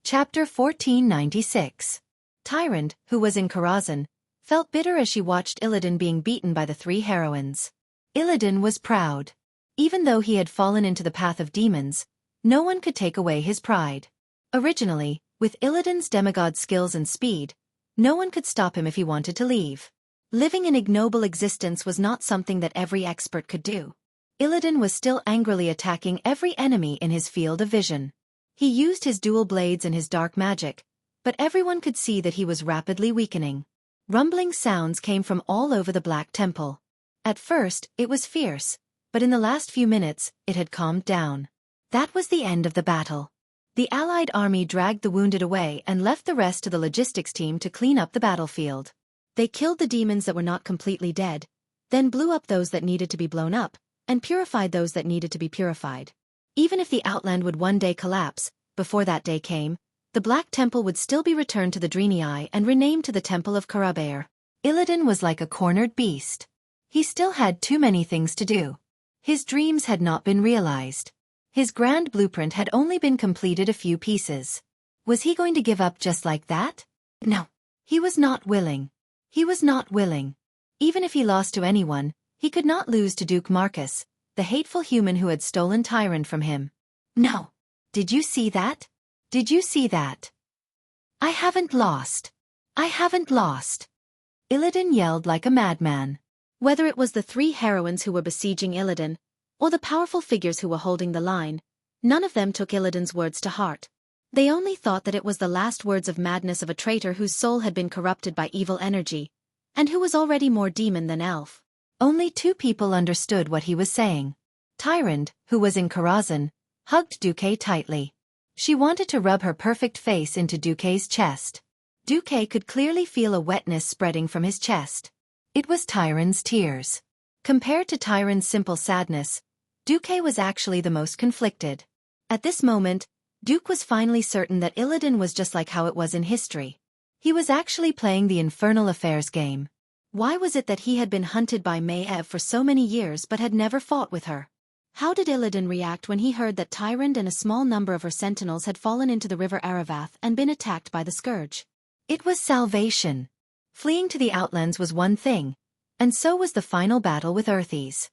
Chapter 1496. Tyrant, who was in Karazhan, felt bitter as she watched Illidan being beaten by the three heroines. Illidan was proud. Even though he had fallen into the path of demons, no one could take away his pride. Originally, with Illidan's demigod skills and speed, no one could stop him if he wanted to leave. Living an ignoble existence was not something that every expert could do. Illidan was still angrily attacking every enemy in his field of vision. He used his dual blades and his dark magic, but everyone could see that he was rapidly weakening. Rumbling sounds came from all over the Black Temple. At first, it was fierce, but in the last few minutes, it had calmed down. That was the end of the battle. The allied army dragged the wounded away and left the rest to the logistics team to clean up the battlefield. They killed the demons that were not completely dead, then blew up those that needed to be blown up, and purified those that needed to be purified. Even if the Outland would one day collapse, before that day came, the Black Temple would still be returned to the Draenei and renamed to the Temple of Karabaer. Illidan was like a cornered beast. He still had too many things to do. His dreams had not been realized. His grand blueprint had only been completed a few pieces. Was he going to give up just like that? No. He was not willing. He was not willing. Even if he lost to anyone, he could not lose to Duke Marcus, the hateful human who had stolen Tyrant from him. No. Did you see that? Did you see that? I haven't lost. I haven't lost. Illidan yelled like a madman. Whether it was the three heroines who were besieging Illidan, or the powerful figures who were holding the line, none of them took Illidan's words to heart. They only thought that it was the last words of madness of a traitor whose soul had been corrupted by evil energy, and who was already more demon than elf. Only two people understood what he was saying. Tyrant, who was in Karazhan, hugged Duque tightly. She wanted to rub her perfect face into Duque's chest. Duque could clearly feel a wetness spreading from his chest. It was Tyrant's tears. Compared to Tyrant's simple sadness, Duque was actually the most conflicted. At this moment, Duke was finally certain that Illidan was just like how it was in history. He was actually playing the infernal affairs game. Why was it that he had been hunted by Maiev for so many years but had never fought with her? How did Illidan react when he heard that Tyrant and a small number of her sentinels had fallen into the river Aravath and been attacked by the Scourge? It was salvation. Fleeing to the Outlands was one thing, and so was the final battle with Earthies.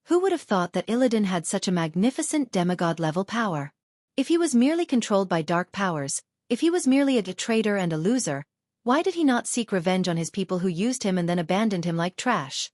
Who would have thought that Illidan had such a magnificent demigod-level power? If he was merely controlled by dark powers, if he was merely a traitor and a loser, why did he not seek revenge on his people who used him and then abandoned him like trash?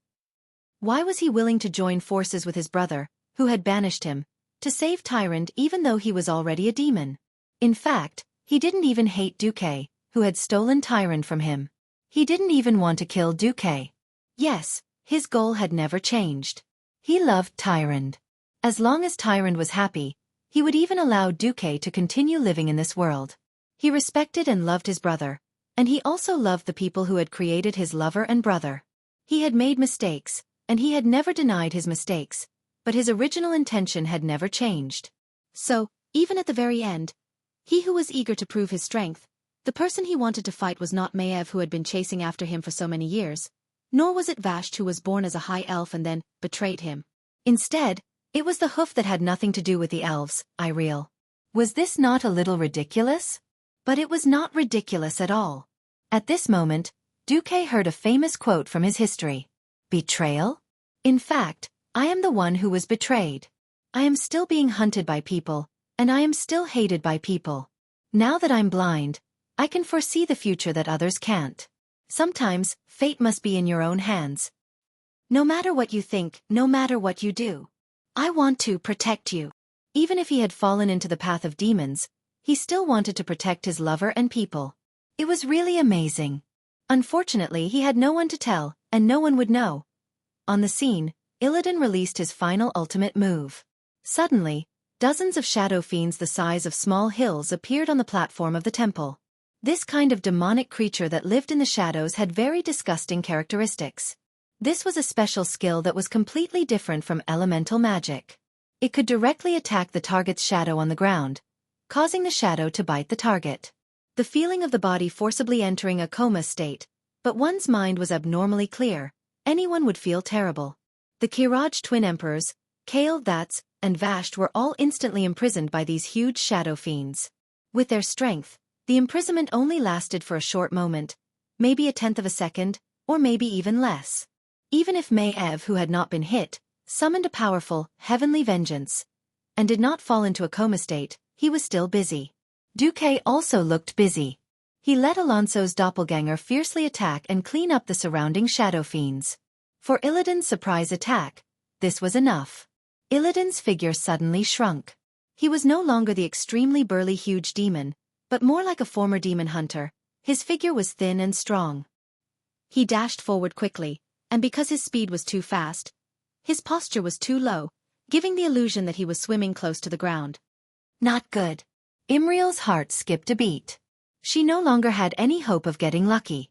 Why was he willing to join forces with his brother, who had banished him, to save Tyrant even though he was already a demon? In fact, he didn't even hate Duque, who had stolen Tyrant from him. He didn't even want to kill Duque. Yes, his goal had never changed. He loved Tyrant. As long as Tyrant was happy, he would even allow Duque to continue living in this world. He respected and loved his brother, and he also loved the people who had created his lover and brother. He had made mistakes, and he had never denied his mistakes, but his original intention had never changed. So, even at the very end, he who was eager to prove his strength, the person he wanted to fight was not Maiev who had been chasing after him for so many years, nor was it Vashti who was born as a high elf and then betrayed him. Instead, it was the hoof that had nothing to do with the elves, Iriel. Was this not a little ridiculous? But it was not ridiculous at all. At this moment, Duque heard a famous quote from his history. Betrayal? In fact, I am the one who was betrayed. I am still being hunted by people, and I am still hated by people. Now that I'm blind, I can foresee the future that others can't. Sometimes, fate must be in your own hands. No matter what you think, no matter what you do, I want to protect you. Even if he had fallen into the path of demons, he still wanted to protect his lover and people. It was really amazing. Unfortunately, he had no one to tell, and no one would know. On the scene, Illidan released his final ultimate move. Suddenly, dozens of shadow fiends the size of small hills appeared on the platform of the temple. This kind of demonic creature that lived in the shadows had very disgusting characteristics. This was a special skill that was completely different from elemental magic. It could directly attack the target's shadow on the ground, causing the shadow to bite the target. The feeling of the body forcibly entering a coma state, but one's mind was abnormally clear, anyone would feel terrible. The Kiraj twin emperors, Kael, Vats, and Vashti were all instantly imprisoned by these huge shadow fiends. With their strength, The imprisonment only lasted for a short moment, maybe a tenth of a second, or maybe even less. Even if Maev, who had not been hit, summoned a powerful, heavenly vengeance, and did not fall into a coma state, he was still busy. Duque also looked busy. He let Alonso's doppelganger fiercely attack and clean up the surrounding shadow fiends. For Illidan's surprise attack, this was enough. Illidan's figure suddenly shrunk. He was no longer the extremely burly huge demon, but more like a former demon hunter. His figure was thin and strong. He dashed forward quickly, and because his speed was too fast, his posture was too low, giving the illusion that he was swimming close to the ground. Not good. Imriel's heart skipped a beat. She no longer had any hope of getting lucky.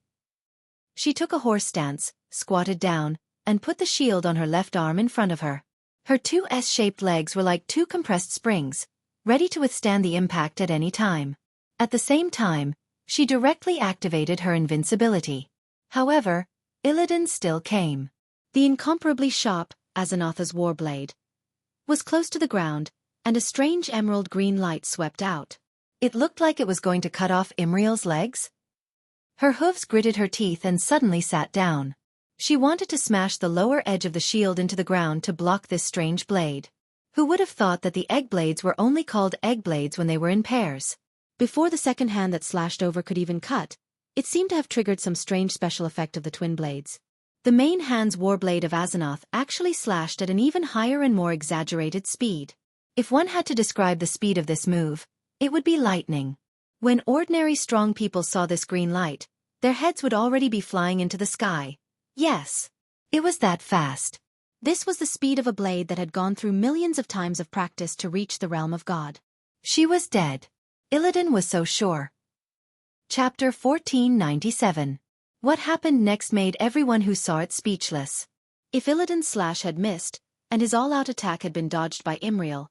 She took a horse stance, squatted down, and put the shield on her left arm in front of her. Her two S-shaped legs were like two compressed springs, ready to withstand the impact at any time. At the same time, she directly activated her invincibility. However, Illidan still came. The incomparably sharp Azanatha's warblade was close to the ground, and a strange emerald green light swept out. It looked like it was going to cut off Imriel's legs. Her hooves gritted her teeth and suddenly sat down. She wanted to smash the lower edge of the shield into the ground to block this strange blade. Who would have thought that the egg blades were only called egg blades when they were in pairs? Before the second hand that slashed over could even cut, it seemed to have triggered some strange special effect of the twin blades. The main hand's warblade of Azanoth actually slashed at an even higher and more exaggerated speed. If one had to describe the speed of this move, it would be lightning. When ordinary strong people saw this green light, their heads would already be flying into the sky. Yes. It was that fast. This was the speed of a blade that had gone through millions of times of practice to reach the realm of God. She was dead. Illidan was so sure. Chapter 1497. What happened next made everyone who saw it speechless. If Illidan's slash had missed, and his all-out attack had been dodged by Imriel,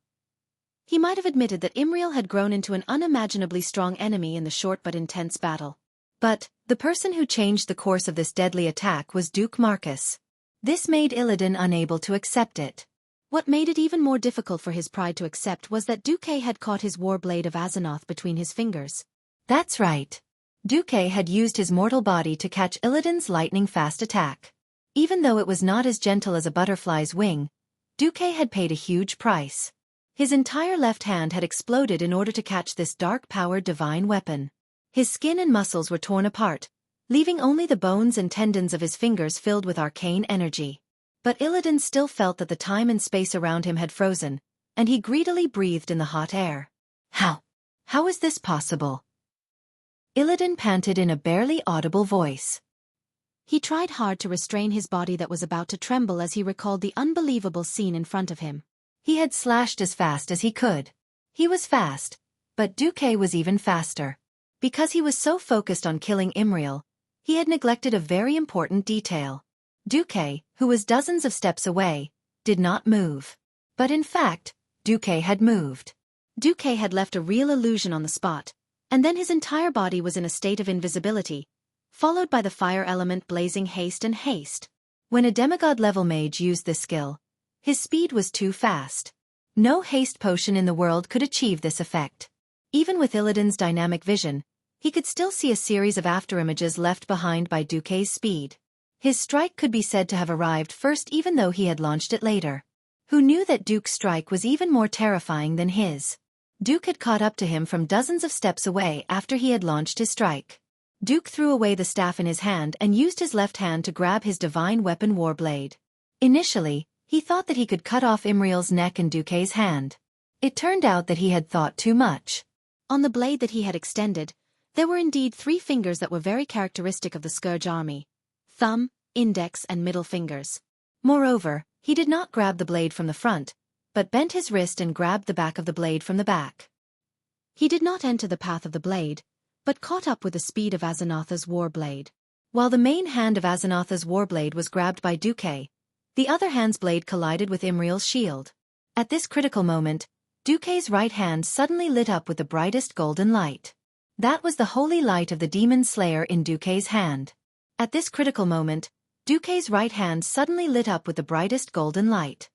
he might have admitted that Imriel had grown into an unimaginably strong enemy in the short but intense battle. But the person who changed the course of this deadly attack was Duke Marcus. This made Illidan unable to accept it. What made it even more difficult for his pride to accept was that Duque had caught his warblade of Azanoth between his fingers. That's right. Duque had used his mortal body to catch Illidan's lightning-fast attack. Even though it was not as gentle as a butterfly's wing, Duque had paid a huge price. His entire left hand had exploded in order to catch this dark-powered divine weapon. His skin and muscles were torn apart, leaving only the bones and tendons of his fingers filled with arcane energy. But Illidan still felt that the time and space around him had frozen, and he greedily breathed in the hot air. How is this possible? Illidan panted in a barely audible voice. He tried hard to restrain his body that was about to tremble as he recalled the unbelievable scene in front of him. He had slashed as fast as he could. He was fast, but Duque was even faster. Because he was so focused on killing Imriel, he had neglected a very important detail. Duque, who was dozens of steps away, did not move. But in fact, Duque had moved. Duque had left a real illusion on the spot, and then his entire body was in a state of invisibility, followed by the fire element blazing haste and haste. When a demigod-level mage used this skill, his speed was too fast. No haste potion in the world could achieve this effect. Even with Illidan's dynamic vision, he could still see a series of afterimages left behind by Duque's speed. His strike could be said to have arrived first even though he had launched it later. Who knew that Duke's strike was even more terrifying than his? Duke had caught up to him from dozens of steps away after he had launched his strike. Duke threw away the staff in his hand and used his left hand to grab his divine weapon warblade. Initially, he thought that he could cut off Imriel's neck in Duque's hand. It turned out that he had thought too much. On the blade that he had extended, there were indeed 3 fingers that were very characteristic of the Scourge army: thumb, index and middle fingers. Moreover, he did not grab the blade from the front, but bent his wrist and grabbed the back of the blade from the back. He did not enter the path of the blade, but caught up with the speed of Azanatha's warblade. While the main hand of Azanatha's warblade was grabbed by Duque, the other hand's blade collided with Imriel's shield. At this critical moment, Duque's right hand suddenly lit up with the brightest golden light. That was the holy light of the demon slayer in Duque's hand. At this critical moment, Duque's right hand suddenly lit up with the brightest golden light.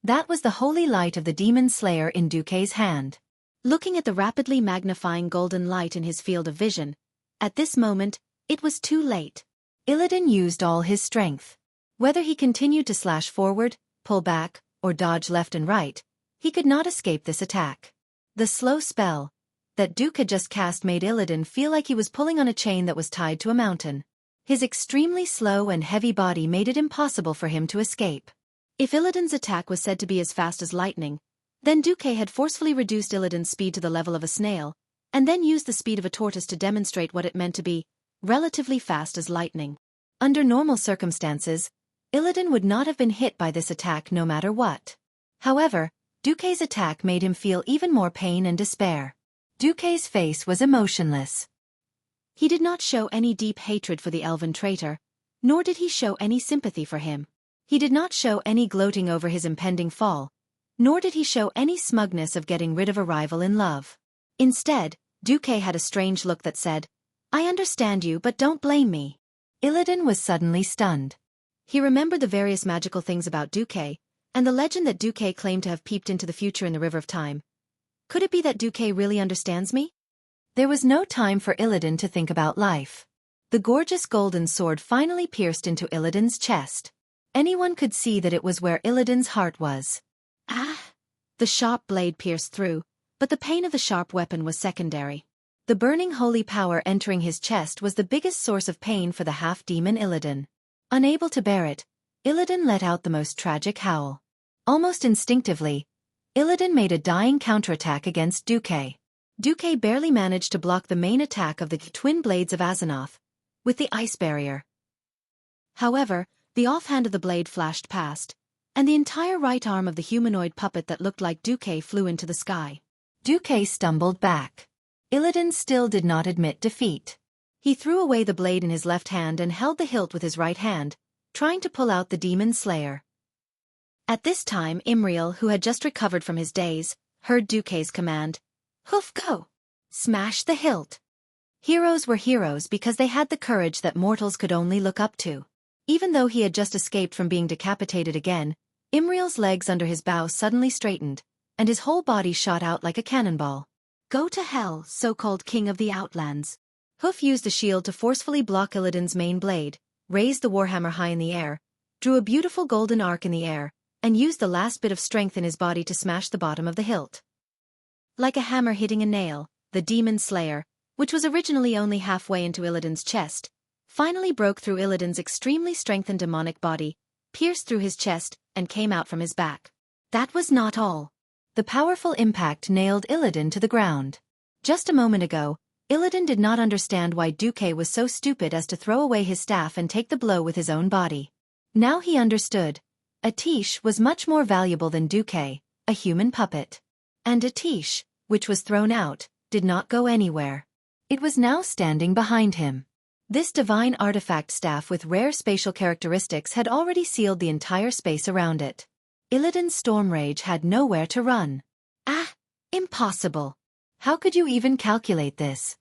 That was the holy light of the demon slayer in Duque's hand. looking at the rapidly magnifying golden light in his field of vision. At this moment, it was too late. Illidan used all his strength. Whether he continued to slash forward, pull back, or dodge left and right, he could not escape this attack. The slow spell that Duke had just cast made Illidan feel like he was pulling on a chain that was tied to a mountain. His extremely slow and heavy body made it impossible for him to escape. If Illidan's attack was said to be as fast as lightning, then Duke had forcefully reduced Illidan's speed to the level of a snail, and then used the speed of a tortoise to demonstrate what it meant to be relatively fast as lightning. Under normal circumstances, Illidan would not have been hit by this attack no matter what. However, Duke's attack made him feel even more pain and despair. Duke's face was emotionless. He did not show any deep hatred for the elven traitor, nor did he show any sympathy for him. He did not show any gloating over his impending fall, nor did he show any smugness of getting rid of a rival in love. Instead, Duke had a strange look that said, "I understand you, but don't blame me." Illidan was suddenly stunned. He remembered the various magical things about Duke, and the legend that Duke claimed to have peeped into the future in the River of Time. Could it be that Duke really understands me? There was no time for Illidan to think about life. The gorgeous golden sword finally pierced into Illidan's chest. Anyone could see that it was where Illidan's heart was. Ah! The sharp blade pierced through, but the pain of the sharp weapon was secondary. The burning holy power entering his chest was the biggest source of pain for the half-demon Illidan. Unable to bear it, Illidan let out the most tragic howl. Almost instinctively, Illidan made a dying counterattack against Duke. Duke barely managed to block the main attack of the twin blades of Azeroth, with the ice barrier. However, the offhand of the blade flashed past, and the entire right arm of the humanoid puppet that looked like Duke flew into the sky. Duke stumbled back. Illidan still did not admit defeat. He threw away the blade in his left hand and held the hilt with his right hand, trying to pull out the demon slayer. At this time Imriel, who had just recovered from his daze, heard Duke's command. "Hoof, go! Smash the hilt!" Heroes were heroes because they had the courage that mortals could only look up to. Even though he had just escaped from being decapitated again, Imriel's legs under his bow suddenly straightened, and his whole body shot out like a cannonball. "Go to hell, so-called king of the Outlands." Hoof used a shield to forcefully block Illidan's main blade, raised the warhammer high in the air, drew a beautiful golden arc in the air, and used the last bit of strength in his body to smash the bottom of the hilt. Like a hammer hitting a nail, the demon slayer, which was originally only halfway into Illidan's chest, finally broke through Illidan's extremely strengthened demonic body, pierced through his chest, and came out from his back. That was not all. The powerful impact nailed Illidan to the ground. Just a moment ago, Illidan did not understand why Duke was so stupid as to throw away his staff and take the blow with his own body. Now he understood. Atish was much more valuable than Duke, a human puppet. And Atish, which was thrown out, did not go anywhere. It was now standing behind him. This divine artifact staff with rare spatial characteristics had already sealed the entire space around it. Illidan's storm rage had nowhere to run. Ah! Impossible! How could you even calculate this?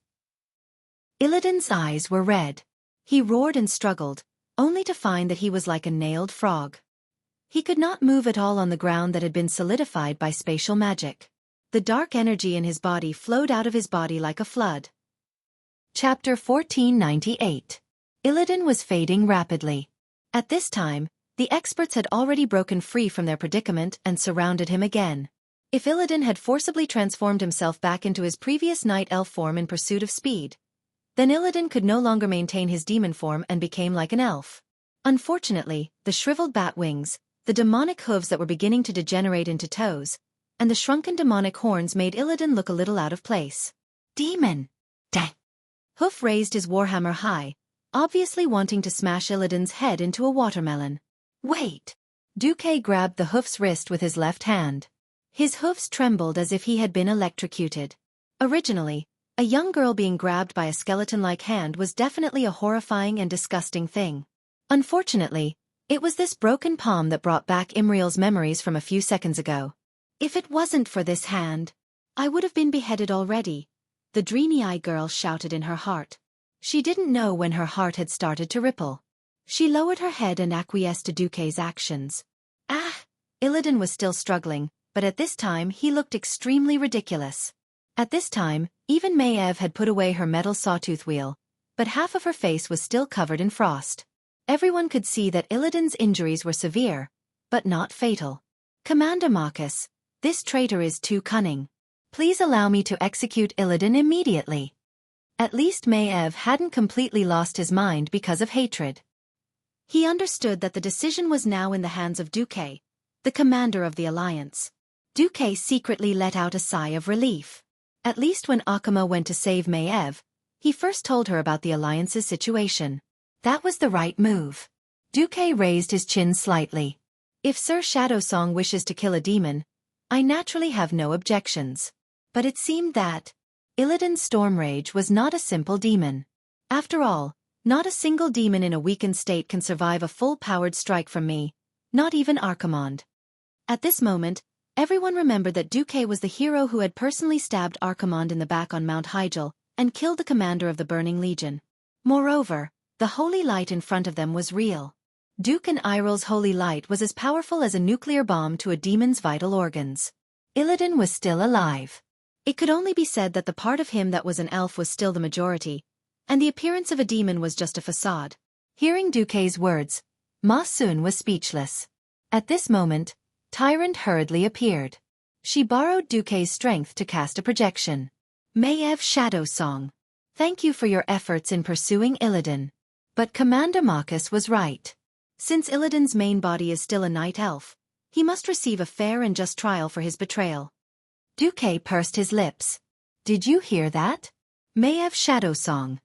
Illidan's eyes were red. He roared and struggled, only to find that he was like a nailed frog. He could not move at all on the ground that had been solidified by spatial magic. The dark energy in his body flowed out of his body like a flood. Chapter 1498. Illidan was fading rapidly. At this time, the experts had already broken free from their predicament and surrounded him again. If Illidan had forcibly transformed himself back into his previous night elf form in pursuit of speed, then Illidan could no longer maintain his demon form and became like an elf. Unfortunately, the shriveled bat wings, the demonic hooves that were beginning to degenerate into toes, and the shrunken demonic horns made Illidan look a little out of place. Demon! Dang! Hoof raised his warhammer high, obviously wanting to smash Illidan's head into a watermelon. Wait! Duke grabbed the Hoof's wrist with his left hand. His hoofs trembled as if he had been electrocuted. Originally, a young girl being grabbed by a skeleton-like hand was definitely a horrifying and disgusting thing. Unfortunately, it was this broken palm that brought back Imriel's memories from a few seconds ago. If it wasn't for this hand, I would have been beheaded already, the dreamy-eyed girl shouted in her heart. She didn't know when her heart had started to ripple. She lowered her head and acquiesced to Duke's actions. Ah! Illidan was still struggling, but at this time he looked extremely ridiculous. At this time, even Maiev had put away her metal sawtooth wheel, but half of her face was still covered in frost. Everyone could see that Illidan's injuries were severe, but not fatal. Commander Marcus, this traitor is too cunning. Please allow me to execute Illidan immediately. At least Maiev hadn't completely lost his mind because of hatred. He understood that the decision was now in the hands of Xueqi, the commander of the alliance. Xueqi secretly let out a sigh of relief. At least when Akuma went to save Maiev, he first told her about the alliance's situation. That was the right move. Xueqi raised his chin slightly. If Sir Shadowsong wishes to kill a demon, I naturally have no objections. But it seemed that Illidan's storm rage was not a simple demon. After all, not a single demon in a weakened state can survive a full-powered strike from me, not even Archimonde. At this moment, everyone remembered that Xueqi was the hero who had personally stabbed Archimonde in the back on Mount Hyjal and killed the commander of the Burning Legion. Moreover, the holy light in front of them was real. Duke and Irel's holy light was as powerful as a nuclear bomb to a demon's vital organs. Illidan was still alive. It could only be said that the part of him that was an elf was still the majority, and the appearance of a demon was just a facade. Hearing Xueqi's words, Ma Sun was speechless. At this moment, Tyrant hurriedly appeared. She borrowed Xueqi's strength to cast a projection. Maiev Shadowsong. Thank you for your efforts in pursuing Illidan. But Commander Marcus was right. Since Illidan's main body is still a night elf, he must receive a fair and just trial for his betrayal. Xueqi pursed his lips. Did you hear that? Maiev Shadowsong.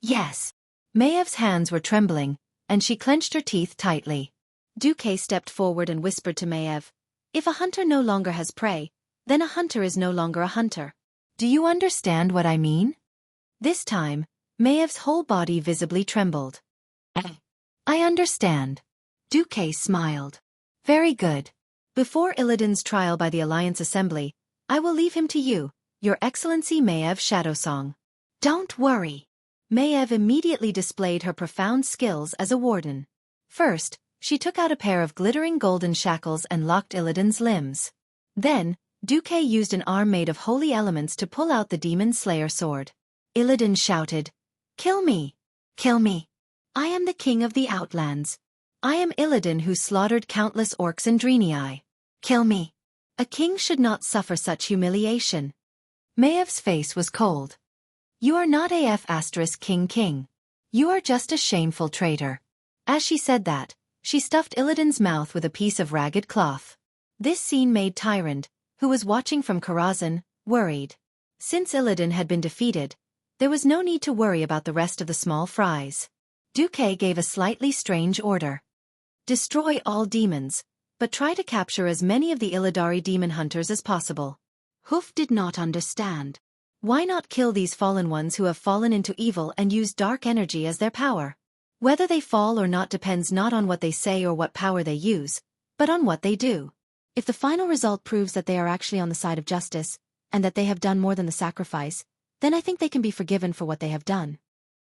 Yes. Maev's hands were trembling, and she clenched her teeth tightly. Xueqi stepped forward and whispered to Maiev, if a hunter no longer has prey, then a hunter is no longer a hunter. Do you understand what I mean? This time, Maev's whole body visibly trembled. I understand. Xueqi smiled. Very good. Before Illidan's trial by the Alliance Assembly, I will leave him to you, Your Excellency Maiev Shadowsong. Don't worry. Maiev immediately displayed her profound skills as a warden. First, she took out a pair of glittering golden shackles and locked Illidan's limbs. Then, Xueqi used an arm made of holy elements to pull out the demon slayer sword. Illidan shouted, Kill me! Kill me! I am the king of the Outlands. I am Illidan who slaughtered countless orcs and Draenei. Kill me! A king should not suffer such humiliation. Maev's face was cold. You are not AF ** King. You are just a shameful traitor. As she said that, she stuffed Illidan's mouth with a piece of ragged cloth. This scene made Tyrant, who was watching from Karazhan, worried. Since Illidan had been defeated, there was no need to worry about the rest of the small fries. Xueqi gave a slightly strange order. Destroy all demons, but try to capture as many of the Illidari demon hunters as possible. Hoof did not understand. Why not kill these fallen ones who have fallen into evil and use dark energy as their power? Whether they fall or not depends not on what they say or what power they use, but on what they do. If the final result proves that they are actually on the side of justice, and that they have done more than the sacrifice, then I think they can be forgiven for what they have done.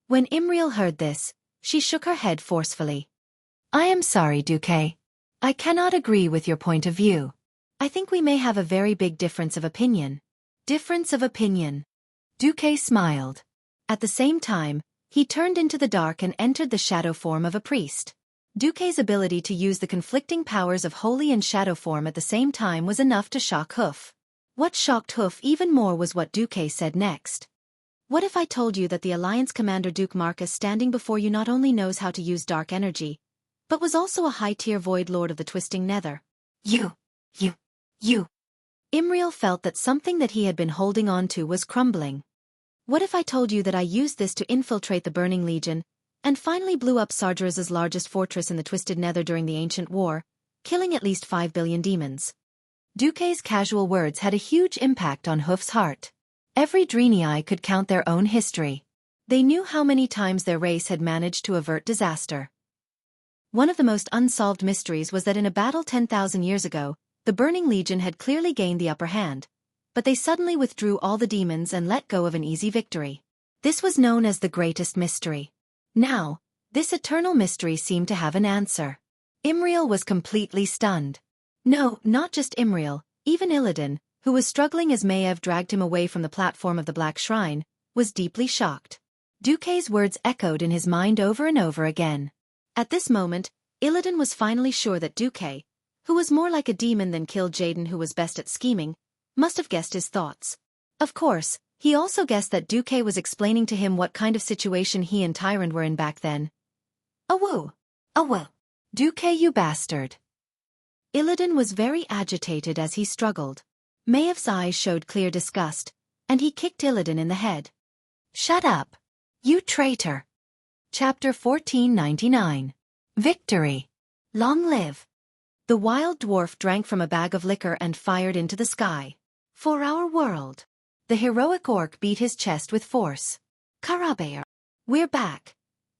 When Imriel heard this, she shook her head forcefully. I am sorry, Xueqi. I cannot agree with your point of view. I think we may have a very big difference of opinion. Difference of opinion. Xueqi smiled. At the same time, he turned into the dark and entered the shadow form of a priest. Xueqi's ability to use the conflicting powers of holy and shadow form at the same time was enough to shock Hoof. What shocked Hoof even more was what Xueqi said next. What if I told you that the Alliance Commander Duke Marcus standing before you not only knows how to use dark energy, but was also a high-tier Void Lord of the Twisting Nether? You. Imriel felt that something that he had been holding on to was crumbling. What if I told you that I used this to infiltrate the Burning Legion, and finally blew up Sargeras's largest fortress in the Twisted Nether during the Ancient War, killing at least 5 billion demons? Xueqi's casual words had a huge impact on Hoof's heart. Every Draenei could count their own history. They knew how many times their race had managed to avert disaster. One of the most unsolved mysteries was that in a battle 10,000 years ago, the Burning Legion had clearly gained the upper hand, but they suddenly withdrew all the demons and let go of an easy victory. This was known as the greatest mystery. Now, this eternal mystery seemed to have an answer. Imriel was completely stunned. No, not just Imriel, even Illidan, who was struggling as Maev dragged him away from the platform of the Black Shrine, was deeply shocked. Xueqi's words echoed in his mind over and over again. At this moment, Illidan was finally sure that Xueqi, who was more like a demon than killed Jaden, who was best at scheming, must have guessed his thoughts. Of course, he also guessed that Xueqi was explaining to him what kind of situation he and Tyrant were in back then. "Awoo! Awoo! Xueqi, you bastard!" Illidan was very agitated as he struggled. Maev's eyes showed clear disgust, and he kicked Illidan in the head. "Shut up! You traitor!" Chapter 1499. Victory! Long live! The wild dwarf drank from a bag of liquor and fired into the sky. "For our world!" The heroic orc beat his chest with force. "Karabear! We're back!"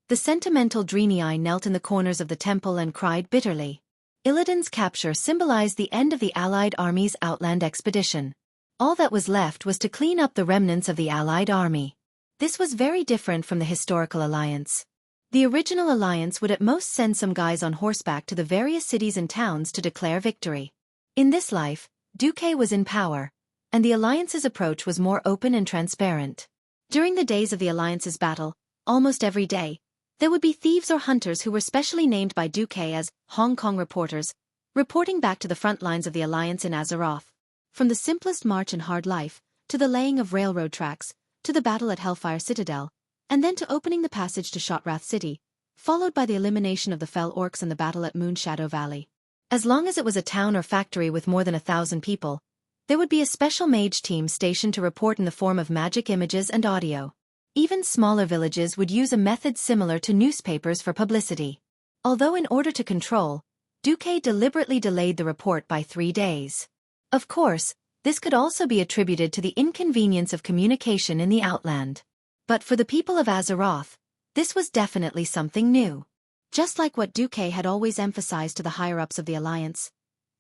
The sentimental Draenei knelt in the corners of the temple and cried bitterly. Illidan's capture symbolized the end of the Allied army's outland expedition. All that was left was to clean up the remnants of the Allied army. This was very different from the historical alliance. The original alliance would at most send some guys on horseback to the various cities and towns to declare victory. In this life, Xueqi was in power, and the alliance's approach was more open and transparent. During the days of the alliance's battle, almost every day, there would be thieves or hunters who were specially named by Xueqi as Hong Kong reporters, reporting back to the front lines of the alliance in Azeroth. From the simplest march in hard life, to the laying of railroad tracks, to the battle at Hellfire Citadel, and then to opening the passage to Shotrath City, followed by the elimination of the fell orcs and the battle at Moonshadow Valley. As long as it was a town or factory with more than 1,000 people, there would be a special mage team stationed to report in the form of magic images and audio. Even smaller villages would use a method similar to newspapers for publicity. Although in order to control, Xueqi deliberately delayed the report by 3 days. Of course, this could also be attributed to the inconvenience of communication in the Outland. But for the people of Azeroth, this was definitely something new. Just like what Xueqi had always emphasized to the higher-ups of the Alliance,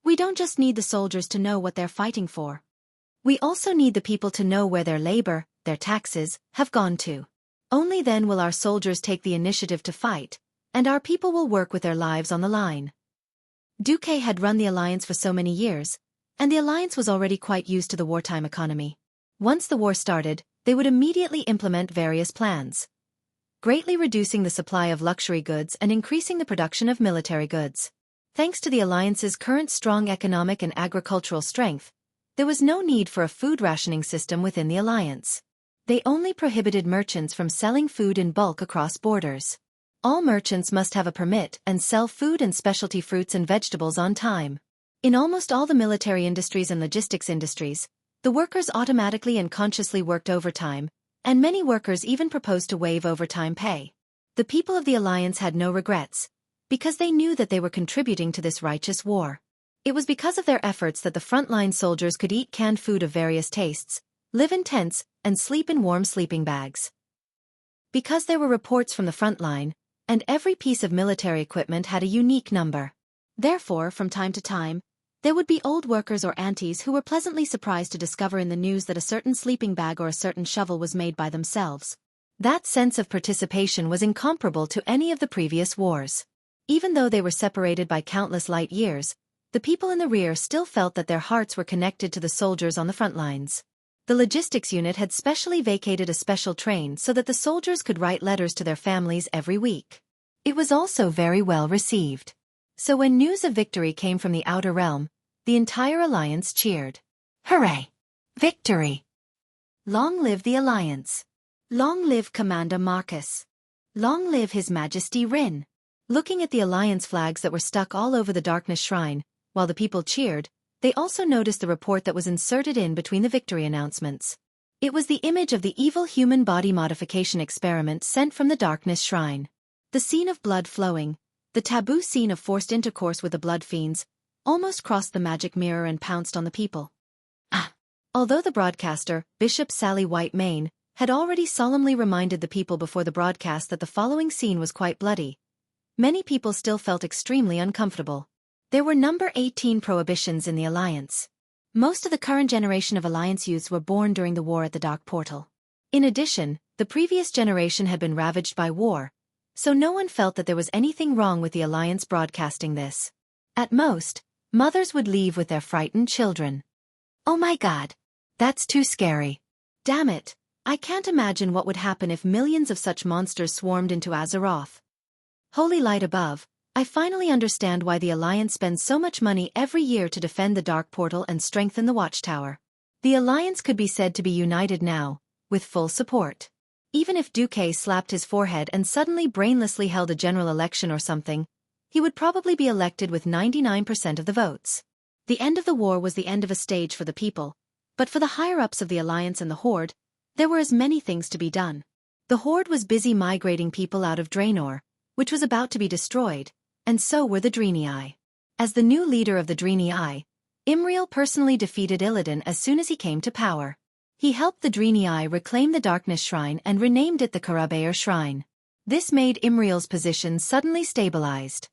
we don't just need the soldiers to know what they're fighting for. We also need the people to know where their labor, their taxes, have gone to. Only then will our soldiers take the initiative to fight, and our people will work with their lives on the line. Xueqi had run the Alliance for so many years, and the Alliance was already quite used to the wartime economy. Once the war started, they would immediately implement various plans, greatly reducing the supply of luxury goods and increasing the production of military goods. Thanks to the Alliance's current strong economic and agricultural strength, there was no need for a food rationing system within the Alliance. They only prohibited merchants from selling food in bulk across borders. All merchants must have a permit and sell food and specialty fruits and vegetables on time. In almost all the military industries and logistics industries, the workers automatically and consciously worked overtime, and many workers even proposed to waive overtime pay. The people of the Alliance had no regrets, because they knew that they were contributing to this righteous war. It was because of their efforts that the frontline soldiers could eat canned food of various tastes, live in tents, and sleep in warm sleeping bags. Because there were reports from the front line, and every piece of military equipment had a unique number. Therefore, from time to time, there would be old workers or aunties who were pleasantly surprised to discover in the news that a certain sleeping bag or a certain shovel was made by themselves. That sense of participation was incomparable to any of the previous wars. Even though they were separated by countless light years, the people in the rear still felt that their hearts were connected to the soldiers on the front lines. The logistics unit had specially vacated a special train so that the soldiers could write letters to their families every week. It was also very well received. So when news of victory came from the Outer Realm, the entire Alliance cheered. Hooray! Victory! Long live the Alliance! Long live Commander Marcus! Long live His Majesty Rin! Looking at the Alliance flags that were stuck all over the Darkness Shrine, while the people cheered, they also noticed the report that was inserted in between the victory announcements. It was the image of the evil human body modification experiment sent from the Darkness Shrine. The scene of blood flowing, the taboo scene of forced intercourse with the blood fiends, almost crossed the magic mirror and pounced on the people. Although the broadcaster, Bishop Sally White Mane, had already solemnly reminded the people before the broadcast that the following scene was quite bloody, many people still felt extremely uncomfortable. There were number 18 prohibitions in the Alliance. Most of the current generation of Alliance youths were born during the war at the Dark Portal. In addition, the previous generation had been ravaged by war, so no one felt that there was anything wrong with the Alliance broadcasting this. At most, mothers would leave with their frightened children. Oh my god. That's too scary. Damn it. I can't imagine what would happen if millions of such monsters swarmed into Azeroth. Holy light above, I finally understand why the Alliance spends so much money every year to defend the Dark Portal and strengthen the Watchtower. The Alliance could be said to be united now, with full support. Even if Xueqi slapped his forehead and suddenly brainlessly held a general election or something, he would probably be elected with 99% of the votes. The end of the war was the end of a stage for the people, but for the higher-ups of the Alliance and the Horde, there were as many things to be done. The Horde was busy migrating people out of Draenor, which was about to be destroyed, and so were the Draenei. As the new leader of the Draenei, Imriel personally defeated Illidan as soon as he came to power. He helped the Draenei reclaim the Darkness Shrine and renamed it the Karabaer Shrine. This made Imriel's position suddenly stabilized.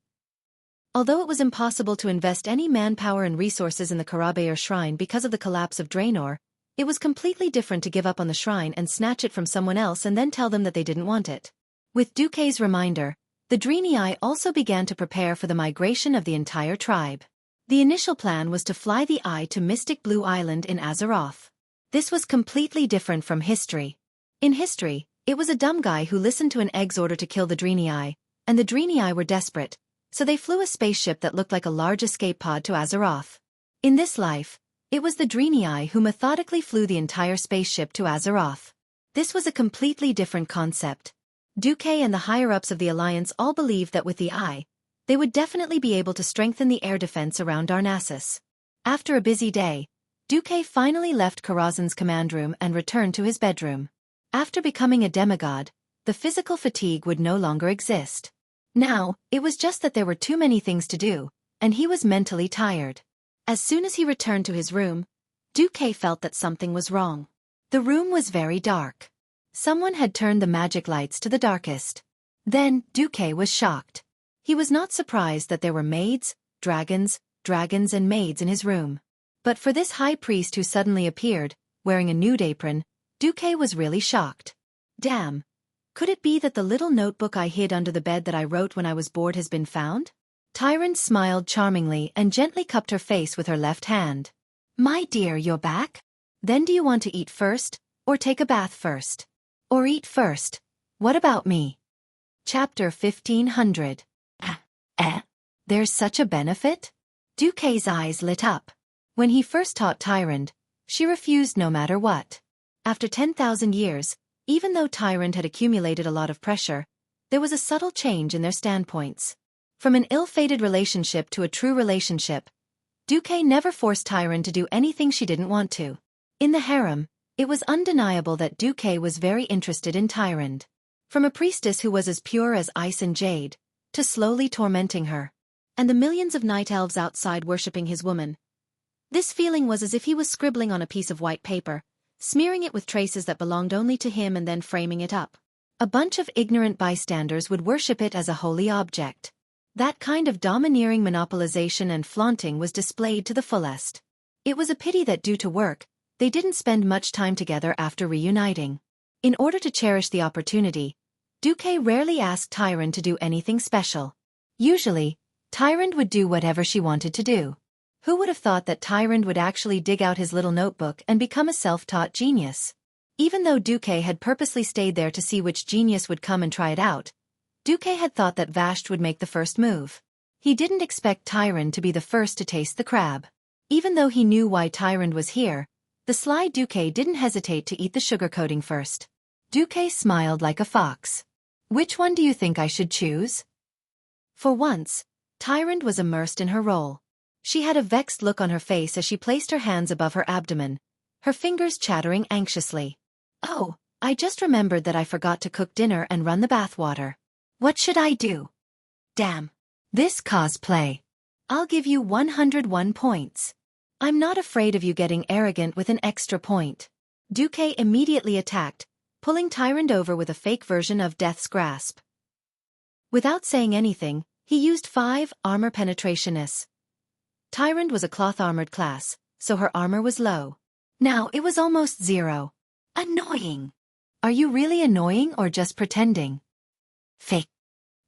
Although it was impossible to invest any manpower and resources in the Karabaer Shrine because of the collapse of Draenor, it was completely different to give up on the shrine and snatch it from someone else and then tell them that they didn't want it. With Xueqi's reminder, the Draenei also began to prepare for the migration of the entire tribe. The initial plan was to fly the Eye to Mystic Blue Island in Azeroth. This was completely different from history. In history, it was a dumb guy who listened to an egg's order to kill the Draenei, and the Draenei were desperate, so they flew a spaceship that looked like a large escape pod to Azeroth. In this life, it was the Draenei who methodically flew the entire spaceship to Azeroth. This was a completely different concept. Xueqi and the higher-ups of the Alliance all believed that with the Eye, they would definitely be able to strengthen the air defense around Darnassus. After a busy day, Xueqi finally left Karazhan's command room and returned to his bedroom. After becoming a demigod, the physical fatigue would no longer exist. Now, it was just that there were too many things to do, and he was mentally tired. As soon as he returned to his room, Xueqi felt that something was wrong. The room was very dark. Someone had turned the magic lights to the darkest. Then, Xueqi was shocked. He was not surprised that there were maids, dragons and maids in his room. But for this high priest who suddenly appeared, wearing a nude apron, Xueqi was really shocked. Damn. Could it be that the little notebook I hid under the bed that I wrote when I was bored has been found? Tyrant smiled charmingly and gently cupped her face with her left hand. My dear, you're back? Then do you want to eat first, or take a bath first? Or eat first? What about me? Chapter 1500. There's such a benefit? Xueqi's eyes lit up. When he first taught Tyrant, she refused no matter what. After 10,000 years, even though Tyrant had accumulated a lot of pressure, there was a subtle change in their standpoints. From an ill-fated relationship to a true relationship, Xueqi never forced Tyrant to do anything she didn't want to. In the harem, it was undeniable that Xueqi was very interested in Tyrant. From a priestess who was as pure as ice and jade, to slowly tormenting her, and the millions of night elves outside worshipping his woman. This feeling was as if he was scribbling on a piece of white paper, smearing it with traces that belonged only to him and then framing it up. A bunch of ignorant bystanders would worship it as a holy object. That kind of domineering monopolization and flaunting was displayed to the fullest. It was a pity that due to work, they didn't spend much time together after reuniting. In order to cherish the opportunity, Xueqi rarely asked Tyrant to do anything special. Usually, Tyrant would do whatever she wanted to do. Who would have thought that Tyrant would actually dig out his little notebook and become a self-taught genius? Even though Xueqi had purposely stayed there to see which genius would come and try it out, Xueqi had thought that Vashj would make the first move. He didn't expect Tyrant to be the first to taste the crab. Even though he knew why Tyrant was here, the sly Xueqi didn't hesitate to eat the sugar coating first. Xueqi smiled like a fox. Which one do you think I should choose? For once, Tyrant was immersed in her role. She had a vexed look on her face as she placed her hands above her abdomen, her fingers chattering anxiously. Oh, I just remembered that I forgot to cook dinner and run the bathwater. What should I do? Damn. This cosplay. I'll give you 101 points. I'm not afraid of you getting arrogant with an extra point. Xueqi immediately attacked, pulling Tyrant over with a fake version of Death's Grasp. Without saying anything, he used 5 armor penetrationis. Tyrant was a cloth-armored class, so her armor was low. Now it was almost 0. Annoying. Are you really annoying or just pretending? Fake.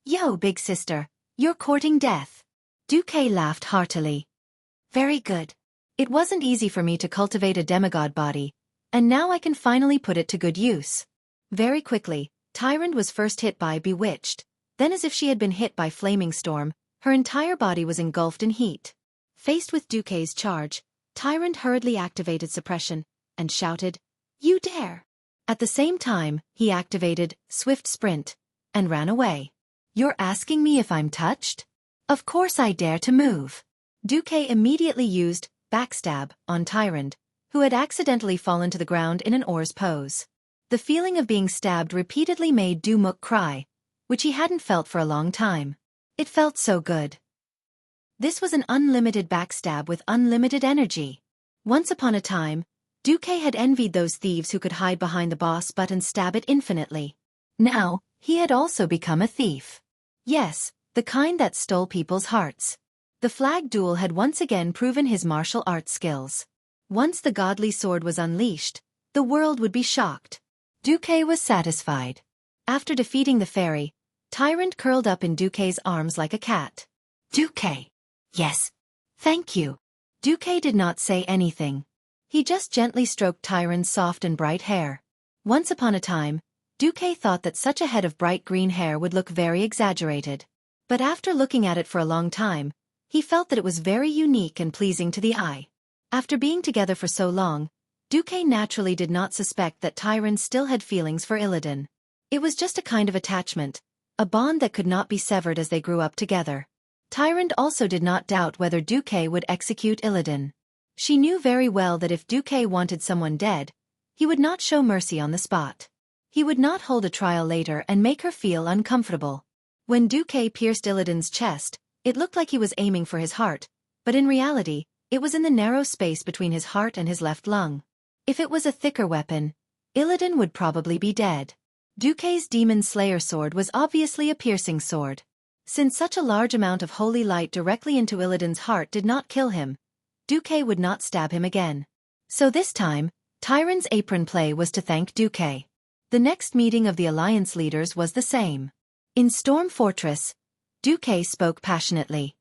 Yo, big sister, you're courting death. Xueqi laughed heartily. Very good. It wasn't easy for me to cultivate a demigod body, and now I can finally put it to good use. Very quickly, Tyrant was first hit by Bewitched, then as if she had been hit by Flaming Storm, her entire body was engulfed in heat. Faced with Duque's charge, Tyrant hurriedly activated suppression, and shouted, "You dare!" At the same time, he activated Swift Sprint, and ran away. "You're asking me if I'm touched? Of course I dare to move." Duque immediately used Backstab on Tyrant, who had accidentally fallen to the ground in an oar's pose. The feeling of being stabbed repeatedly made Dumuk cry, which he hadn't felt for a long time. It felt so good. This was an unlimited backstab with unlimited energy. Once upon a time, Duque had envied those thieves who could hide behind the boss but and stab it infinitely. Now, he had also become a thief. Yes, the kind that stole people's hearts. The flag duel had once again proven his martial arts skills. Once the godly sword was unleashed, the world would be shocked. Duque was satisfied. After defeating the fairy, Tyrant curled up in Duque's arms like a cat. "Duque." "Yes. Thank you." Duque did not say anything. He just gently stroked Tyrant's soft and bright hair. Once upon a time, Duque thought that such a head of bright green hair would look very exaggerated. But after looking at it for a long time, he felt that it was very unique and pleasing to the eye. After being together for so long, Duque naturally did not suspect that Tyrant still had feelings for Illidan. It was just a kind of attachment, a bond that could not be severed as they grew up together. Tyrant also did not doubt whether Duque would execute Illidan. She knew very well that if Duque wanted someone dead, he would not show mercy on the spot. He would not hold a trial later and make her feel uncomfortable. When Duque pierced Illidan's chest, it looked like he was aiming for his heart, but in reality, it was in the narrow space between his heart and his left lung. If it was a thicker weapon, Illidan would probably be dead. Duque's Demon Slayer sword was obviously a piercing sword. Since such a large amount of holy light directly into Illidan's heart did not kill him, Duque would not stab him again. So this time, Tyrant's apron play was to thank Duque. The next meeting of the Alliance leaders was the same. In Storm Fortress, Duque spoke passionately.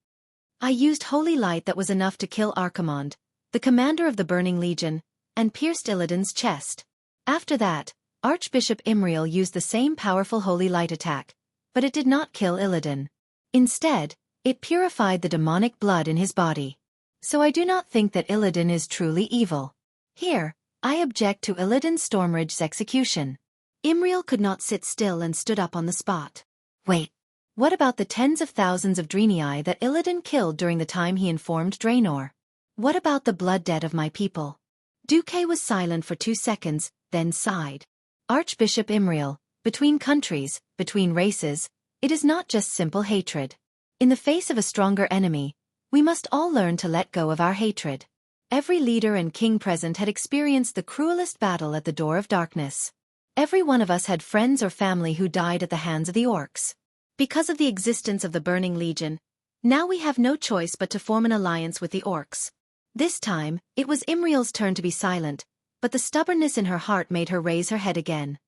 "I used holy light that was enough to kill Archimonde, the commander of the Burning Legion, and pierced Illidan's chest. After that, Archbishop Imriel used the same powerful holy light attack, but it did not kill Illidan. Instead, it purified the demonic blood in his body. So I do not think that Illidan is truly evil. Here, I object to Illidan Stormridge's execution." Imriel could not sit still and stood up on the spot. "Wait, what about the tens of thousands of Draenei that Illidan killed during the time he informed Draenor? What about the blood debt of my people?" Duque was silent for 2 seconds, then sighed. "Archbishop Imriel, between countries, between races, it is not just simple hatred. In the face of a stronger enemy, we must all learn to let go of our hatred. Every leader and king present had experienced the cruelest battle at the door of darkness. Every one of us had friends or family who died at the hands of the orcs. Because of the existence of the Burning Legion, now we have no choice but to form an alliance with the orcs." This time, it was Imriel's turn to be silent, but the stubbornness in her heart made her raise her head again.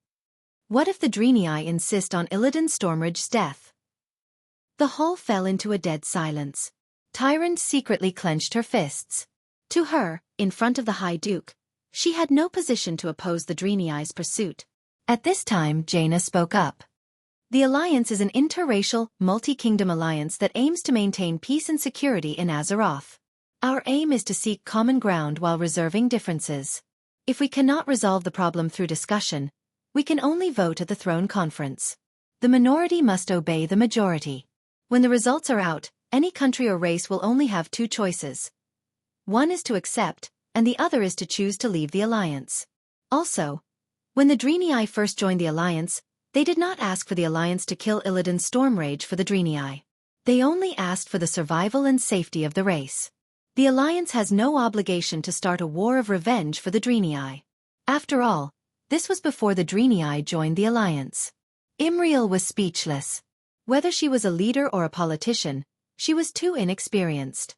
"What if the Draenei insist on Illidan Stormridge's death?" The hall fell into a dead silence. Tyrant secretly clenched her fists. To her, in front of the High Duke, she had no position to oppose the Draenei's pursuit. At this time, Jaina spoke up. "The Alliance is an interracial, multi-kingdom alliance that aims to maintain peace and security in Azeroth. Our aim is to seek common ground while reserving differences. If we cannot resolve the problem through discussion, we can only vote at the Throne Conference. The minority must obey the majority. When the results are out, any country or race will only have 2 choices. One is to accept, and the other is to choose to leave the Alliance. Also, when the Draenei first joined the Alliance, they did not ask for the Alliance to kill Illidan Stormrage for the Draenei. They only asked for the survival and safety of the race. The Alliance has no obligation to start a war of revenge for the Draenei. After all, this was before the Draenei joined the Alliance." Imriel was speechless. Whether she was a leader or a politician, she was too inexperienced.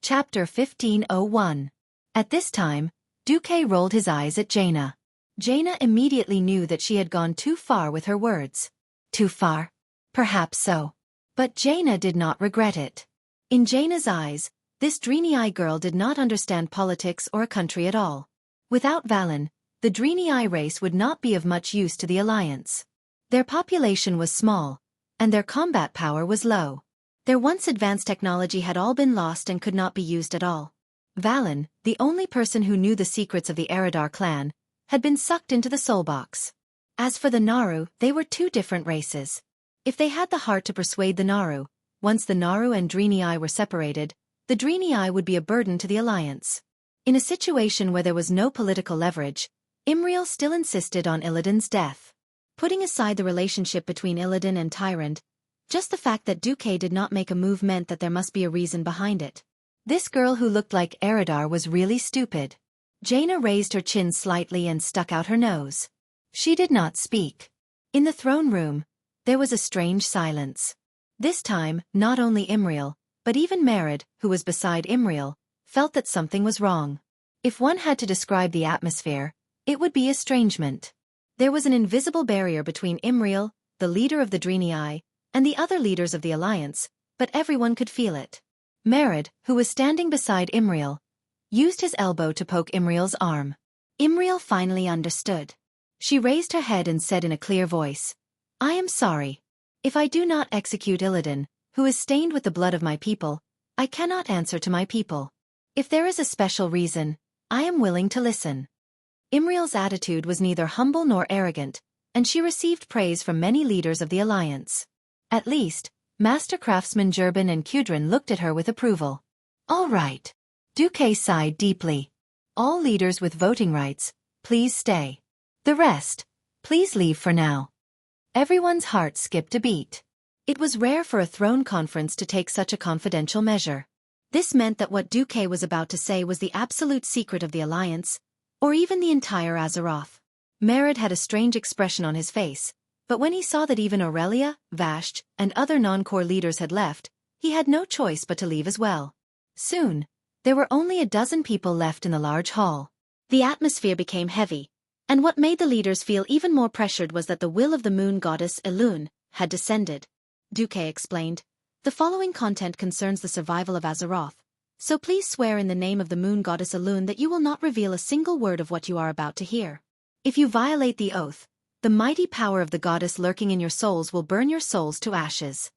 Chapter 1501. At this time, Duque rolled his eyes at Jaina. Jaina immediately knew that she had gone too far with her words. Too far? Perhaps so. But Jaina did not regret it. In Jaina's eyes, This Draenei girl did not understand politics or a country at all. Without Valen, the Draenei race would not be of much use to the Alliance. Their population was small, and their combat power was low. Their once advanced technology had all been lost and could not be used at all. Valen, the only person who knew the secrets of the Eredar clan, had been sucked into the soul box. As for the Naru, they were two different races. If they had the heart to persuade the Naru, once the Naru and Draenei were separated, the Draenei would be a burden to the Alliance. In a situation where there was no political leverage, Imriel still insisted on Illidan's death. Putting aside the relationship between Illidan and Tyrande, just the fact that Xueqi did not make a move meant that there must be a reason behind it. This girl who looked like Eredar was really stupid. Jaina raised her chin slightly and stuck out her nose. She did not speak. In the throne room, there was a strange silence. This time, not only Imriel, but even Meryd, who was beside Imriel, felt that something was wrong. If one had to describe the atmosphere, it would be estrangement. There was an invisible barrier between Imriel, the leader of the Draenei, and the other leaders of the Alliance, but everyone could feel it. Meryd, who was standing beside Imriel, used his elbow to poke Imriel's arm. Imriel finally understood. She raised her head and said in a clear voice, "I am sorry. If I do not execute Illidan, who is stained with the blood of my people, I cannot answer to my people. If there is a special reason, I am willing to listen." Imriel's attitude was neither humble nor arrogant, and she received praise from many leaders of the Alliance. At least, Master Craftsman Jurban and Kudrin looked at her with approval. "All right." Xueqi sighed deeply. "All leaders with voting rights, please stay. The rest, please leave for now." Everyone's heart skipped a beat. It was rare for a throne conference to take such a confidential measure. This meant that what Xueqi was about to say was the absolute secret of the Alliance, or even the entire Azeroth. Meryd had a strange expression on his face, but when he saw that even Aurelia, Vashj, and other non-core leaders had left, he had no choice but to leave as well. Soon, there were only a dozen people left in the large hall. The atmosphere became heavy, and what made the leaders feel even more pressured was that the will of the moon goddess Elune had descended. Xueqi explained, "The following content concerns the survival of Azeroth, so please swear in the name of the moon goddess Elune that you will not reveal a single word of what you are about to hear. If you violate the oath, the mighty power of the goddess lurking in your souls will burn your souls to ashes."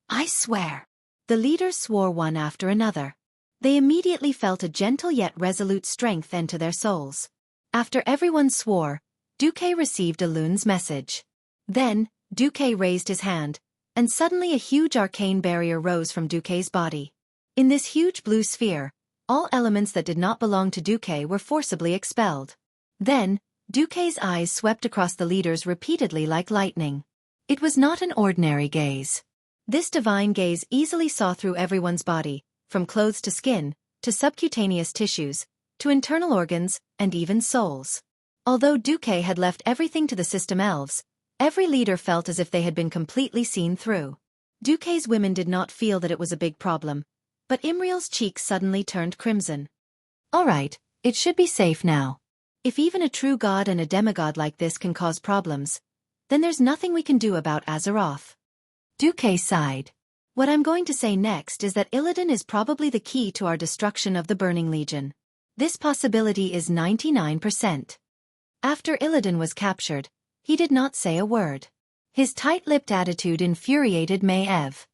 "I swear." The leaders swore one after another. They immediately felt a gentle yet resolute strength enter their souls. After everyone swore, Xueqi received Elune's message. Then, Xueqi raised his hand, and suddenly a huge arcane barrier rose from Xueqi's body. In this huge blue sphere, all elements that did not belong to Xueqi were forcibly expelled. Then, Xueqi's eyes swept across the leaders repeatedly like lightning. It was not an ordinary gaze. This divine gaze easily saw through everyone's body, from clothes to skin, to subcutaneous tissues, to internal organs, and even souls. Although Xueqi had left everything to the system elves, every leader felt as if they had been completely seen through. Xueqi's women did not feel that it was a big problem, but Imriel's cheeks suddenly turned crimson. "All right, it should be safe now. If even a true god and a demigod like this can cause problems, then there's nothing we can do about Azeroth." Xueqi sighed. "What I'm going to say next is that Illidan is probably the key to our destruction of the Burning Legion. This possibility is 99%. After Illidan was captured, he did not say a word. His tight-lipped attitude infuriated Maiev.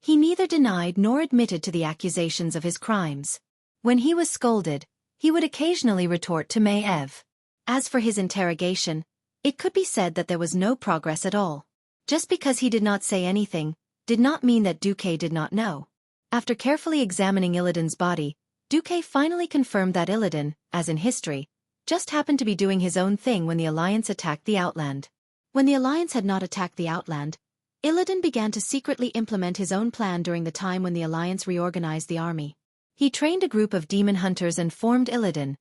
He neither denied nor admitted to the accusations of his crimes. When he was scolded, he would occasionally retort to Maiev. As for his interrogation, it could be said that there was no progress at all. Just because he did not say anything, did not mean that Xueqi did not know. After carefully examining Illidan's body, Xueqi finally confirmed that Illidan, as in history, just happened to be doing his own thing when the Alliance attacked the Outland. When the Alliance had not attacked the Outland, Illidan began to secretly implement his own plan during the time when the Alliance reorganized the army. He trained a group of demon hunters and formed Illidan,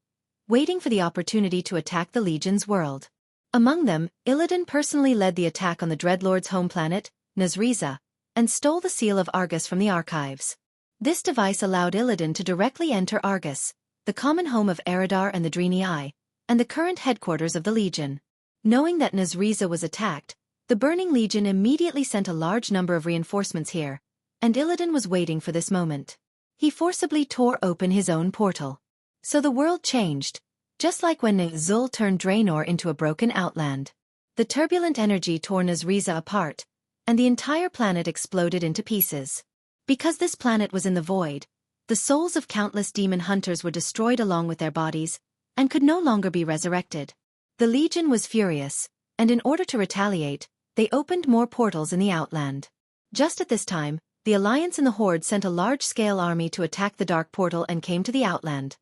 waiting for the opportunity to attack the Legion's world. Among them, Illidan personally led the attack on the Dreadlord's home planet, Nazriza, and stole the Seal of Argus from the archives. This device allowed Illidan to directly enter Argus, the common home of Eredar and the Draenei, and the current headquarters of the Legion. Knowing that Nazriza was attacked, the Burning Legion immediately sent a large number of reinforcements here, and Illidan was waiting for this moment. He forcibly tore open his own portal. So the world changed, just like when Zul turned Draenor into a broken outland. The turbulent energy tore Nazriza apart, and the entire planet exploded into pieces. Because this planet was in the void, the souls of countless demon hunters were destroyed along with their bodies, and could no longer be resurrected. The Legion was furious, and in order to retaliate, they opened more portals in the Outland. Just at this time, the Alliance and the Horde sent a large-scale army to attack the Dark Portal and came to the Outland.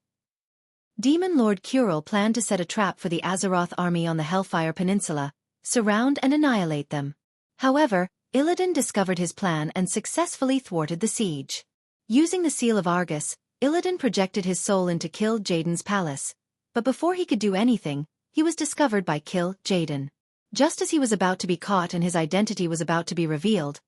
Demon Lord Kuril planned to set a trap for the Azeroth army on the Hellfire Peninsula, surround and annihilate them. However, Illidan discovered his plan and successfully thwarted the siege. Using the Seal of Argus, Illidan projected his soul into Kil'jaeden's palace, but before he could do anything, he was discovered by Kil'jaeden. Just as he was about to be caught and his identity was about to be revealed,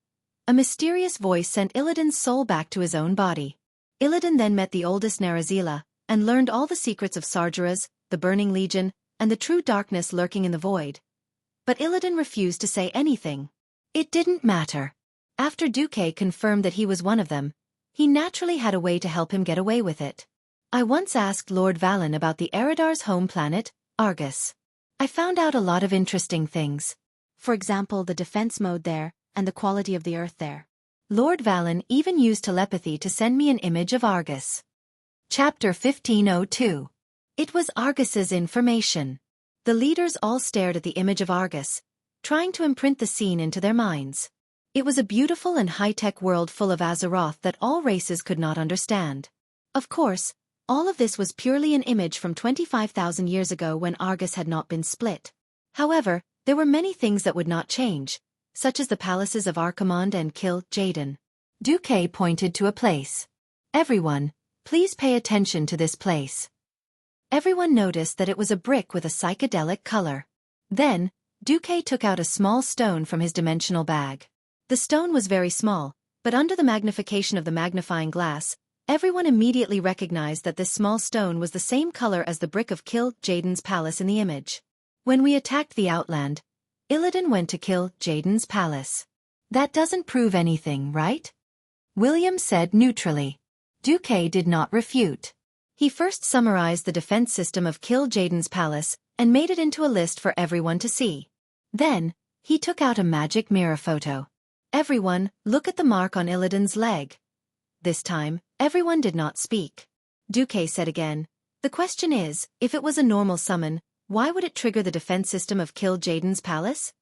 a mysterious voice sent Illidan's soul back to his own body. Illidan then met the oldest Narazila, and learned all the secrets of Sargeras, the Burning Legion, and the true darkness lurking in the void. But Illidan refused to say anything. It didn't matter. After Xueqi confirmed that he was one of them, he naturally had a way to help him get away with it. I once asked Lord Valen about the Eridar's home planet, Argus. I found out a lot of interesting things. For example, the defense mode there, and the quality of the earth there. Lord Valen even used telepathy to send me an image of Argus. Chapter 1502. It was Argus's information. The leaders all stared at the image of Argus, trying to imprint the scene into their minds. It was a beautiful and high-tech world full of Azeroth that all races could not understand. Of course, all of this was purely an image from 25,000 years ago when Argus had not been split. However, there were many things that would not change, such as the palaces of Archimonde and Kil'jaeden. Xueqi pointed to a place. Everyone, please pay attention to this place. Everyone noticed that it was a brick with a psychedelic color. Then, Xueqi took out a small stone from his dimensional bag. The stone was very small, but under the magnification of the magnifying glass, everyone immediately recognized that this small stone was the same color as the brick of Kil'jaeden's palace in the image. When we attacked the Outland, Illidan went to Kil'jaeden's palace. That doesn't prove anything, right? William said neutrally. Xueqi did not refute. He first summarized the defense system of Kil'jaeden's palace and made it into a list for everyone to see. Then, he took out a magic mirror photo. Everyone, look at the mark on Illidan's leg. This time, everyone did not speak. Xueqi said again, the question is, if it was a normal summon, why would it trigger the defense system of Kil'jaeden's palace?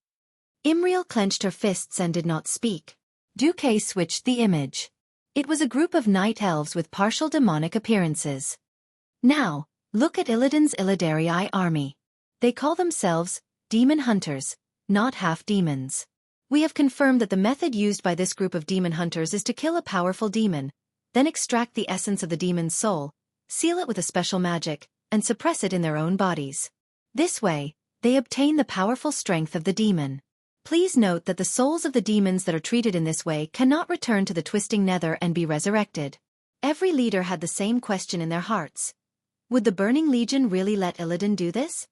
Imriel clenched her fists and did not speak. Xueqi switched the image. It was a group of night elves with partial demonic appearances. Now, look at Illidan's Illidari army. They call themselves demon hunters, not half-demons. We have confirmed that the method used by this group of demon hunters is to kill a powerful demon, then extract the essence of the demon's soul, seal it with a special magic, and suppress it in their own bodies. This way, they obtain the powerful strength of the demon. Please note that the souls of the demons that are treated in this way cannot return to the twisting nether and be resurrected. Every leader had the same question in their hearts. Would the Burning Legion really let Illidan do this?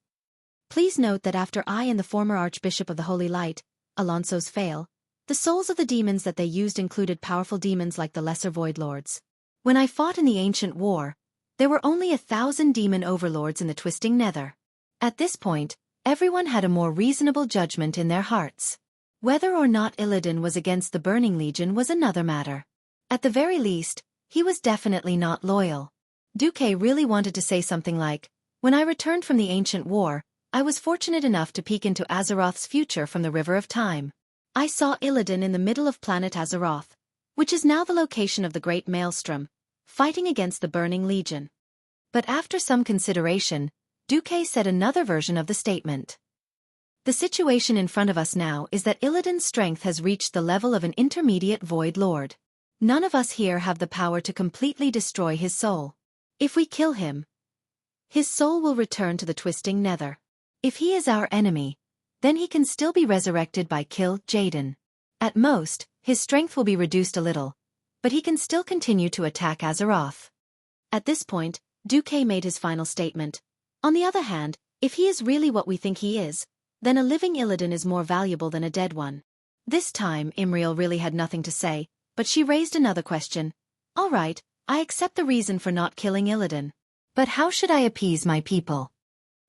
Please note that after I and the former Archbishop of the Holy Light, Alonso's fail, the souls of the demons that they used included powerful demons like the Lesser Void Lords. When I fought in the Ancient War, there were only 1,000 demon overlords in the Twisting Nether. At this point, everyone had a more reasonable judgment in their hearts. Whether or not Illidan was against the Burning Legion was another matter. At the very least, he was definitely not loyal. Xueqi really wanted to say something like, when I returned from the Ancient War, I was fortunate enough to peek into Azeroth's future from the River of Time. I saw Illidan in the middle of planet Azeroth, which is now the location of the Great Maelstrom, fighting against the Burning Legion. But after some consideration, Xueqi said another version of the statement. The situation in front of us now is that Illidan's strength has reached the level of an intermediate Void Lord. None of us here have the power to completely destroy his soul. If we kill him, his soul will return to the Twisting Nether. If he is our enemy, then he can still be resurrected by Kil'jaeden. At most, his strength will be reduced a little, but he can still continue to attack Azeroth. At this point, Xueqi made his final statement. On the other hand, if he is really what we think he is, then a living Illidan is more valuable than a dead one. This time Imriel really had nothing to say, but she raised another question. All right, I accept the reason for not killing Illidan. But how should I appease my people?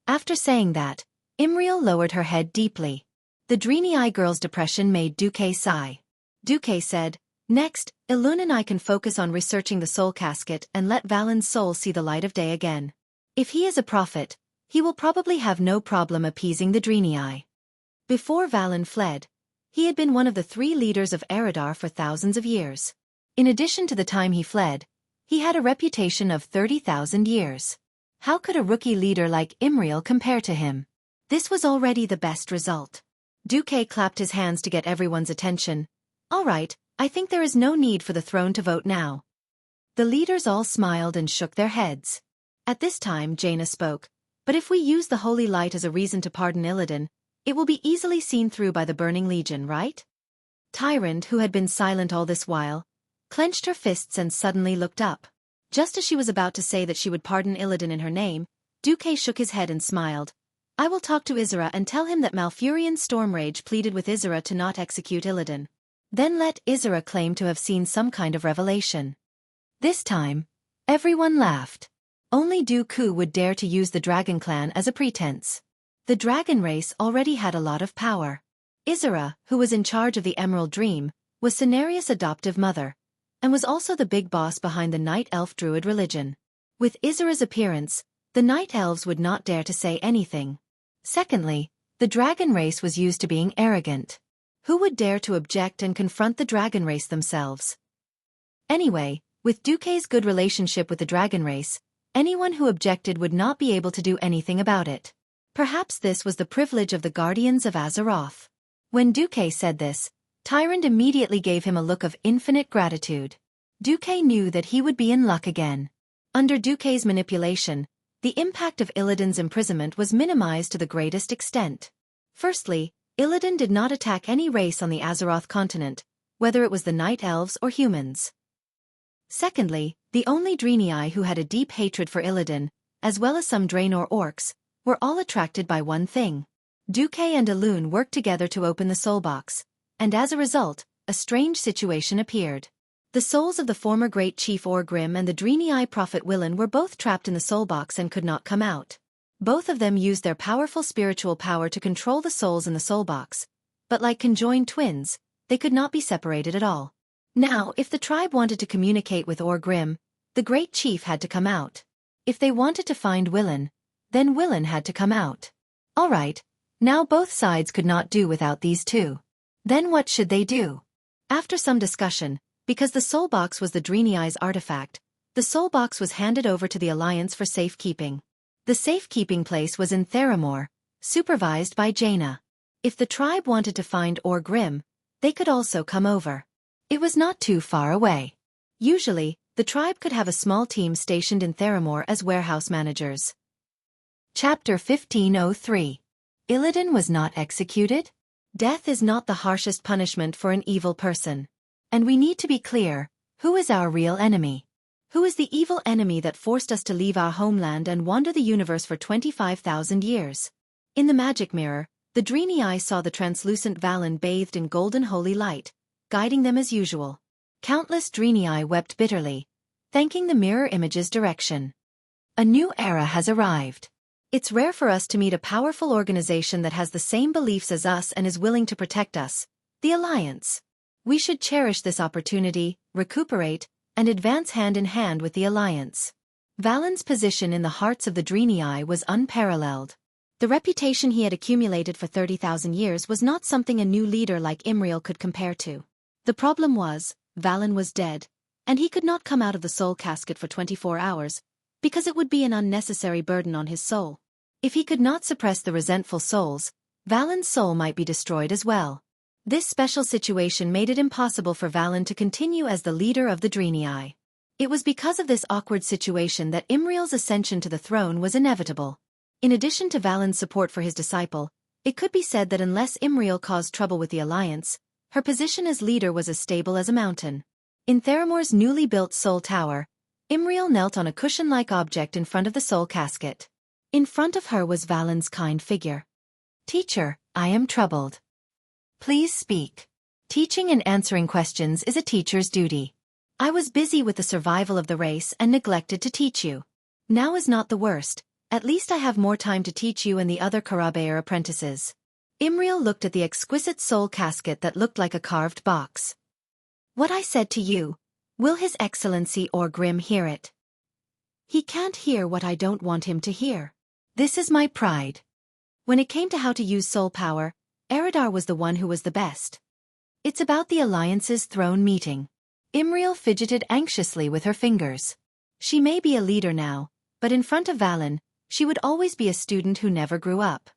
After saying that, Imriel lowered her head deeply. The Draenei girl's depression made Xueqi sigh. Xueqi said, "Next, Elune and I can focus on researching the soul casket and let Valen's soul see the light of day again. If he is a prophet, he will probably have no problem appeasing the Draenei." Before Valen fled, he had been one of the 3 leaders of Eridar for thousands of years. In addition to the time he fled, he had a reputation of 30,000 years. How could a rookie leader like Imriel compare to him? This was already the best result. Xueqi clapped his hands to get everyone's attention. "All right, I think there is no need for the throne to vote now." The leaders all smiled and shook their heads. At this time Jaina spoke, "But if we use the holy light as a reason to pardon Illidan, it will be easily seen through by the Burning Legion, right?" Tyrant, who had been silent all this while, clenched her fists and suddenly looked up. Just as she was about to say that she would pardon Illidan in her name, Xueqi shook his head and smiled. "I will talk to Isra and tell him that Malfurion Stormrage pleaded with Isra to not execute Illidan. Then let Isra claim to have seen some kind of revelation." This time, everyone laughed. Only Dooku would dare to use the Dragon Clan as a pretense. The dragon race already had a lot of power. Isra, who was in charge of the Emerald Dream, was Cenarius' adoptive mother, and was also the big boss behind the Night Elf Druid religion. With Isra's appearance, the Night Elves would not dare to say anything. Secondly, the dragon race was used to being arrogant. Who would dare to object and confront the dragon race themselves? Anyway, with Xueqi's good relationship with the dragon race, anyone who objected would not be able to do anything about it. Perhaps this was the privilege of the Guardians of Azeroth. When Xueqi said this, Tyrant immediately gave him a look of infinite gratitude. Xueqi knew that he would be in luck again. Under Xueqi's manipulation, the impact of Illidan's imprisonment was minimized to the greatest extent. Firstly, Illidan did not attack any race on the Azeroth continent, whether it was the Night Elves or humans. Secondly, the only Draenei who had a deep hatred for Illidan, as well as some Draenor orcs, were all attracted by one thing. Xueqi and Elune worked together to open the soul box, and as a result, a strange situation appeared. The souls of the former Great Chief Orgrim and the Draenei prophet Willan were both trapped in the soul box and could not come out. Both of them used their powerful spiritual power to control the souls in the soul box, but like conjoined twins, they could not be separated at all. Now, if the tribe wanted to communicate with Orgrim, the Great Chief had to come out. If they wanted to find Willan, then Willan had to come out. All right, now both sides could not do without these two. Then what should they do? After some discussion, because the soul box was the Draenei's artifact, the soul box was handed over to the Alliance for safekeeping. The safekeeping place was in Theramore, supervised by Jaina. If the tribe wanted to find Orgrim, they could also come over. It was not too far away. Usually, the tribe could have a small team stationed in Theramore as warehouse managers. Chapter 1503. Illidan was not executed? Death is not the harshest punishment for an evil person. And we need to be clear, who is our real enemy? Who is the evil enemy that forced us to leave our homeland and wander the universe for 25,000 years? In the magic mirror, the Draenei saw the translucent Valen bathed in golden holy light, guiding them as usual. Countless Draenei wept bitterly, thanking the mirror image's direction. A new era has arrived. It's rare for us to meet a powerful organization that has the same beliefs as us and is willing to protect us, the Alliance. We should cherish this opportunity, recuperate, and advance hand in hand with the Alliance. Valen's position in the hearts of the Draenei was unparalleled. The reputation he had accumulated for 30,000 years was not something a new leader like Imriel could compare to. The problem was, Valen was dead, and he could not come out of the soul casket for 24 hours, because it would be an unnecessary burden on his soul. If he could not suppress the resentful souls, Valen's soul might be destroyed as well. This special situation made it impossible for Valen to continue as the leader of the Draenei. It was because of this awkward situation that Imriel's ascension to the throne was inevitable. In addition to Valen's support for his disciple, it could be said that unless Imriel caused trouble with the Alliance, her position as leader was as stable as a mountain. In Theramore's newly built soul tower, Imriel knelt on a cushion-like object in front of the soul casket. In front of her was Valen's kind figure. "Teacher, I am troubled. Please speak." Teaching and answering questions is a teacher's duty. I was busy with the survival of the race and neglected to teach you. Now is not the worst, at least I have more time to teach you and the other Karabaer apprentices. Imriel looked at the exquisite soul casket that looked like a carved box. What I said to you, will His Excellency or Grim hear it? He can't hear what I don't want him to hear. This is my pride. When it came to how to use soul power, Eridar was the one who was the best. It's about the Alliance's throne meeting. Imriel fidgeted anxiously with her fingers. She may be a leader now, but in front of Valen, she would always be a student who never grew up.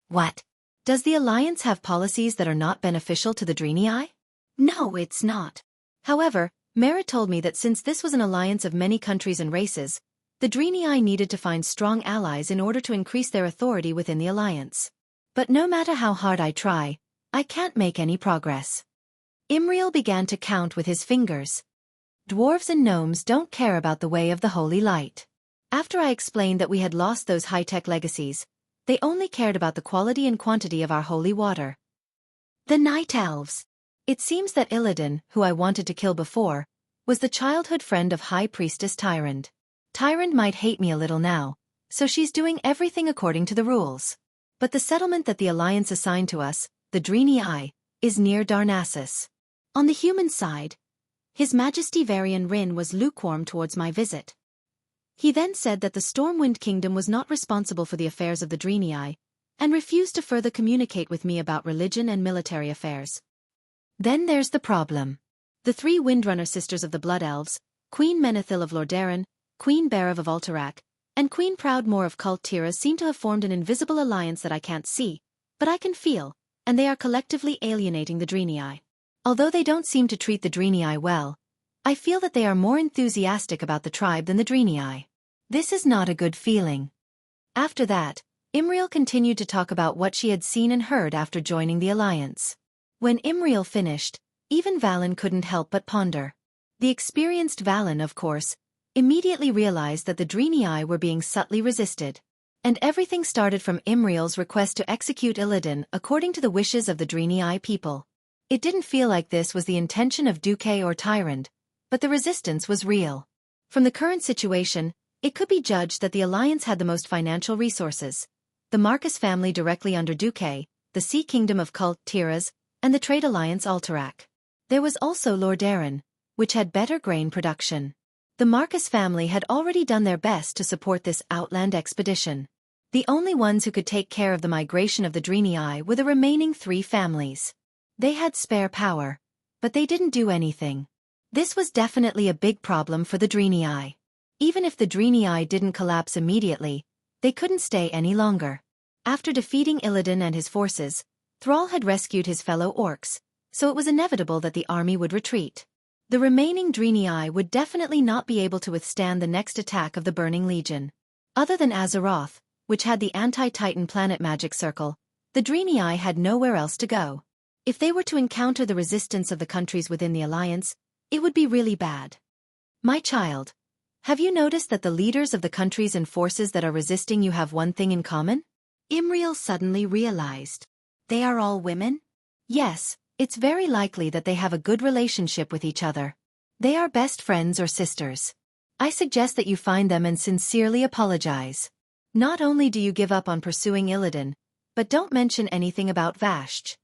What? Does the Alliance have policies that are not beneficial to the Draenei? No, it's not. However, Mera told me that since this was an alliance of many countries and races, the Draenei needed to find strong allies in order to increase their authority within the Alliance. But no matter how hard I try, I can't make any progress. Imriel began to count with his fingers. Dwarves and gnomes don't care about the way of the holy light. After I explained that we had lost those high-tech legacies, they only cared about the quality and quantity of our holy water. The Night Elves. It seems that Illidan, who I wanted to kill before, was the childhood friend of High Priestess Tyrande. Tyrande might hate me a little now, so she's doing everything according to the rules. But the settlement that the Alliance assigned to us, the Draenei, is near Darnassus. On the human side, His Majesty Varian Rin was lukewarm towards my visit. He then said that the Stormwind Kingdom was not responsible for the affairs of the Draenei, and refused to further communicate with me about religion and military affairs. Then there's the problem. The three Windrunner sisters of the Blood Elves, Queen Menethil of Lordaeron, Queen Berev of Alterac, and Queen Proudmoore of Cult Tira seem to have formed an invisible alliance that I can't see, but I can feel, and they are collectively alienating the Draenei. Although they don't seem to treat the Draenei well, I feel that they are more enthusiastic about the tribe than the Draenei. This is not a good feeling. After that, Imriel continued to talk about what she had seen and heard after joining the Alliance. When Imriel finished, even Valen couldn't help but ponder. The experienced Valen, of course, immediately realized that the Draenei were being subtly resisted. And everything started from Imriel's request to execute Illidan according to the wishes of the Draenei people. It didn't feel like this was the intention of Duque or Tyrande, but the resistance was real. From the current situation, it could be judged that the Alliance had the most financial resources. The Marcus family directly under Duque, the Sea Kingdom of Cult Tiras, and the Trade Alliance Alterac. There was also Lordaeron, which had better grain production. The Marcus family had already done their best to support this outland expedition. The only ones who could take care of the migration of the Draenei were the remaining three families. They had spare power, but they didn't do anything. This was definitely a big problem for the Draenei. Even if the Draenei didn't collapse immediately, they couldn't stay any longer. After defeating Illidan and his forces, Thrall had rescued his fellow orcs, so it was inevitable that the army would retreat. The remaining Draenei would definitely not be able to withstand the next attack of the Burning Legion. Other than Azeroth, which had the anti-Titan planet magic circle, the Draenei had nowhere else to go. If they were to encounter the resistance of the countries within the Alliance, it would be really bad. My child, have you noticed that the leaders of the countries and forces that are resisting you have one thing in common? Imriel suddenly realized. They are all women? Yes, it's very likely that they have a good relationship with each other. They are best friends or sisters. I suggest that you find them and sincerely apologize. Not only do you give up on pursuing Illidan, but don't mention anything about Vashj.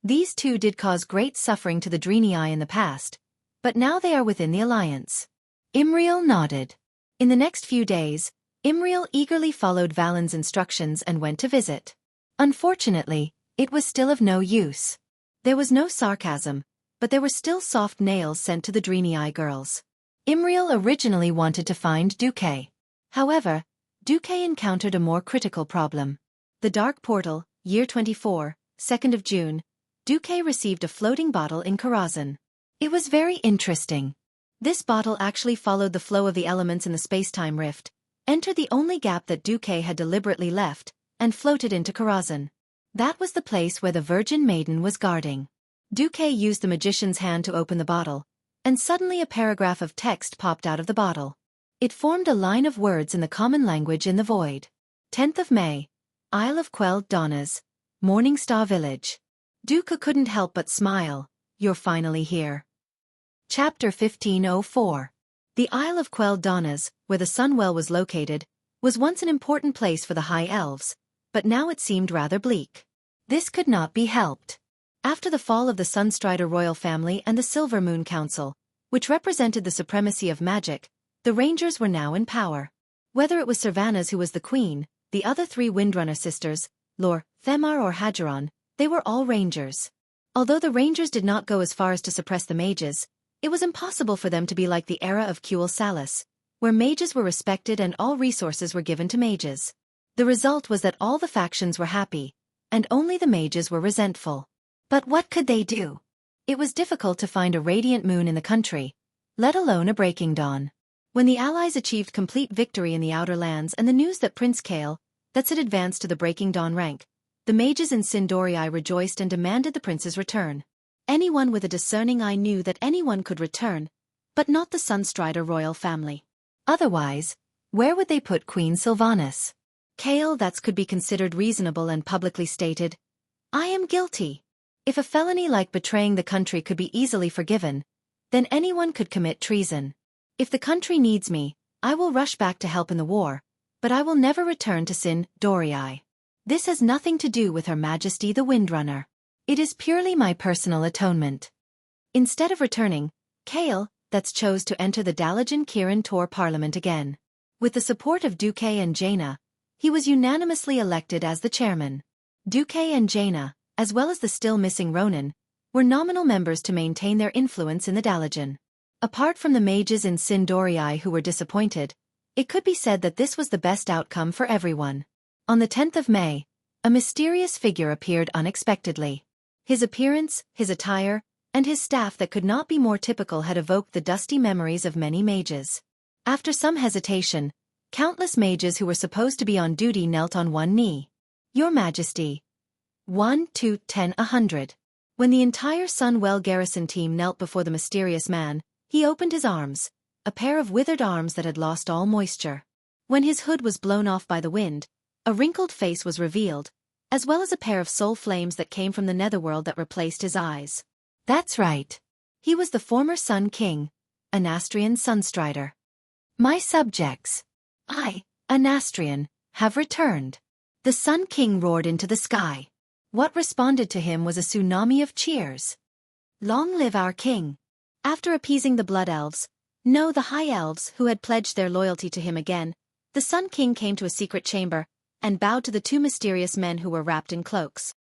These two did cause great suffering to the Draenei in the past, but now they are within the Alliance. Imriel nodded. In the next few days, Imriel eagerly followed Valen's instructions and went to visit. Unfortunately, it was still of no use. There was no sarcasm, but there were still soft nails sent to the Draenei girls. Imriel originally wanted to find Duque. However, Duque encountered a more critical problem. The Dark Portal, Year 24, 2nd of June, Duque received a floating bottle in Karazhan. It was very interesting. This bottle actually followed the flow of the elements in the space-time rift, entered the only gap that Duque had deliberately left, and floated into Karazhan. That was the place where the Virgin Maiden was guarding. Duque used the magician's hand to open the bottle, and suddenly a paragraph of text popped out of the bottle. It formed a line of words in the common language in the void. 10th of May, Isle of Quelled Donnas, Morning Star Village. Duque couldn't help but smile. You're finally here. Chapter 1504. The Isle of Quelled Donnas, where the Sunwell was located, was once an important place for the High Elves, but now it seemed rather bleak. This could not be helped. After the fall of the Sunstrider royal family and the Silver Moon Council, which represented the supremacy of magic, the Rangers were now in power. Whether it was Servanas who was the queen, the other three Windrunner sisters, Lor, Themar or Hadgeron, they were all Rangers. Although the Rangers did not go as far as to suppress the mages, it was impossible for them to be like the era of Quel Salis, where mages were respected and all resources were given to mages. The result was that all the factions were happy, and only the mages were resentful. But what could they do? It was difficult to find a radiant moon in the country, let alone a breaking dawn. When the Allies achieved complete victory in the Outer Lands and the news that Prince Kael, that had advanced to the Breaking Dawn rank, the mages in Sindorii rejoiced and demanded the prince's return. Anyone with a discerning eye knew that anyone could return, but not the Sunstrider royal family. Otherwise, where would they put Queen Sylvanas? Kael that could be considered reasonable and publicly stated, "I am guilty." If a felony like betraying the country could be easily forgiven, then anyone could commit treason. If the country needs me, I will rush back to help in the war, but I will never return to Sindorii. This has nothing to do with Her Majesty the Windrunner. It is purely my personal atonement. Instead of returning, Kael that chose to enter the Dalajan Kirin Tor Parliament again. With the support of Duque and Jaina, he was unanimously elected as the chairman. Duque and Jaina, as well as the still missing Ronan, were nominal members to maintain their influence in the Dalajan. Apart from the mages in Sindorii who were disappointed, it could be said that this was the best outcome for everyone. On the 10th of May, a mysterious figure appeared unexpectedly. His appearance, his attire, and his staff that could not be more typical had evoked the dusty memories of many mages. After some hesitation, countless mages who were supposed to be on duty knelt on one knee. "Your Majesty." 1, 2, 10, 100. When the entire Sunwell garrison team knelt before the mysterious man, he opened his arms, a pair of withered arms that had lost all moisture. When his hood was blown off by the wind, a wrinkled face was revealed, as well as a pair of soul flames that came from the netherworld that replaced his eyes. That's right. He was the former Sun King, Anastrian Sunstrider. "My subjects, I, Anastrian, have returned." The Sun King roared into the sky. What responded to him was a tsunami of cheers. "Long live our king." After appeasing the Blood Elves, no, the High Elves who had pledged their loyalty to him again, the Sun King came to a secret chamber and bowed to the two mysterious men who were wrapped in cloaks.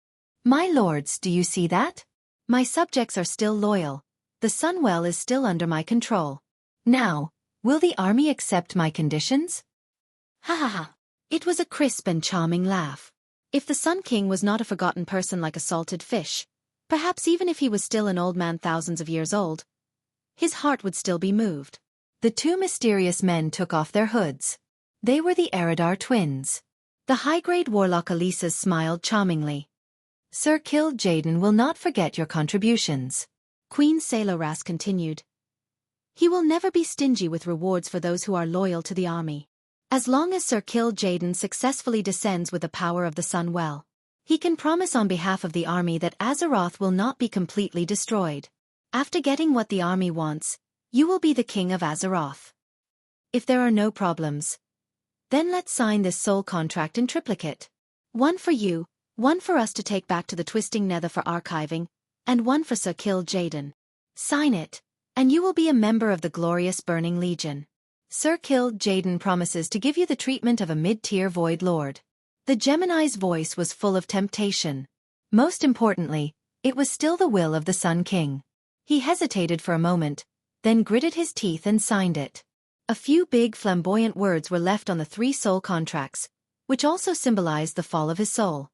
"My lords, do you see that? My subjects are still loyal. The Sunwell is still under my control. Now, will the army accept my conditions?" Ha ha ha. It was a crisp and charming laugh. If the Sun King was not a forgotten person like a salted fish, perhaps even if he was still an old man thousands of years old, his heart would still be moved. The two mysterious men took off their hoods. They were the Eridar twins. The high-grade warlock Alisas smiled charmingly. "Sir Kil'jaeden will not forget your contributions." Queen Saloras continued. "He will never be stingy with rewards for those who are loyal to the army. As long as Sir Kil'jaeden successfully descends with the power of the Sunwell, he can promise on behalf of the army that Azeroth will not be completely destroyed. After getting what the army wants, you will be the king of Azeroth. If there are no problems, then let's sign this soul contract in triplicate. One for you, one for us to take back to the Twisting Nether for archiving, and one for Sir Kil'jaeden. Sign it, and you will be a member of the glorious Burning Legion. Sir Kil'jaeden promises to give you the treatment of a mid-tier Void Lord." The Gemini's voice was full of temptation. Most importantly, it was still the will of the Sun King. He hesitated for a moment, then gritted his teeth and signed it. A few big flamboyant words were left on the 3 soul contracts, which also symbolized the fall of his soul.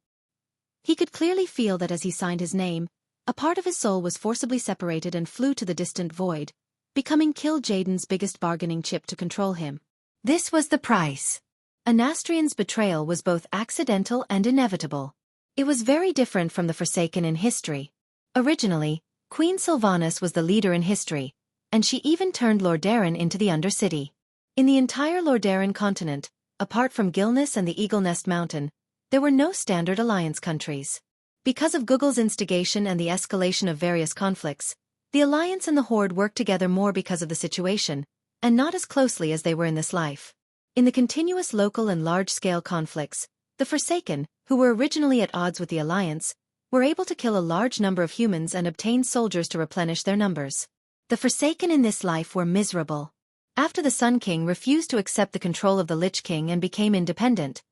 He could clearly feel that as he signed his name, a part of his soul was forcibly separated and flew to the distant void, becoming Kil'jaeden's biggest bargaining chip to control him. This was the price. Anastrian's betrayal was both accidental and inevitable. It was very different from the Forsaken in history. Originally, Queen Sylvanas was the leader in history, and she even turned Lordaeron into the Undercity. In the entire Lordaeron continent, apart from Gilnis and the Eagle Nest Mountain, there were no standard alliance countries. Because of Google's instigation and the escalation of various conflicts, The Alliance and the Horde worked together more because of the situation, and not as closely as they were in this life. In the continuous local and large-scale conflicts, the Forsaken, who were originally at odds with the Alliance, were able to kill a large number of humans and obtain soldiers to replenish their numbers. The Forsaken in this life were miserable. After the Sun King refused to accept the control of the Lich King and became independent,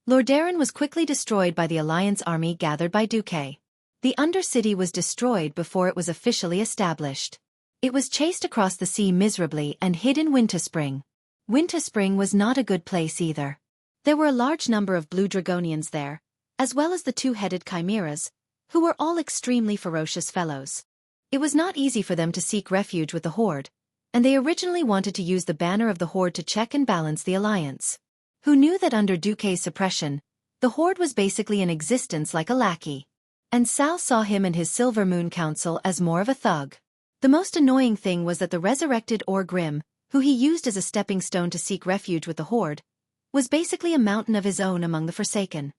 Lordaeron was quickly destroyed by the Alliance army gathered by Xueqi. The Undercity was destroyed before it was officially established. It was chased across the sea miserably and hid in Winterspring. Winterspring was not a good place either. There were a large number of blue dragonians there, as well as the two-headed chimeras, who were all extremely ferocious fellows. It was not easy for them to seek refuge with the Horde, and they originally wanted to use the banner of the Horde to check and balance the Alliance. Who knew that under Xueqi's suppression, the Horde was basically in existence like a lackey. And Sal saw him and his Silver Moon Council as more of a thug. The most annoying thing was that the resurrected Orgrim, who he used as a stepping stone to seek refuge with the Horde, was basically a mountain of his own among the Forsaken.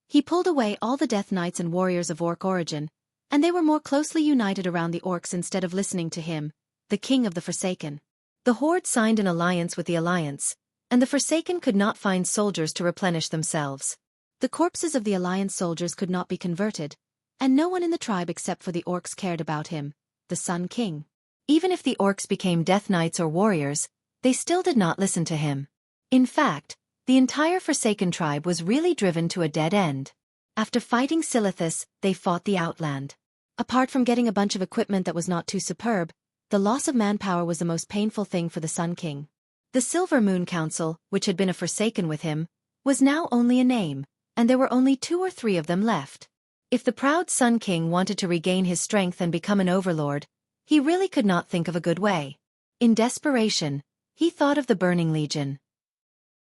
He pulled away all the Death Knights and warriors of Orc origin, and they were more closely united around the Orcs instead of listening to him, the king of the Forsaken. The Horde signed an alliance with the Alliance, and the Forsaken could not find soldiers to replenish themselves. The corpses of the Alliance soldiers could not be converted, and no one in the tribe except for the Orcs cared about him, the Sun King. Even if the Orcs became Death Knights or warriors, they still did not listen to him. In fact, the entire Forsaken tribe was really driven to a dead end. After fighting Silithus, they fought the Outland. Apart from getting a bunch of equipment that was not too superb, the loss of manpower was the most painful thing for the Sun King. The Silver Moon Council, which had been a Forsaken with him, was now only a name, and there were only 2 or 3 of them left. If the proud Sun King wanted to regain his strength and become an overlord, he really could not think of a good way. In desperation, he thought of the Burning Legion.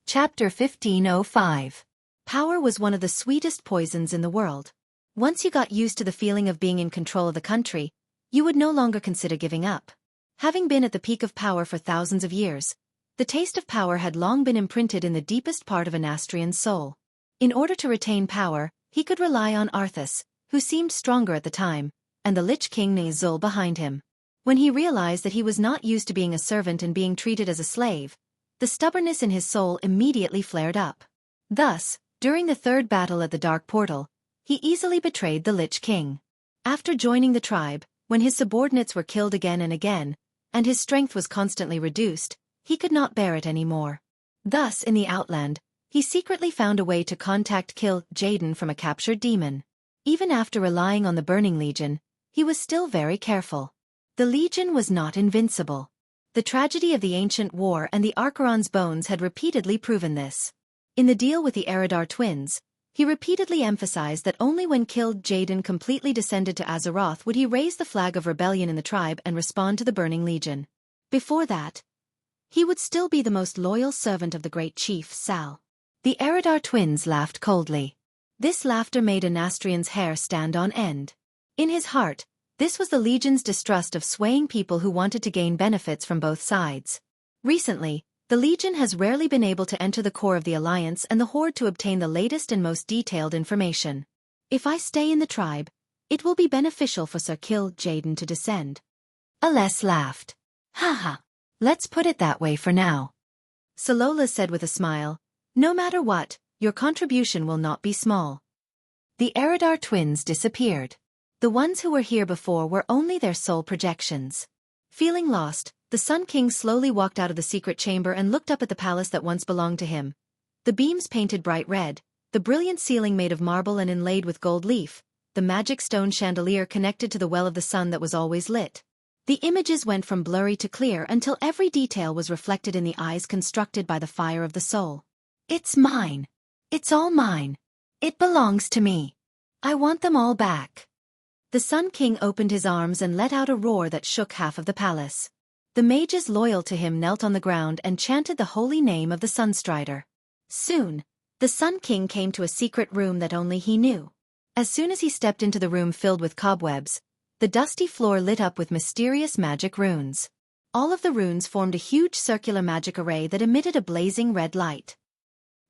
Chapter 1505. Power was one of the sweetest poisons in the world. Once you got used to the feeling of being in control of the country, you would no longer consider giving up. Having been at the peak of power for thousands of years, the taste of power had long been imprinted in the deepest part of an Astrian's soul. In order to retain power, he could rely on Arthas, who seemed stronger at the time, and the Lich King Nazul behind him. When he realized that he was not used to being a servant and being treated as a slave, the stubbornness in his soul immediately flared up. Thus, during the 3rd battle at the Dark Portal, he easily betrayed the Lich King. After joining the tribe, when his subordinates were killed again and again, and his strength was constantly reduced, he could not bear it anymore. Thus, in the Outland, he secretly found a way to kill Jaden from a captured demon. Even after relying on the Burning Legion, he was still very careful. The Legion was not invincible. The tragedy of the ancient war and the Archeron's bones had repeatedly proven this. In the deal with the Eridar twins, he repeatedly emphasized that only when killed Jaden completely descended to Azeroth would he raise the flag of rebellion in the tribe and respond to the Burning Legion. Before that, he would still be the most loyal servant of the great chief, Sal. The Eridar twins laughed coldly. This laughter made Anastrian's hair stand on end. In his heart, this was the Legion's distrust of swaying people who wanted to gain benefits from both sides. Recently, the Legion has rarely been able to enter the core of the Alliance and the Horde to obtain the latest and most detailed information. If I stay in the tribe, it will be beneficial for Sir Kill Jaden to descend. Aless laughed. Haha, let's put it that way for now. Salola said with a smile, no matter what, your contribution will not be small. The Eridar twins disappeared. The ones who were here before were only their soul projections. Feeling lost, the Sun King slowly walked out of the secret chamber and looked up at the palace that once belonged to him. The beams painted bright red, the brilliant ceiling made of marble and inlaid with gold leaf, the magic stone chandelier connected to the well of the sun that was always lit. The images went from blurry to clear until every detail was reflected in the eyes constructed by the fire of the soul. It's mine. It's all mine. It belongs to me. I want them all back. The Sun King opened his arms and let out a roar that shook half of the palace. The mages loyal to him knelt on the ground and chanted the holy name of the Sunstrider. Soon, the Sun King came to a secret room that only he knew. As soon as he stepped into the room filled with cobwebs, the dusty floor lit up with mysterious magic runes. All of the runes formed a huge circular magic array that emitted a blazing red light.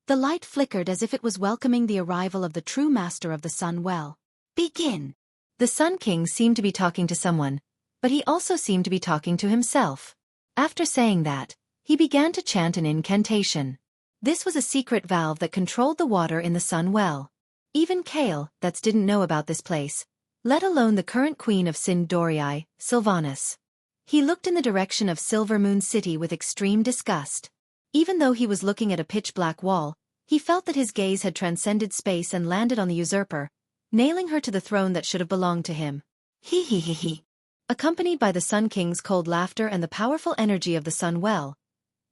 The light flickered as if it was welcoming the arrival of the true master of the Sun Well. Begin! The Sun King seemed to be talking to someone, but he also seemed to be talking to himself. After saying that, he began to chant an incantation. This was a secret valve that controlled the water in the sun well. Even Kale, that didn't know about this place, let alone the current queen of Sin Dorii, Sylvanas. He looked in the direction of Silver Moon City with extreme disgust. Even though he was looking at a pitch-black wall, he felt that his gaze had transcended space and landed on the usurper, nailing her to the throne that should have belonged to him. He he he he. Accompanied by the Sun King's cold laughter and the powerful energy of the Sun Well,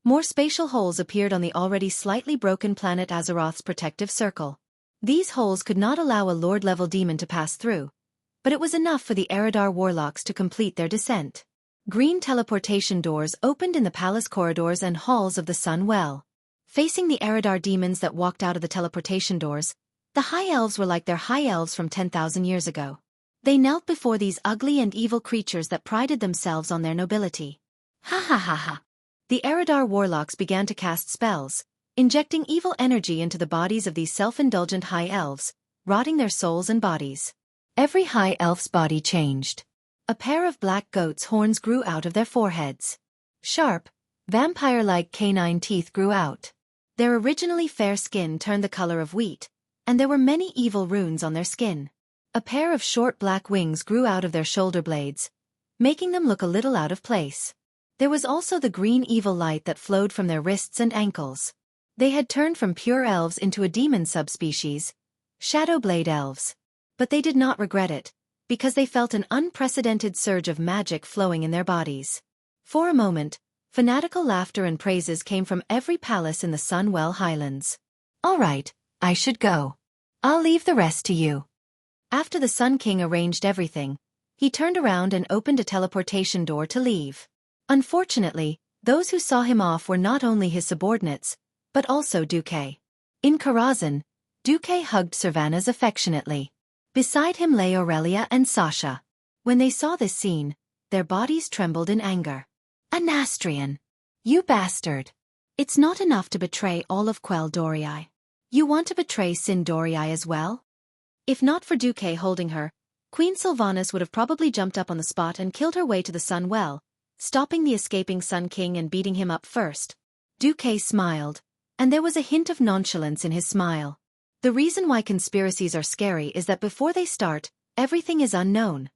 more spatial holes appeared on the already slightly broken planet Azeroth's protective circle. These holes could not allow a Lord-level demon to pass through, but it was enough for the Eridar warlocks to complete their descent. Green teleportation doors opened in the palace corridors and halls of the Sun Well. Facing the Eridar demons that walked out of the teleportation doors, the High Elves were like their High Elves from 10,000 years ago. They knelt before these ugly and evil creatures that prided themselves on their nobility. Ha ha ha ha. The Eridar warlocks began to cast spells, injecting evil energy into the bodies of these self-indulgent High Elves, rotting their souls and bodies. Every High Elf's body changed. A pair of black goats' horns grew out of their foreheads. Sharp, vampire-like canine teeth grew out. Their originally fair skin turned the color of wheat, and there were many evil runes on their skin. A pair of short black wings grew out of their shoulder blades, making them look a little out of place. There was also the green evil light that flowed from their wrists and ankles. They had turned from pure elves into a demon subspecies, Shadowblade elves. But they did not regret it, because they felt an unprecedented surge of magic flowing in their bodies. For a moment, fanatical laughter and praises came from every palace in the Sunwell Highlands. All right, I should go. I'll leave the rest to you. After the Sun King arranged everything, he turned around and opened a teleportation door to leave. Unfortunately, those who saw him off were not only his subordinates, but also Xueqi. In Karazhan, Xueqi hugged Sylvanas affectionately. Beside him lay Aurelia and Sasha. When they saw this scene, their bodies trembled in anger. Anastrian! You bastard! It's not enough to betray all of Quell Dorii. You want to betray Sin Dorii as well? If not for Xueqi holding her, Queen Sylvanas would have probably jumped up on the spot and killed her way to the Sun Well, stopping the escaping Sun King and beating him up first. Xueqi smiled, and there was a hint of nonchalance in his smile. The reason why conspiracies are scary is that before they start, everything is unknown.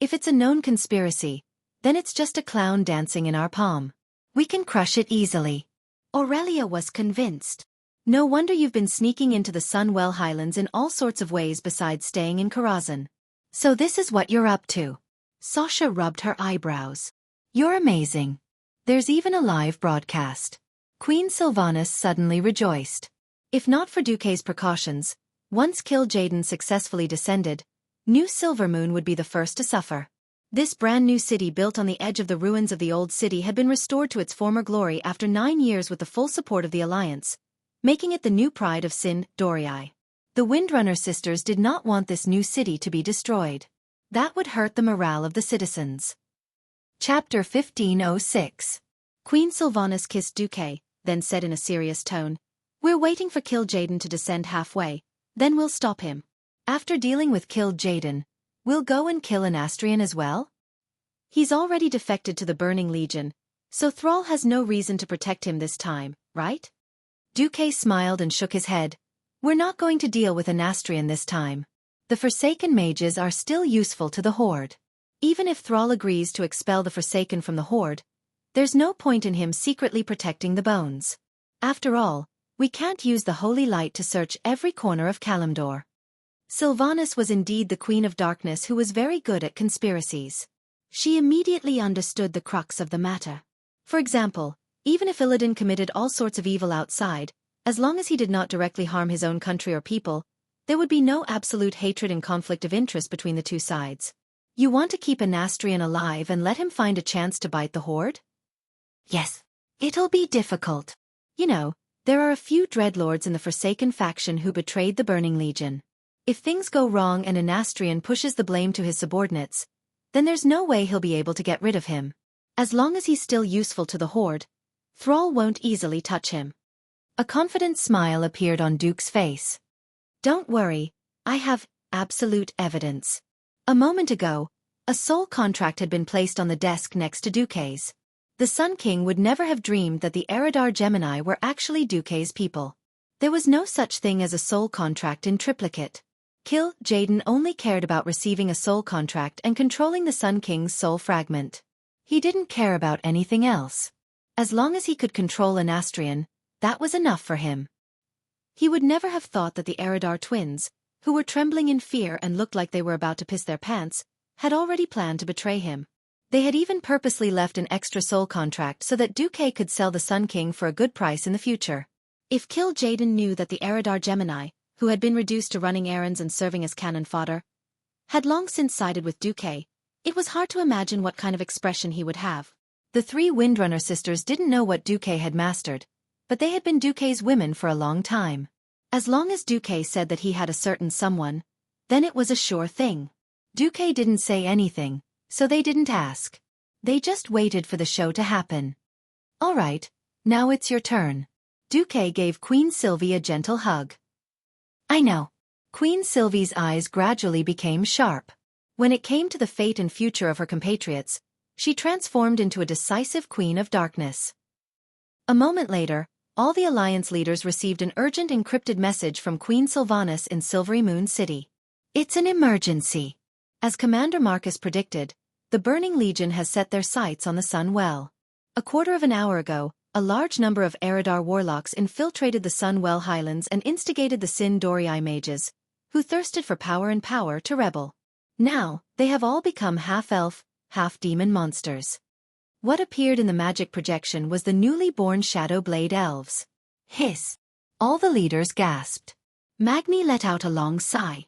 If it's a known conspiracy, then it's just a clown dancing in our palm. We can crush it easily. Aurelia was convinced. No wonder you've been sneaking into the Sunwell Highlands in all sorts of ways besides staying in Karazhan. So this is what you're up to. Sasha rubbed her eyebrows. You're amazing. There's even a live broadcast. Queen Sylvanas suddenly rejoiced. If not for Xueqi's precautions, once Kil'jaeden successfully descended, New Silvermoon would be the first to suffer. This brand new city built on the edge of the ruins of the old city had been restored to its former glory after 9 years with the full support of the Alliance, making it the new pride of Sin Dorii. The Windrunner sisters did not want this new city to be destroyed. That would hurt the morale of the citizens. Chapter 1506. Queen Sylvanas kissed Xueqi, then said in a serious tone, We're waiting for Kil'jaeden to descend halfway, then we'll stop him. After dealing with Kil'jaeden, we'll go and kill Anastrian as well? He's already defected to the Burning Legion, so Thrall has no reason to protect him this time, right? Xueqi smiled and shook his head. We're not going to deal with Anastrian this time. The Forsaken mages are still useful to the Horde. Even if Thrall agrees to expel the Forsaken from the Horde, there's no point in him secretly protecting the bones. After all, we can't use the Holy Light to search every corner of Kalimdor. Sylvanas was indeed the Queen of Darkness who was very good at conspiracies. She immediately understood the crux of the matter. For example, even if Illidan committed all sorts of evil outside, as long as he did not directly harm his own country or people, there would be no absolute hatred and conflict of interest between the two sides. You want to keep Anastrian alive and let him find a chance to bite the Horde? Yes. It'll be difficult. You know, there are a few Dreadlords in the Forsaken faction who betrayed the Burning Legion. If things go wrong and Anastrian pushes the blame to his subordinates, then there's no way he'll be able to get rid of him. As long as he's still useful to the Horde, Thrall won't easily touch him. A confident smile appeared on Duke's face. Don't worry, I have absolute evidence. A moment ago, A soul contract had been placed on the desk next to Duque's. The Sun King would never have dreamed that the Eridar Gemini were actually Duque's people. There was no such thing as a soul contract in triplicate. Kil Jaden only cared about receiving a soul contract and controlling the Sun King's soul fragment. He didn't care about anything else. As long as he could control an Astrian, that was enough for him. He would never have thought that the Eridar twins, who were trembling in fear and looked like they were about to piss their pants, had already planned to betray him. They had even purposely left an extra soul contract so that Duque could sell the Sun King for a good price in the future. If Kil Jaden knew that the Eridar Gemini, who had been reduced to running errands and serving as cannon fodder, had long since sided with Duque, it was hard to imagine what kind of expression he would have. The three Windrunner sisters didn't know what Duque had mastered, but they had been Duque's women for a long time. As long as Duque said that he had a certain someone, then it was a sure thing. Duque didn't say anything, so they didn't ask. They just waited for the show to happen. All right, now it's your turn. Duque gave Queen Sylvie a gentle hug. I know. Queen Sylvie's eyes gradually became sharp. When it came to the fate and future of her compatriots, she transformed into a decisive Queen of Darkness. A moment later, all the Alliance leaders received an urgent encrypted message from Queen Sylvanas in Silvery Moon City. It's an emergency. As Commander Marcus predicted, the Burning Legion has set their sights on the Sun Well. A quarter of an hour ago, a large number of Eridar warlocks infiltrated the Sun Well Highlands and instigated the Sin Dorii mages, who thirsted for power and power to rebel. Now, they have all become half-elf, half-demon monsters. What appeared in the magic projection was the newly born Shadow Blade Elves. Hiss! All the leaders gasped. Magni let out a long sigh.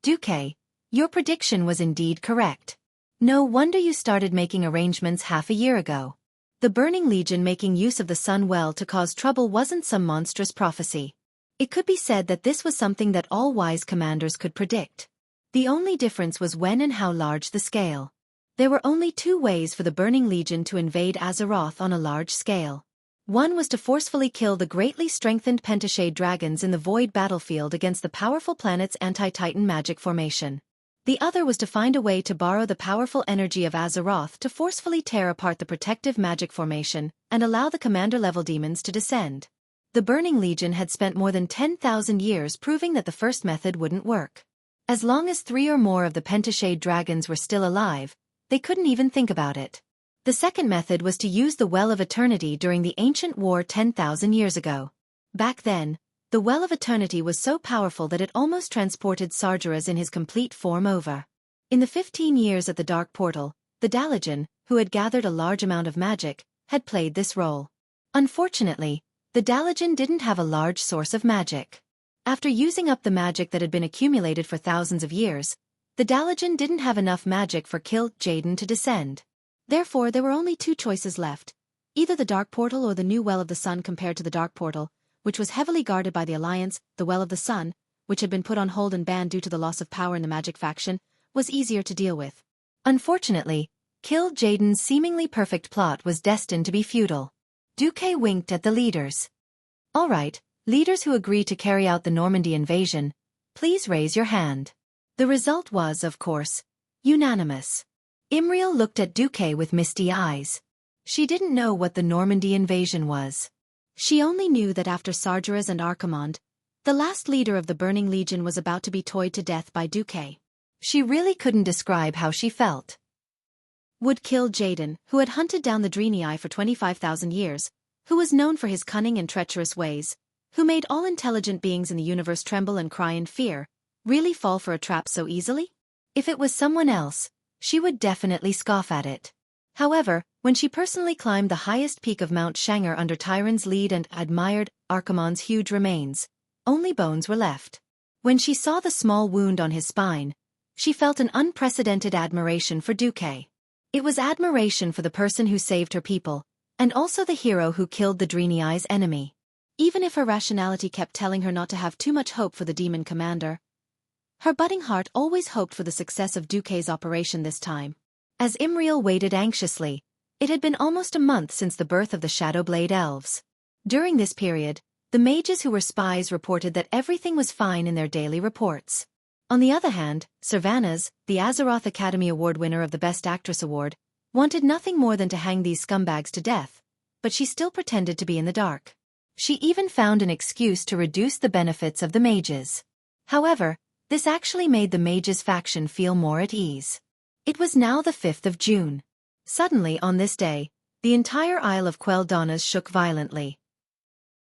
Duque, your prediction was indeed correct. No wonder you started making arrangements half a year ago. The Burning Legion making use of the Sun Well to cause trouble wasn't some monstrous prophecy. It could be said that this was something that all wise commanders could predict. The only difference was when and how large the scale. There were only two ways for the Burning Legion to invade Azeroth on a large scale. One was to forcefully kill the greatly strengthened Pentashade dragons in the Void battlefield against the powerful planet's anti-Titan magic formation. The other was to find a way to borrow the powerful energy of Azeroth to forcefully tear apart the protective magic formation and allow the commander-level demons to descend. The Burning Legion had spent more than 10,000 years proving that the first method wouldn't work. As long as 3 or more of the Pentashade dragons were still alive, they couldn't even think about it. The second method was to use the Well of Eternity during the ancient war 10,000 years ago. Back then, the Well of Eternity was so powerful that it almost transported Sargeras in his complete form over. In the 15 years at the Dark Portal, the Dalajan, who had gathered a large amount of magic, had played this role. Unfortunately, the Dalajan didn't have a large source of magic. After using up the magic that had been accumulated for thousands of years, the Dalajan didn't have enough magic for Kil Jaden to descend. Therefore there were only two choices left, either the Dark Portal or the new Well of the Sun. Compared to the Dark Portal, which was heavily guarded by the Alliance, the Well of the Sun, which had been put on hold and banned due to the loss of power in the magic faction, was easier to deal with. Unfortunately, Kil Jaden's seemingly perfect plot was destined to be futile. Duque winked at the leaders. All right, leaders who agree to carry out the Normandy invasion, please raise your hand. The result was, of course, unanimous. Imriel looked at Duque with misty eyes. She didn't know what the Normandy invasion was. She only knew that after Sargeras and Archimonde, the last leader of the Burning Legion was about to be toyed to death by Duque. She really couldn't describe how she felt. Would Kil Jaden, who had hunted down the Dreenii for 25,000 years, who was known for his cunning and treacherous ways, who made all intelligent beings in the universe tremble and cry in fear, really fall for a trap so easily? If it was someone else, she would definitely scoff at it. However, when she personally climbed the highest peak of Mount Shanger under Tyron's lead and admired Archimonde's huge remains, only bones were left. When she saw the small wound on his spine, she felt an unprecedented admiration for Duque. It was admiration for the person who saved her people, and also the hero who killed the Dreenii's enemy. Even if her rationality kept telling her not to have too much hope for the demon commander, her budding heart always hoped for the success of Duque's operation this time. As Imriel waited anxiously, it had been almost a month since the birth of the Shadowblade Elves. During this period, the mages who were spies reported that everything was fine in their daily reports. On the other hand, Servanas, the Azeroth Academy Award winner of the Best Actress Award, wanted nothing more than to hang these scumbags to death, but she still pretended to be in the dark. She even found an excuse to reduce the benefits of the mages. However, this actually made the mages faction feel more at ease. It was now the 5th of June. Suddenly on this day, the entire Isle of Quel'Donas shook violently.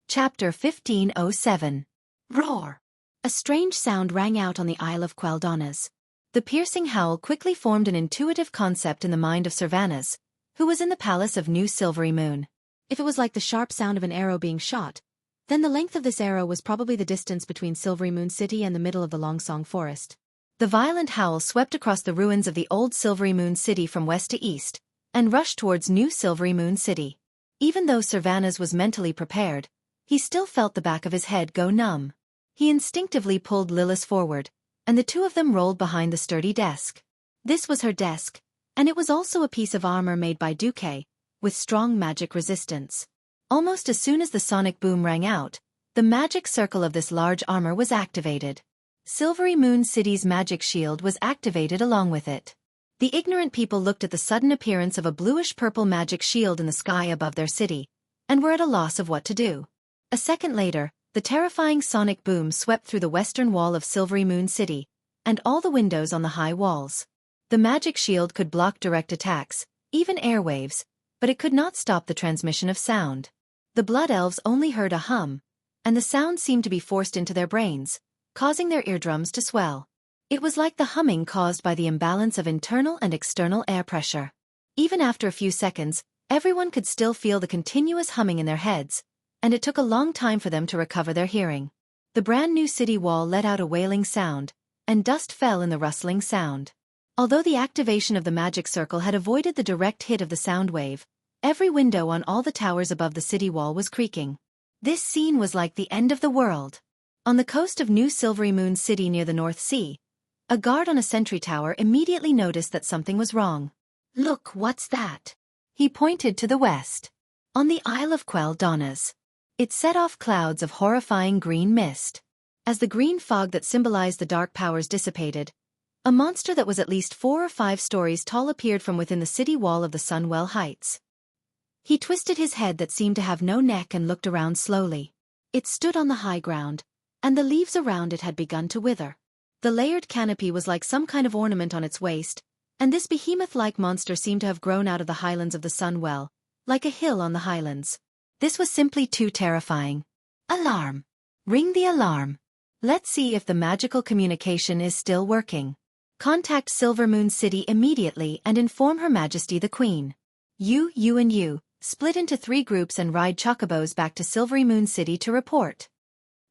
Chapter 1507. Roar! A strange sound rang out on the Isle of Quel'Donas. The piercing howl quickly formed an intuitive concept in the mind of Servanas, who was in the palace of New Silvery Moon. If it was like the sharp sound of an arrow being shot, then the length of this arrow was probably the distance between Silvery Moon City and the middle of the Longsong Forest. The violent howl swept across the ruins of the old Silvery Moon City from west to east, and rushed towards New Silvery Moon City. Even though Servanas was mentally prepared, he still felt the back of his head go numb. He instinctively pulled Lilith forward, and the two of them rolled behind the sturdy desk. This was her desk, and it was also a piece of armor made by Xueqi, with strong magic resistance. Almost as soon as the sonic boom rang out, the magic circle of this large armor was activated. Silvery Moon City's magic shield was activated along with it. The ignorant people looked at the sudden appearance of a bluish-purple magic shield in the sky above their city, and were at a loss of what to do. A second later, the terrifying sonic boom swept through the western wall of Silvery Moon City, and all the windows on the high walls. The magic shield could block direct attacks, even airwaves, but it could not stop the transmission of sound. The Blood Elves only heard a hum, and the sound seemed to be forced into their brains, causing their eardrums to swell. It was like the humming caused by the imbalance of internal and external air pressure. Even after a few seconds, everyone could still feel the continuous humming in their heads, and it took a long time for them to recover their hearing. The brand new city wall let out a wailing sound, and dust fell in the rustling sound. Although the activation of the magic circle had avoided the direct hit of the sound wave, every window on all the towers above the city wall was creaking. This scene was like the end of the world. On the coast of New Silvery Moon City near the North Sea, a guard on a sentry tower immediately noticed that something was wrong. "Look, what's that?" He pointed to the west. On the Isle of Quel'Donas. It set off clouds of horrifying green mist. As the green fog that symbolized the dark powers dissipated, a monster that was at least 4 or 5 stories tall appeared from within the city wall of the Sunwell Heights. He twisted his head that seemed to have no neck and looked around slowly. It stood on the high ground, and the leaves around it had begun to wither. The layered canopy was like some kind of ornament on its waist, and this behemoth-like monster seemed to have grown out of the highlands of the Sunwell, like a hill on the highlands. This was simply too terrifying. Alarm! Ring the alarm. Let's see if the magical communication is still working. Contact Silver Moon City immediately and inform Her Majesty the Queen. You and you, split into 3 groups and ride chocobos back to Silvery Moon City to report.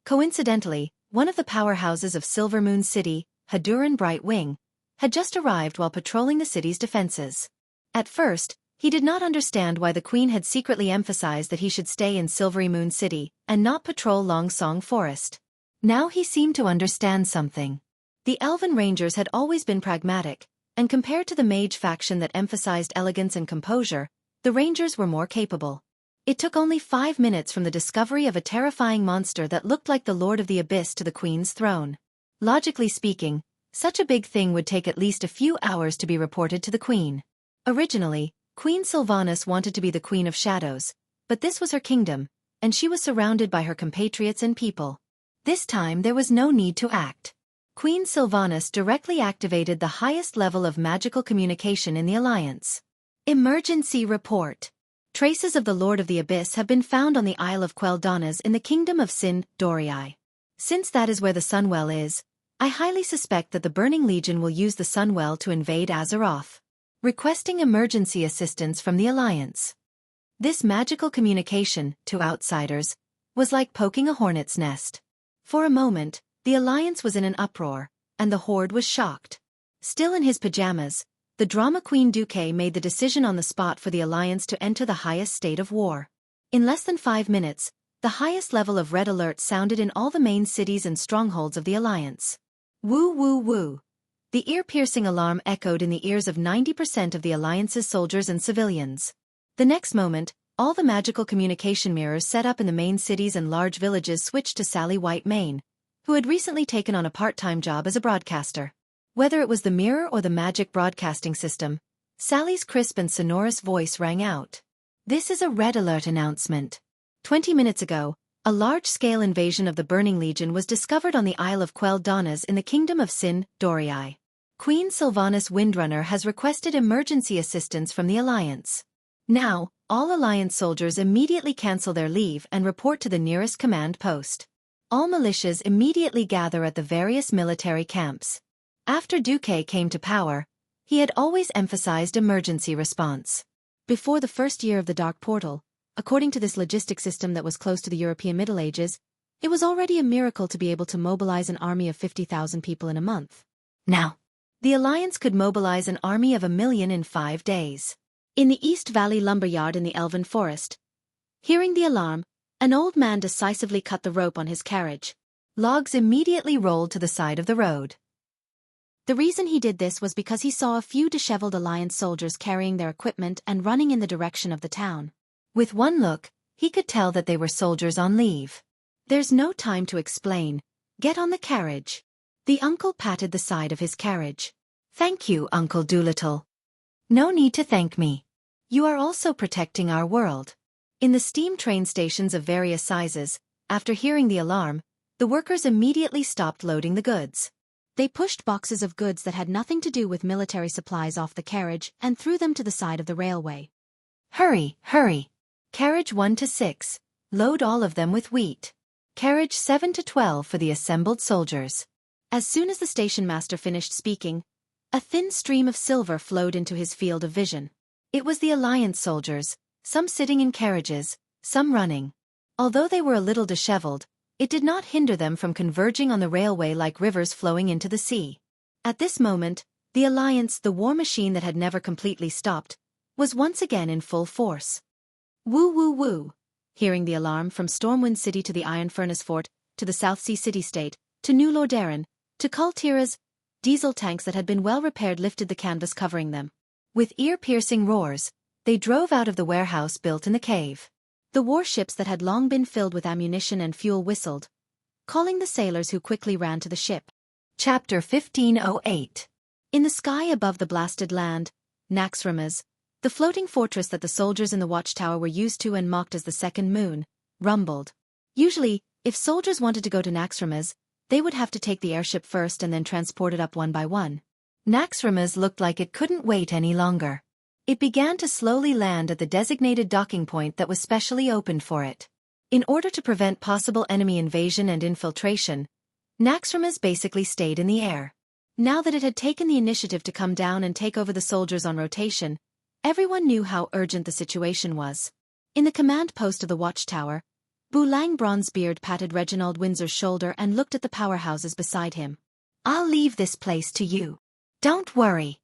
Coincidentally, one of the powerhouses of Silver Moon City, Haduran Bright Wing, had just arrived while patrolling the city's defenses. At first, he did not understand why the Queen had secretly emphasized that he should stay in Silvery Moon City and not patrol Longsong Forest. Now he seemed to understand something. The Elven Rangers had always been pragmatic, and compared to the mage faction that emphasized elegance and composure, the Rangers were more capable. It took only 5 minutes from the discovery of a terrifying monster that looked like the Lord of the Abyss to the Queen's throne. Logically speaking, such a big thing would take at least a few hours to be reported to the Queen. Originally, Queen Sylvanas wanted to be the Queen of Shadows, but this was her kingdom, and she was surrounded by her compatriots and people. This time there was no need to act. Queen Sylvanas directly activated the highest level of magical communication in the Alliance. Emergency report. Traces of the Lord of the Abyss have been found on the Isle of Quel'Donas in the Kingdom of Sin, Dorii. Since that is where the Sunwell is, I highly suspect that the Burning Legion will use the Sunwell to invade Azeroth. Requesting emergency assistance from the Alliance. This magical communication, to outsiders, was like poking a hornet's nest. For a moment, the Alliance was in an uproar, and the Horde was shocked. Still in his pajamas, the drama queen Xueqi made the decision on the spot for the Alliance to enter the highest state of war. In less than 5 minutes, the highest level of red alert sounded in all the main cities and strongholds of the Alliance. Woo woo woo. The ear-piercing alarm echoed in the ears of 90% of the Alliance's soldiers and civilians. The next moment, all the magical communication mirrors set up in the main cities and large villages switched to Sally White Mane, who had recently taken on a part-time job as a broadcaster. Whether it was the mirror or the magic broadcasting system, Sally's crisp and sonorous voice rang out. This is a red alert announcement. 20 minutes ago, a large-scale invasion of the Burning Legion was discovered on the Isle of Quel'Donas in the Kingdom of Sin, Dorii. Queen Sylvanas Windrunner has requested emergency assistance from the Alliance. Now, all Alliance soldiers immediately cancel their leave and report to the nearest command post. All militias immediately gather at the various military camps. After Xueqi came to power, he had always emphasized emergency response. Before the first year of the Dark Portal, according to this logistic system that was close to the European Middle Ages, it was already a miracle to be able to mobilize an army of 50,000 people in a month. Now, the Alliance could mobilize an army of 1 million in 5 days. In the East Valley lumberyard in the Elven Forest, hearing the alarm, an old man decisively cut the rope on his carriage. Logs immediately rolled to the side of the road. The reason he did this was because he saw a few disheveled Alliance soldiers carrying their equipment and running in the direction of the town. With one look, he could tell that they were soldiers on leave. There's no time to explain. Get on the carriage. The uncle patted the side of his carriage. Thank you, Uncle Doolittle. No need to thank me. You are also protecting our world. In the steam train stations of various sizes, after hearing the alarm, the workers immediately stopped loading the goods. They pushed boxes of goods that had nothing to do with military supplies off the carriage and threw them to the side of the railway. Hurry, hurry. Carriage 1 to 6, load all of them with wheat. Carriage 7 to 12 for the assembled soldiers. As soon as the station master finished speaking, a thin stream of silver flowed into his field of vision. It was the Alliance soldiers, some sitting in carriages, some running. Although they were a little disheveled, it did not hinder them from converging on the railway like rivers flowing into the sea. At this moment, the Alliance, the war machine that had never completely stopped, was once again in full force. Woo woo woo. Hearing the alarm from Stormwind City to the Iron Furnace Fort, to the South Sea City-State, to New Lordaeron, to Kul Tira's, diesel tanks that had been well repaired lifted the canvas covering them. With ear-piercing roars, they drove out of the warehouse built in the cave. The warships that had long been filled with ammunition and fuel whistled, calling the sailors who quickly ran to the ship. Chapter 1508. In the sky above the blasted land, Naxxramas, the floating fortress that the soldiers in the watchtower were used to and mocked as the second moon, rumbled. Usually, if soldiers wanted to go to Naxxramas, they would have to take the airship first and then transport it up one by one. Naxxramas looked like it couldn't wait any longer. It began to slowly land at the designated docking point that was specially opened for it. In order to prevent possible enemy invasion and infiltration, Naxxramas basically stayed in the air. Now that it had taken the initiative to come down and take over the soldiers on rotation, everyone knew how urgent the situation was. In the command post of the watchtower, Bulang Bronzebeard patted Reginald Windsor's shoulder and looked at the powerhouses beside him. I'll leave this place to you. Don't worry.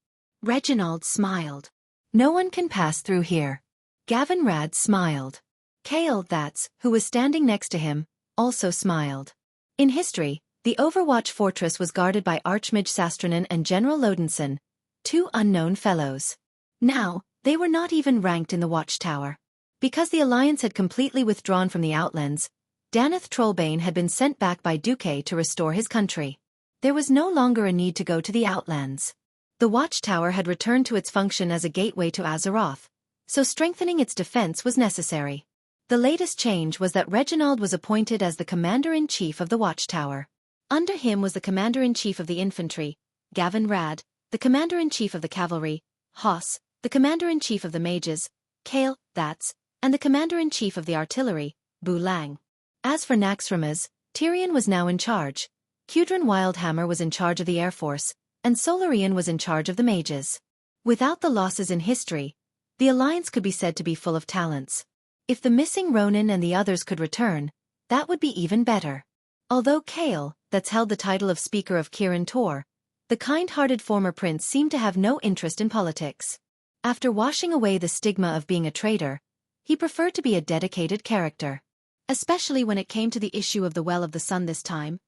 Reginald smiled. No one can pass through here. Gavin Rad smiled. Kale, that's, who was standing next to him, also smiled. In history, the Overwatch fortress was guarded by Archmage Sastranen and General Lodenson, 2 unknown fellows. Now, they were not even ranked in the watchtower. Because the Alliance had completely withdrawn from the Outlands, Daneth Trollbane had been sent back by Xueqi to restore his country. There was no longer a need to go to the Outlands. The watchtower had returned to its function as a gateway to Azeroth, so strengthening its defense was necessary. The latest change was that Reginald was appointed as the Commander-in-Chief of the watchtower. Under him was the Commander-in-Chief of the Infantry, Gavin Rad, the Commander-in-Chief of the Cavalry, Hoss, the Commander-in-Chief of the Mages, Kale, that's, and the Commander-in-Chief of the Artillery, Bulang. As for Naxxramas, Tyrion was now in charge, Cudrin Wildhammer was in charge of the Air Force, and Solarian was in charge of the mages. Without the losses in history, the Alliance could be said to be full of talents. If the missing Ronin and the others could return, that would be even better. Although Kale, that's held the title of Speaker of Kirin Tor, the kind-hearted former prince seemed to have no interest in politics. After washing away the stigma of being a traitor, he preferred to be a dedicated character. Especially when it came to the issue of the Well of the Sun this time,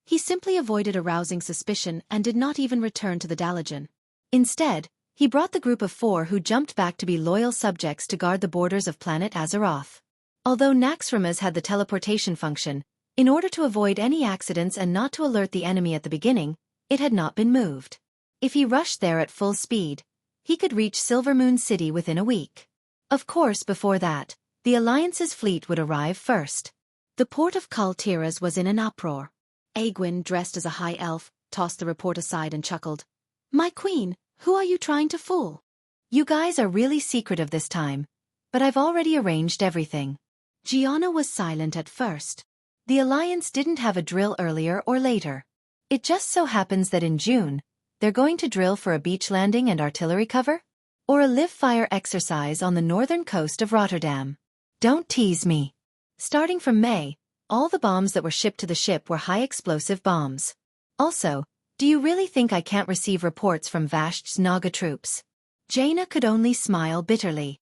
he simply avoided arousing suspicion and did not even return to the Dalajan. Instead, he brought the group of 4 who jumped back to be loyal subjects to guard the borders of planet Azeroth. Although Naxxramas had the teleportation function, In order to avoid any accidents and not to alert the enemy at the beginning, it had not been moved. If he rushed there at full speed, he could reach Silvermoon City within a week. Of course, before that, the Alliance's fleet would arrive first. The port of Kul Tiras was in an uproar. Egwene, dressed as a high elf, tossed the report aside and chuckled. "My queen, who are you trying to fool? You guys are really secretive this time, but I've already arranged everything." Gianna was silent at first. The Alliance didn't have a drill earlier or later. It just so happens that in June, they're going to drill for a beach landing and artillery cover? Or a live-fire exercise on the northern coast of Rotterdam. Don't tease me. Starting from May, all the bombs that were shipped to the ship were high-explosive bombs. Also, do you really think I can't receive reports from Vasht's Naga troops? Jaina could only smile bitterly.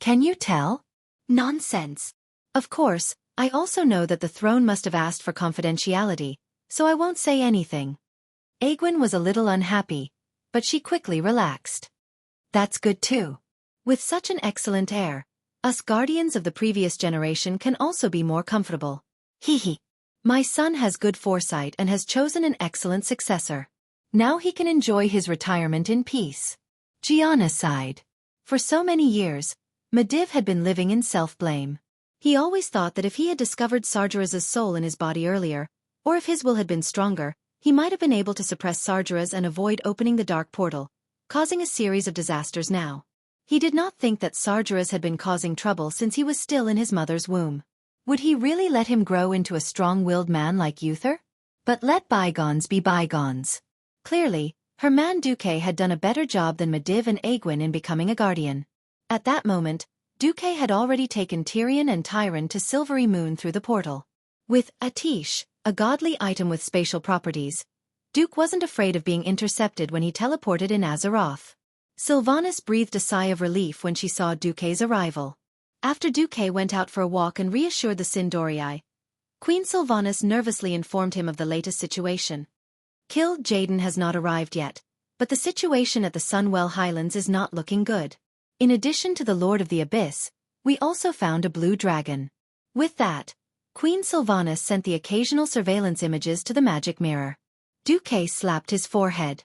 Can you tell? Nonsense. Of course, I also know that the throne must have asked for confidentiality, so I won't say anything. Egwene was a little unhappy, but she quickly relaxed. That's good too. With such an excellent heir, us guardians of the previous generation can also be more comfortable. Hee. My son has good foresight and has chosen an excellent successor. Now he can enjoy his retirement in peace. Gianna sighed. For so many years, Medivh had been living in self-blame. He always thought that if he had discovered Sargeras's soul in his body earlier, or if his will had been stronger, he might have been able to suppress Sargeras and avoid opening the dark portal, causing a series of disasters now. He did not think that Sargeras had been causing trouble since he was still in his mother's womb. Would he really let him grow into a strong-willed man like Uther? But let bygones be bygones. Clearly, her man Duque had done a better job than Medivh and Egwene in becoming a guardian. At that moment, Duque had already taken Tyrion and Tyrande to Silvery Moon through the portal. With Atish, a godly item with spatial properties, Duke wasn't afraid of being intercepted when he teleported in Azeroth. Sylvanas breathed a sigh of relief when she saw Duque's arrival. After Duque went out for a walk and reassured the Sindorii, Queen Sylvanas nervously informed him of the latest situation. Killed Jaden has not arrived yet, but the situation at the Sunwell Highlands is not looking good. In addition to the Lord of the Abyss, we also found a blue dragon. With that, Queen Sylvanas sent the occasional surveillance images to the magic mirror. Duque slapped his forehead.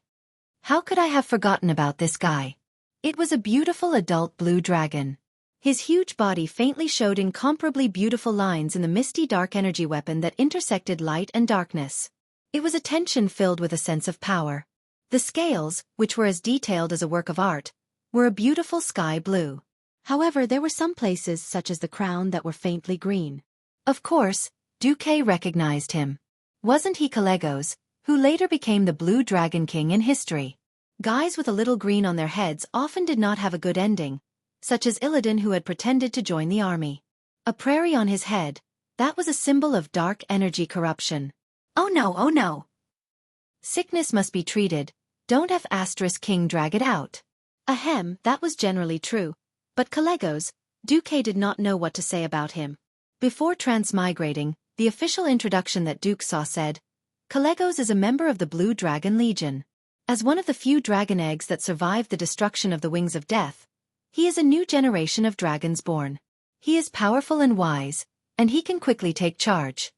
How could I have forgotten about this guy? It was a beautiful adult blue dragon. His huge body faintly showed incomparably beautiful lines in the misty dark energy weapon that intersected light and darkness. It was a tension filled with a sense of power. The scales, which were as detailed as a work of art, were a beautiful sky blue. However, there were some places such as the crown that were faintly green. Of course, Duque recognized him. Wasn't he Calegos, who later became the Blue Dragon King in history? Guys with a little green on their heads often did not have a good ending, such as Illidan, who had pretended to join the army. A prairie on his head, that was a symbol of dark energy corruption. Oh no. Sickness must be treated, don't have * King drag it out. Ahem, that was generally true, but Calegos, Duque did not know what to say about him. Before transmigrating, the official introduction that Duke saw said, Calegos is a member of the Blue Dragon Legion. As one of the few dragon eggs that survived the destruction of the Wings of Death, he is a new generation of dragons born. He is powerful and wise, and he can quickly take charge.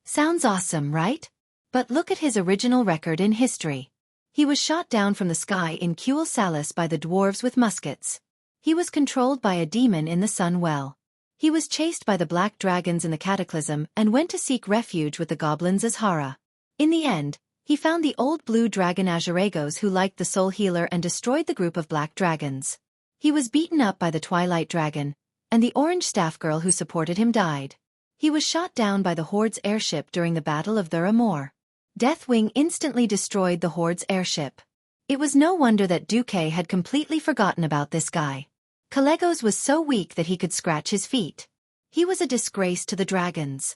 Sounds awesome, right? But look at his original record in history. He was shot down from the sky in Cuel Salis by the dwarves with muskets. He was controlled by a demon in the Sun Well. He was chased by the black dragons in the Cataclysm and went to seek refuge with the goblins as Hara. In the end, he found the old blue dragon Azuragos, who liked the soul healer, and destroyed the group of black dragons. He was beaten up by the Twilight Dragon, and the orange staff girl who supported him died. He was shot down by the Horde's airship during the Battle of the Amor. Deathwing instantly destroyed the Horde's airship. It was no wonder that Duque had completely forgotten about this guy. Calegos was so weak that he could scratch his feet. He was a disgrace to the dragons.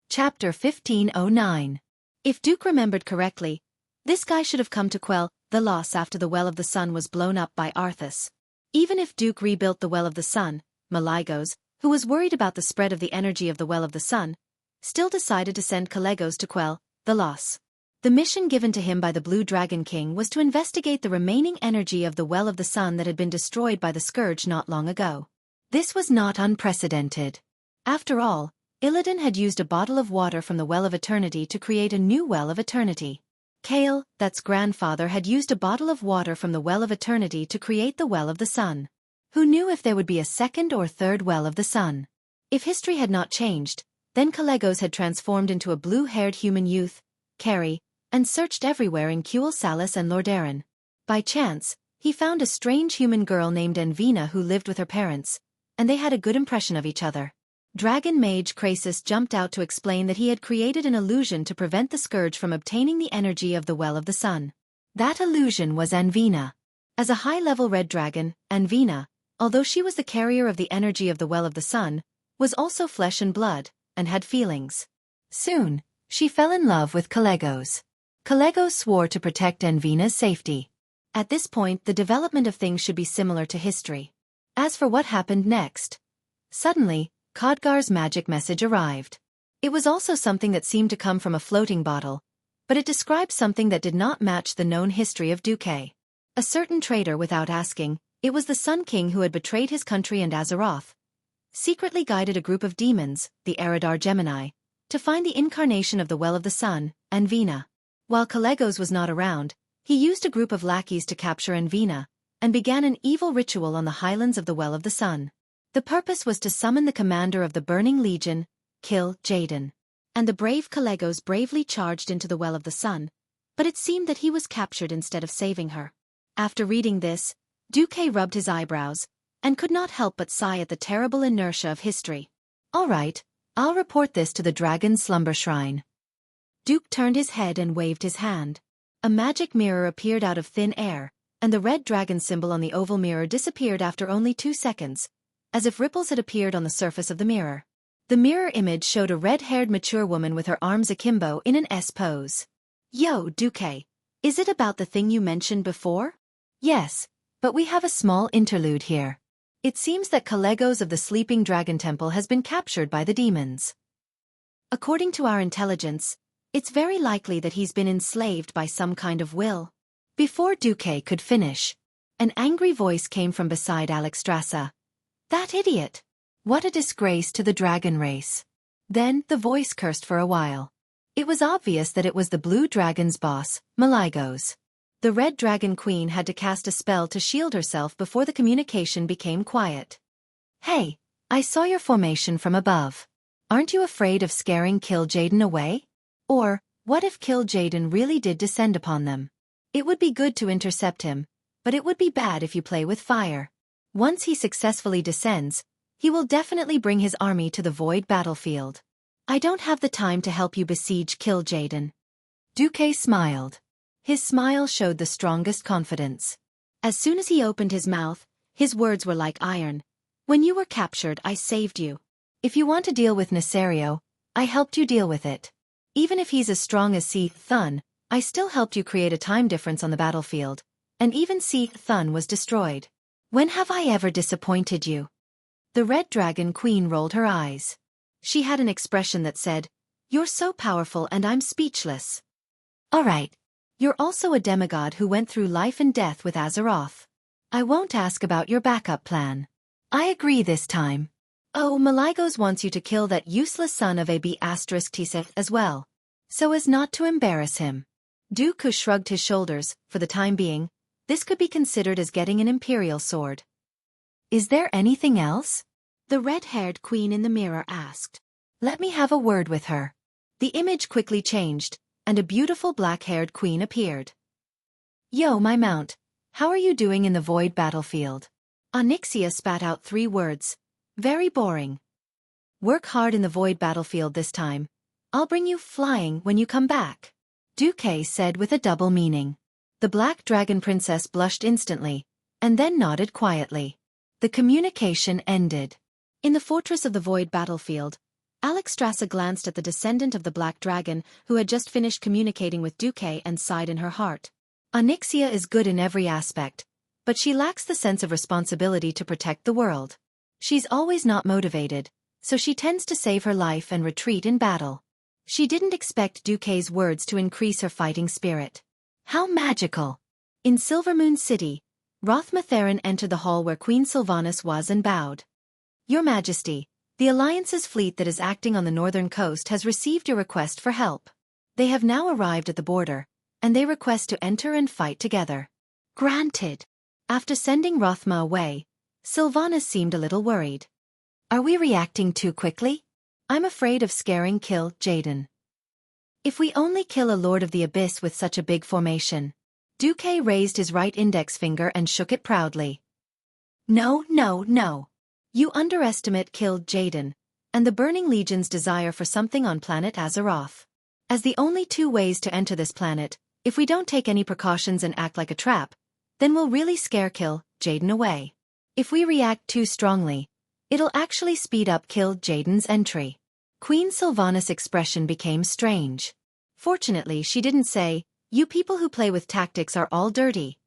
Chapter 1509. If Duke remembered correctly, this guy should have come to quell the loss after the Well of the Sun was blown up by Arthas. Even if Duke rebuilt the Well of the Sun, Maligos, who was worried about the spread of the energy of the Well of the Sun, still decided to send Calegos to quell the loss. The mission given to him by the Blue Dragon King was to investigate the remaining energy of the Well of the Sun that had been destroyed by the Scourge not long ago. This was not unprecedented. After all, Illidan had used a bottle of water from the Well of Eternity to create a new Well of Eternity. Kale, that's grandfather, had used a bottle of water from the Well of Eternity to create the Well of the Sun. Who knew if there would be a second or third Well of the Sun? If history had not changed, then Kalegos had transformed into a blue-haired human youth, Carrie, and searched everywhere in Kuel Salis and Lordaeron. By chance, he found a strange human girl named Envina who lived with her parents, and they had a good impression of each other. Dragon Mage Krasis jumped out to explain that he had created an illusion to prevent the Scourge from obtaining the energy of the Well of the Sun. That illusion was Envina. As a high-level red dragon, Envina, although she was the carrier of the energy of the Well of the Sun, was also flesh and blood, and had feelings. Soon, she fell in love with Kalegos. Kalegos swore to protect Envina's safety. At this point, the development of things should be similar to history. As for what happened next, suddenly, Khadgar's magic message arrived. It was also something that seemed to come from a floating bottle, but it described something that did not match the known history of Xueqi. A certain traitor, without asking, it was the Sun King who had betrayed his country and Azeroth, secretly guided a group of demons, the Eridar Gemini, to find the incarnation of the Well of the Sun, Envina. While Kalegos was not around, he used a group of lackeys to capture Envina, and began an evil ritual on the highlands of the Well of the Sun. The purpose was to summon the commander of the Burning Legion, Kil'jaeden. And the brave Kalegos bravely charged into the Well of the Sun, but it seemed that he was captured instead of saving her. After reading this, Xueqi rubbed his eyebrows, and could not help but sigh at the terrible inertia of history. All right, I'll report this to the Dragon's Slumber Shrine. Duke turned his head and waved his hand. A magic mirror appeared out of thin air, and the red dragon symbol on the oval mirror disappeared after only 2 seconds, as if ripples had appeared on the surface of the mirror. The mirror image showed a red-haired mature woman with her arms akimbo in an S pose. Yo, Xueqi, is it about the thing you mentioned before? Yes, but we have a small interlude here. It seems that Kalegos of the Sleeping Dragon Temple has been captured by the demons. According to our intelligence, it's very likely that he's been enslaved by some kind of will. Before Xueqi could finish, an angry voice came from beside Alexstrasza. That idiot! What a disgrace to the dragon race. Then, the voice cursed for a while. It was obvious that it was the blue dragon's boss, Malygos. The red dragon queen had to cast a spell to shield herself before the communication became quiet. Hey, I saw your formation from above. Aren't you afraid of scaring Kil'jaeden away? Or, what if Kil'jaeden really did descend upon them? It would be good to intercept him, but it would be bad if you play with fire. Once he successfully descends, he will definitely bring his army to the void battlefield. I don't have the time to help you besiege Kil'jaeden. Xueqi smiled. His smile showed the strongest confidence. As soon as he opened his mouth, his words were like iron. When you were captured, I saved you. If you want to deal with Nesario, I helped you deal with it. Even if he's as strong as Thun, I still helped you create a time difference on the battlefield, and even Thun was destroyed. When have I ever disappointed you? The Red Dragon Queen rolled her eyes. She had an expression that said, "You're so powerful and I'm speechless." All right. You're also a demigod who went through life and death with Azeroth. I won't ask about your backup plan. I agree this time. Oh, Malygos wants you to kill that useless son of Ab*Tseth as well, so as not to embarrass him. Dooku shrugged his shoulders. For the time being, this could be considered as getting an imperial sword. Is there anything else? The red-haired queen in the mirror asked. Let me have a word with her. The image quickly changed, and a beautiful black-haired queen appeared. Yo, my mount, how are you doing in the void battlefield? Onyxia spat out 3 words. Very boring. Work hard in the void battlefield this time. I'll bring you flying when you come back. Xueqi said with a double meaning. The Black Dragon Princess blushed instantly, and then nodded quietly. The communication ended. In the fortress of the void battlefield, Alexstrasza glanced at the descendant of the Black Dragon who had just finished communicating with Xueqi and sighed in her heart. Onyxia is good in every aspect, but she lacks the sense of responsibility to protect the world. She's always not motivated, so she tends to save her life and retreat in battle. She didn't expect Xueqi's words to increase her fighting spirit. How magical! In Silvermoon City, Rothmatherin entered the hall where Queen Sylvanas was and bowed. Your Majesty, The Alliance's fleet that is acting on the northern coast has received your request for help. They have now arrived at the border, and they request to enter and fight together. Granted. After sending Rothma away, Sylvanas seemed a little worried. Are we reacting too quickly? I'm afraid of scaring Kill Jaden. If we only kill a Lord of the Abyss with such a big formation. Duque raised his right index finger and shook it proudly. No, no, no. You underestimate Kill Jaden, and the Burning Legion's desire for something on planet Azeroth. As the only two ways to enter this planet, if we don't take any precautions and act like a trap, then we'll really scare Kill Jaden away. If we react too strongly, it'll actually speed up Kill Jaden's entry. Queen Sylvanas' expression became strange. Fortunately, she didn't say, "You people who play with tactics are all dirty."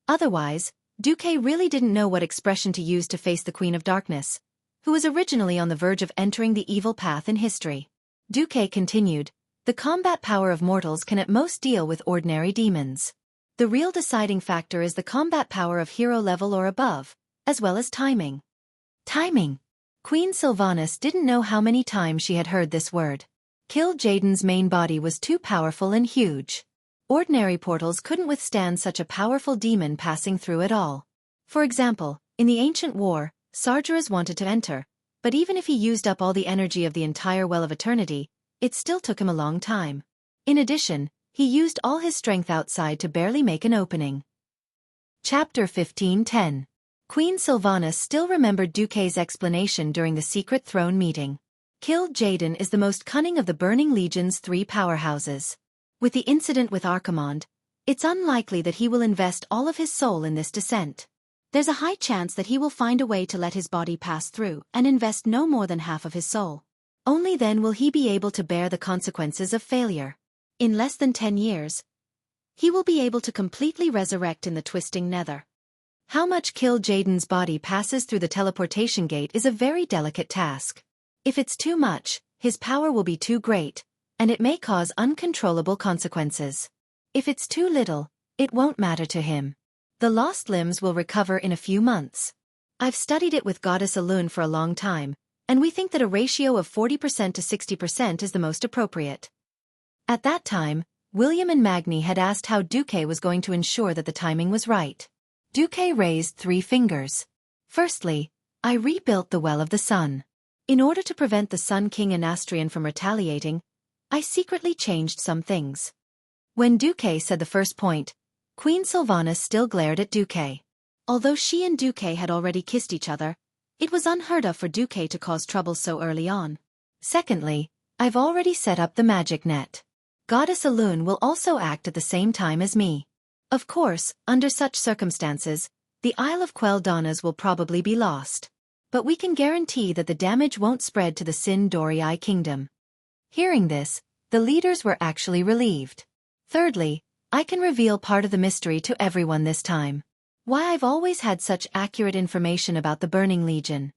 Otherwise, Duque really didn't know what expression to use to face the Queen of Darkness, who was originally on the verge of entering the evil path in history. Duque continued, "The combat power of mortals can at most deal with ordinary demons. The real deciding factor is the combat power of hero level or above, as well as timing." Timing. Queen Sylvanas didn't know how many times she had heard this word. Kill Jaden's main body was too powerful and huge. Ordinary portals couldn't withstand such a powerful demon passing through at all. For example, in the Ancient War, Sargeras wanted to enter, but even if he used up all the energy of the entire Well of Eternity, it still took him a long time. In addition, he used all his strength outside to barely make an opening. Chapter 15:10. Queen Sylvanas still remembered Duque's explanation during the secret throne meeting. Kill Jaden is the most cunning of the Burning Legion's three powerhouses. With the incident with Archimonde, it's unlikely that he will invest all of his soul in this descent. There's a high chance that he will find a way to let his body pass through and invest no more than half of his soul. Only then will he be able to bear the consequences of failure. In less than 10 years, he will be able to completely resurrect in the twisting nether. How much Kill Jaden's body passes through the teleportation gate is a very delicate task. If it's too much, his power will be too great, and it may cause uncontrollable consequences. If it's too little, it won't matter to him. The lost limbs will recover in a few months. I've studied it with Goddess Elune for a long time, and we think that a ratio of 40% to 60% is the most appropriate. At that time, William and Magni had asked how Duque was going to ensure that the timing was right. Duque raised 3 fingers. Firstly, I rebuilt the Well of the Sun. In order to prevent the Sun King Anastrian from retaliating, I secretly changed some things. When Duque said the first point, Queen Sylvanas still glared at Duque. Although she and Duque had already kissed each other, it was unheard of for Duque to cause trouble so early on. Secondly, I've already set up the magic net. Goddess Elune will also act at the same time as me. Of course, under such circumstances, the Isle of Quel'Danas will probably be lost. But we can guarantee that the damage won't spread to the Sin Dorii kingdom. Hearing this, the leaders were actually relieved. Thirdly, I can reveal part of the mystery to everyone this time. Why I've always had such accurate information about the Burning Legion.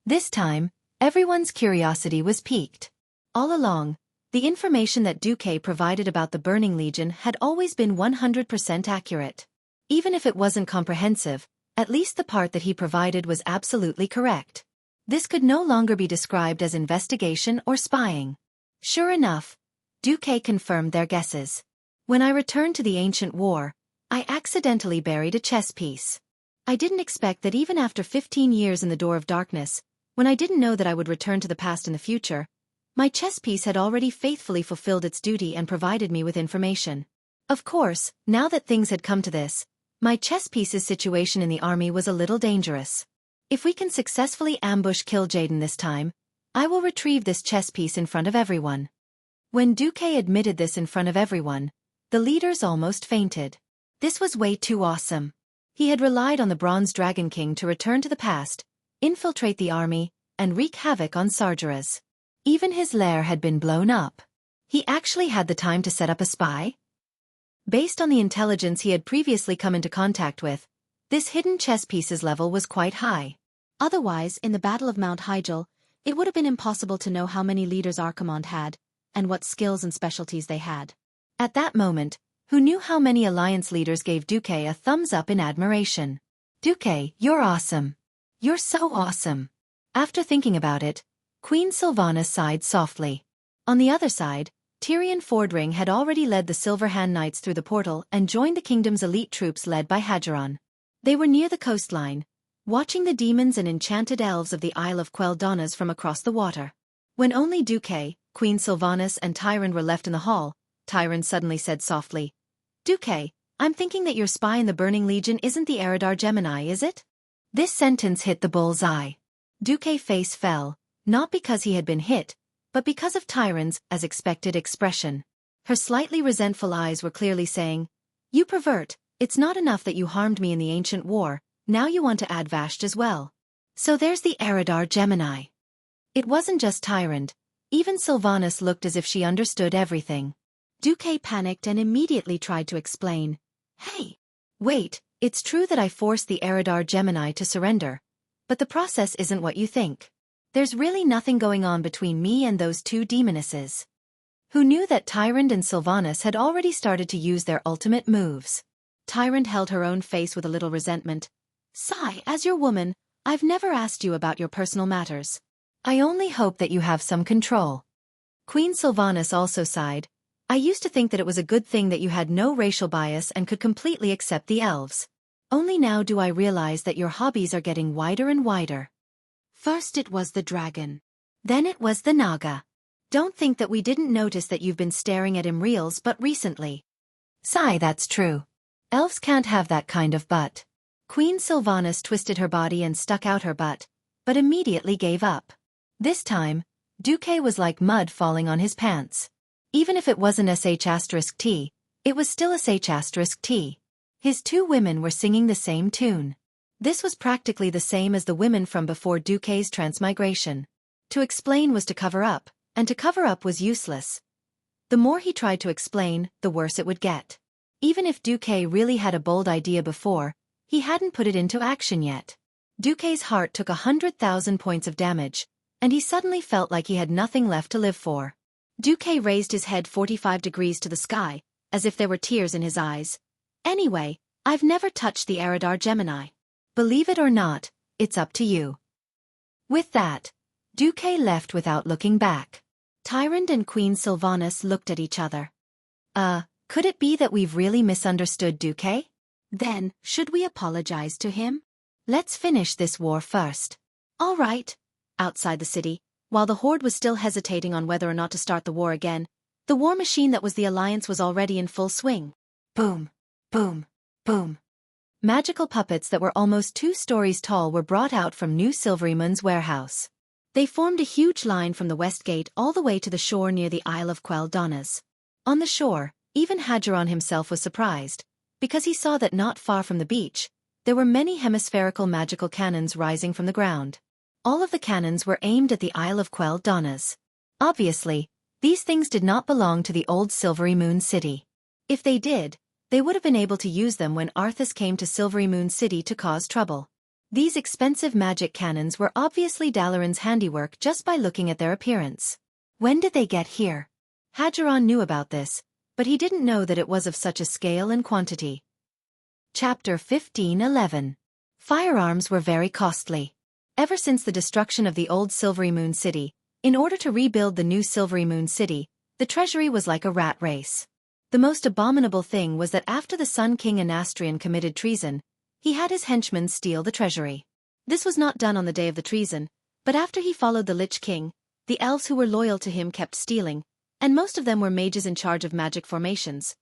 This time, everyone's curiosity was piqued. All along, the information that Duque provided about the Burning Legion had always been 100% accurate. Even if it wasn't comprehensive, at least the part that he provided was absolutely correct. This could no longer be described as investigation or spying. Sure enough, Duque confirmed their guesses. When I returned to the Ancient War, I accidentally buried a chess piece. I didn't expect that even after 15 years in the Door of Darkness, when I didn't know that I would return to the past in the future, my chess piece had already faithfully fulfilled its duty and provided me with information. Of course, now that things had come to this, my chess piece's situation in the army was a little dangerous. If we can successfully ambush Kill Jaden this time, I will retrieve this chess piece in front of everyone. When Duque admitted this in front of everyone, the leaders almost fainted. This was way too awesome. He had relied on the Bronze Dragon King to return to the past, infiltrate the army, and wreak havoc on Sargeras. Even his lair had been blown up. He actually had the time to set up a spy? Based on the intelligence he had previously come into contact with, this hidden chess pieces level was quite high. Otherwise, in the Battle of Mount Hyjal, it would have been impossible to know how many leaders Archimonde had, and what skills and specialties they had. At that moment, who knew how many Alliance leaders gave Duque a thumbs up in admiration. Duque, you're awesome. You're so awesome. After thinking about it, Queen Sylvana sighed softly. On the other side, Tyrion Fordring had already led the Silverhand Knights through the portal and joined the kingdom's elite troops led by Hageron. They were near the coastline, watching the demons and enchanted elves of the Isle of Quel'Donas from across the water. When only Duque, Queen Sylvanas and Tyrande were left in the hall, Tyrande suddenly said softly, "Duque, I'm thinking that your spy in the Burning Legion isn't the Eridar Gemini, is it?" This sentence hit the bull's eye. Duque's face fell, not because he had been hit, but because of Tyrande's, as expected, expression. Her slightly resentful eyes were clearly saying, "You pervert, it's not enough that you harmed me in the ancient war, now you want to add Vashti as well. So there's the Eridar Gemini." It wasn't just Tyrande. Even Sylvanas looked as if she understood everything. Duque panicked and immediately tried to explain. "Hey! Wait, it's true that I forced the Eridar Gemini to surrender. But the process isn't what you think. There's really nothing going on between me and those two demonesses." Who knew that Tyrande and Sylvanas had already started to use their ultimate moves? Tyrande held her own face with a little resentment. "Sigh, as your woman, I've never asked you about your personal matters. I only hope that you have some control." Queen Sylvanas also sighed. "I used to think that it was a good thing that you had no racial bias and could completely accept the elves. Only now do I realize that your hobbies are getting wider and wider. First it was the dragon. Then it was the Naga. Don't think that we didn't notice that you've been staring at him reels but recently." "Sigh, that's true. Elves can't have that kind of butt." Queen Sylvanas twisted her body and stuck out her butt, but immediately gave up. This time, Duque was like mud falling on his pants. Even if it wasn't sh*t, it was still sh*t. His two women were singing the same tune. This was practically the same as the women from before Duque's transmigration. To explain was to cover up, and to cover up was useless. The more he tried to explain, the worse it would get. Even if Duque really had a bold idea before, he hadn't put it into action yet. Duque's heart took 100,000 points of damage, and he suddenly felt like he had nothing left to live for. Duque raised his head 45 degrees to the sky, as if there were tears in his eyes. "Anyway, I've never touched the Eridar Gemini. Believe it or not, it's up to you." With that, Duque left without looking back. Tyrande and Queen Sylvanas looked at each other. Could it be that we've really misunderstood Duque? Then, should we apologize to him? Let's finish this war first. All right. Outside the city, while the Horde was still hesitating on whether or not to start the war again, the war machine that was the Alliance was already in full swing. Boom, boom, boom. Magical puppets that were almost 2 stories tall were brought out from New Silverymoon's warehouse. They formed a huge line from the west gate all the way to the shore near the Isle of Quel'Donas. On the shore, even Hageron himself was surprised, because he saw that not far from the beach, there were many hemispherical magical cannons rising from the ground. All of the cannons were aimed at the Isle of Quel'Donas. Obviously, these things did not belong to the old Silverymoon City. If they did, they would have been able to use them when Arthas came to Silverymoon City to cause trouble. These expensive magic cannons were obviously Dalaran's handiwork just by looking at their appearance. When did they get here? Hageron knew about this, but he didn't know that it was of such a scale and quantity. Chapter 15:11. Firearms were very costly. Ever since the destruction of the old Silverymoon City, in order to rebuild the new Silverymoon City, the treasury was like a rat race. The most abominable thing was that after the Sun King Anastrian committed treason, he had his henchmen steal the treasury. This was not done on the day of the treason, but after he followed the Lich King, the elves who were loyal to him kept stealing, and most of them were mages in charge of magic formations.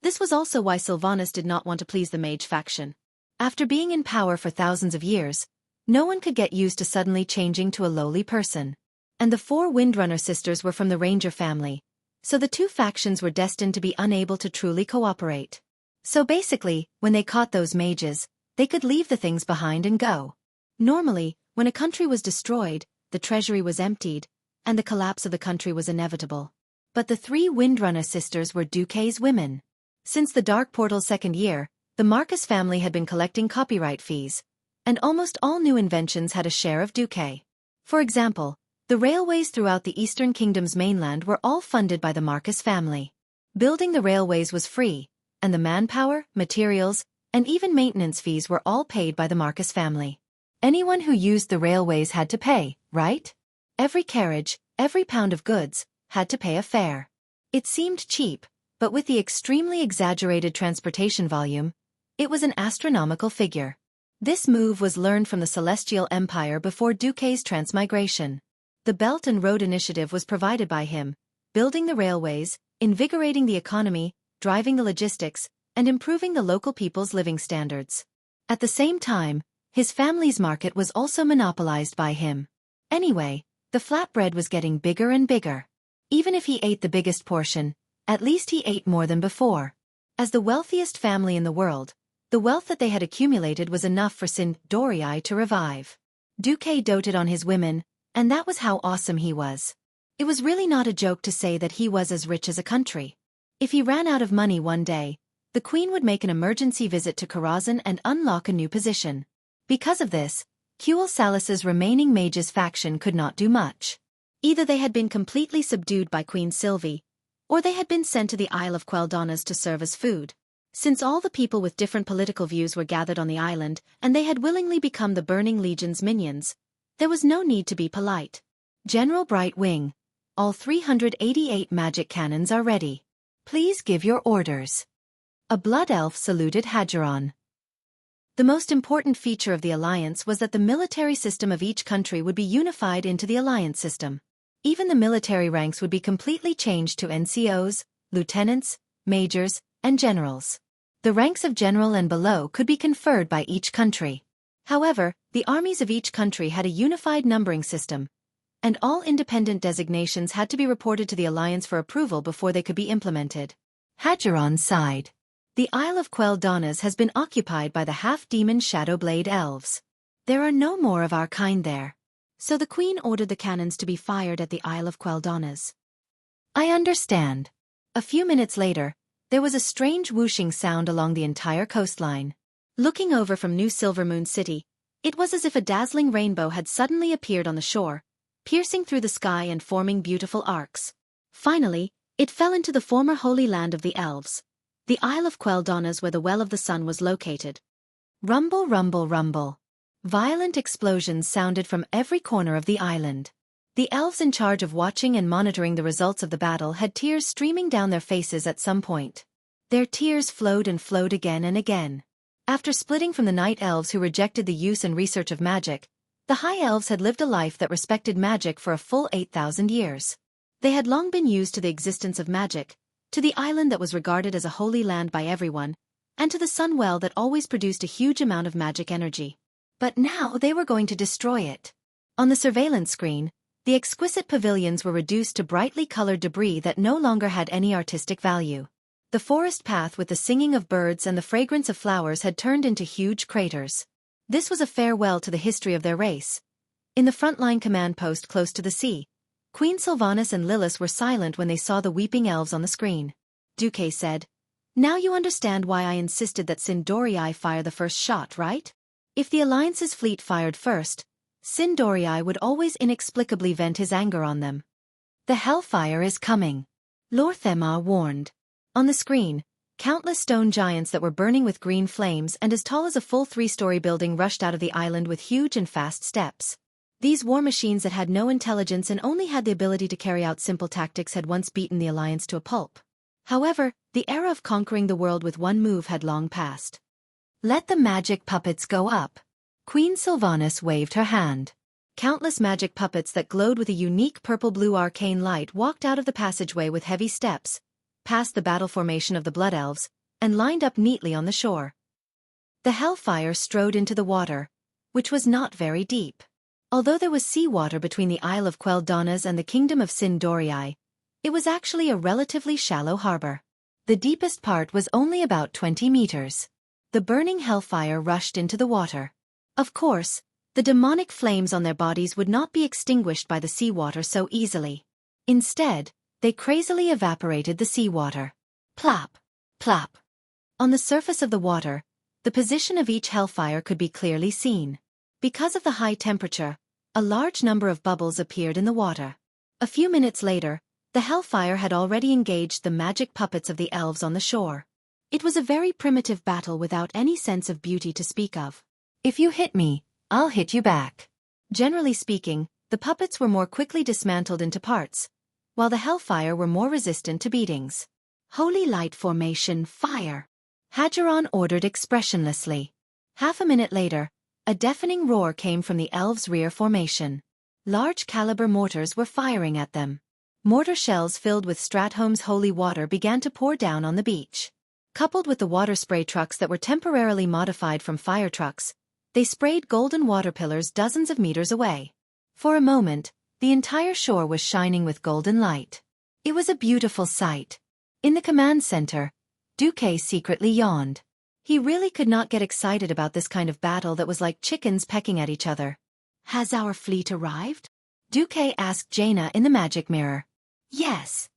This was also why Sylvanas did not want to please the mage faction. After being in power for thousands of years, no one could get used to suddenly changing to a lowly person. And the 4 Windrunner sisters were from the Ranger family, so the 2 factions were destined to be unable to truly cooperate. So basically, when they caught those mages, they could leave the things behind and go. Normally, when a country was destroyed, the treasury was emptied, and the collapse of the country was inevitable. But the 3 Windrunner sisters were Duque's women. Since the Dark Portal's 2nd year, the Marcus family had been collecting copyright fees, and almost all new inventions had a share of Duque. For example, the railways throughout the Eastern Kingdom's mainland were all funded by the Marcus family. Building the railways was free, and the manpower, materials, and even maintenance fees were all paid by the Marcus family. Anyone who used the railways had to pay, right? Every carriage, every pound of goods, had to pay a fare. It seemed cheap, but with the extremely exaggerated transportation volume, it was an astronomical figure. This move was learned from the Celestial Empire before Duque's transmigration. The Belt and Road Initiative was provided by him, building the railways, invigorating the economy, driving the logistics, and improving the local people's living standards. At the same time, his family's market was also monopolized by him. Anyway, the flatbread was getting bigger and bigger. Even if he ate the biggest portion, at least he ate more than before. As the wealthiest family in the world, the wealth that they had accumulated was enough for Sindorii to revive. Duque doted on his women, and that was how awesome he was. It was really not a joke to say that he was as rich as a country. If he ran out of money one day, the queen would make an emergency visit to Karazhan and unlock a new position. Because of this, Kuel Salas's remaining mages faction could not do much. Either they had been completely subdued by Queen Sylvie, or they had been sent to the Isle of Quel'Donas to serve as food. Since all the people with different political views were gathered on the island, and they had willingly become the Burning Legion's minions, there was no need to be polite. General Brightwing, all 388 magic cannons are ready. Please give your orders. A blood elf saluted Hadgeron. The most important feature of the alliance was that the military system of each country would be unified into the alliance system. Even the military ranks would be completely changed to NCOs, lieutenants, majors, and generals. The ranks of general and below could be conferred by each country. However, the armies of each country had a unified numbering system, and all independent designations had to be reported to the alliance for approval before they could be implemented. Hadgeron sighed. The Isle of Quel'Donas has been occupied by the half-demon Shadowblade elves. There are no more of our kind there. So the queen ordered the cannons to be fired at the Isle of Quel'Donas. I understand. A few minutes later, there was a strange whooshing sound along the entire coastline. Looking over from New Silvermoon City, it was as if a dazzling rainbow had suddenly appeared on the shore, piercing through the sky and forming beautiful arcs. Finally, it fell into the former holy land of the elves, the Isle of Quel'Donas, where the Well of the Sun was located. Rumble, rumble, rumble. Violent explosions sounded from every corner of the island. The elves in charge of watching and monitoring the results of the battle had tears streaming down their faces at some point. Their tears flowed and flowed again and again. After splitting from the night elves who rejected the use and research of magic, the high elves had lived a life that respected magic for a full 8,000 years. They had long been used to the existence of magic, to the island that was regarded as a holy land by everyone, and to the sun well that always produced a huge amount of magic energy. But now they were going to destroy it. On the surveillance screen, the exquisite pavilions were reduced to brightly colored debris that no longer had any artistic value. The forest path with the singing of birds and the fragrance of flowers had turned into huge craters. This was a farewell to the history of their race. In the frontline command post close to the sea, Queen Sylvanas and Lilith were silent when they saw the weeping elves on the screen. Duque said, "Now you understand why I insisted that Sindorii fire the first shot, right? If the Alliance's fleet fired first, Sindorii would always inexplicably vent his anger on them. The hellfire is coming," Lorthemar warned. On the screen, countless stone giants that were burning with green flames and as tall as a full 3-story building rushed out of the island with huge and fast steps. These war machines that had no intelligence and only had the ability to carry out simple tactics had once beaten the Alliance to a pulp. However, the era of conquering the world with one move had long passed. "Let the magic puppets go up." Queen Sylvanas waved her hand. Countless magic puppets that glowed with a unique purple-blue arcane light walked out of the passageway with heavy steps, past the battle formation of the Blood Elves, and lined up neatly on the shore. The hellfire strode into the water, which was not very deep. Although there was seawater between the Isle of Quel'Donas and the Kingdom of Sindorii, it was actually a relatively shallow harbor. The deepest part was only about 20 meters. The burning hellfire rushed into the water. Of course, the demonic flames on their bodies would not be extinguished by the seawater so easily. Instead, they crazily evaporated the seawater. Plop! Plop! On the surface of the water, the position of each hellfire could be clearly seen. Because of the high temperature, a large number of bubbles appeared in the water. A few minutes later, the hellfire had already engaged the magic puppets of the elves on the shore. It was a very primitive battle without any sense of beauty to speak of. "If you hit me, I'll hit you back. Generally speaking, the puppets were more quickly dismantled into parts, while the Hellfire were more resistant to beatings. Holy Light Formation, fire! Hageron ordered expressionlessly. Half a minute later, a deafening roar came from the elves' rear formation. Large-caliber mortars were firing at them. Mortar shells filled with Stratholme's holy water began to pour down on the beach. Coupled with the water spray trucks that were temporarily modified from fire trucks, they sprayed golden water pillars dozens of meters away. For a moment, the entire shore was shining with golden light. It was a beautiful sight. In the command center, Xueqi secretly yawned. He really could not get excited about this kind of battle that was like chickens pecking at each other. Has our fleet arrived? Xueqi asked Jaina in the magic mirror. Yes.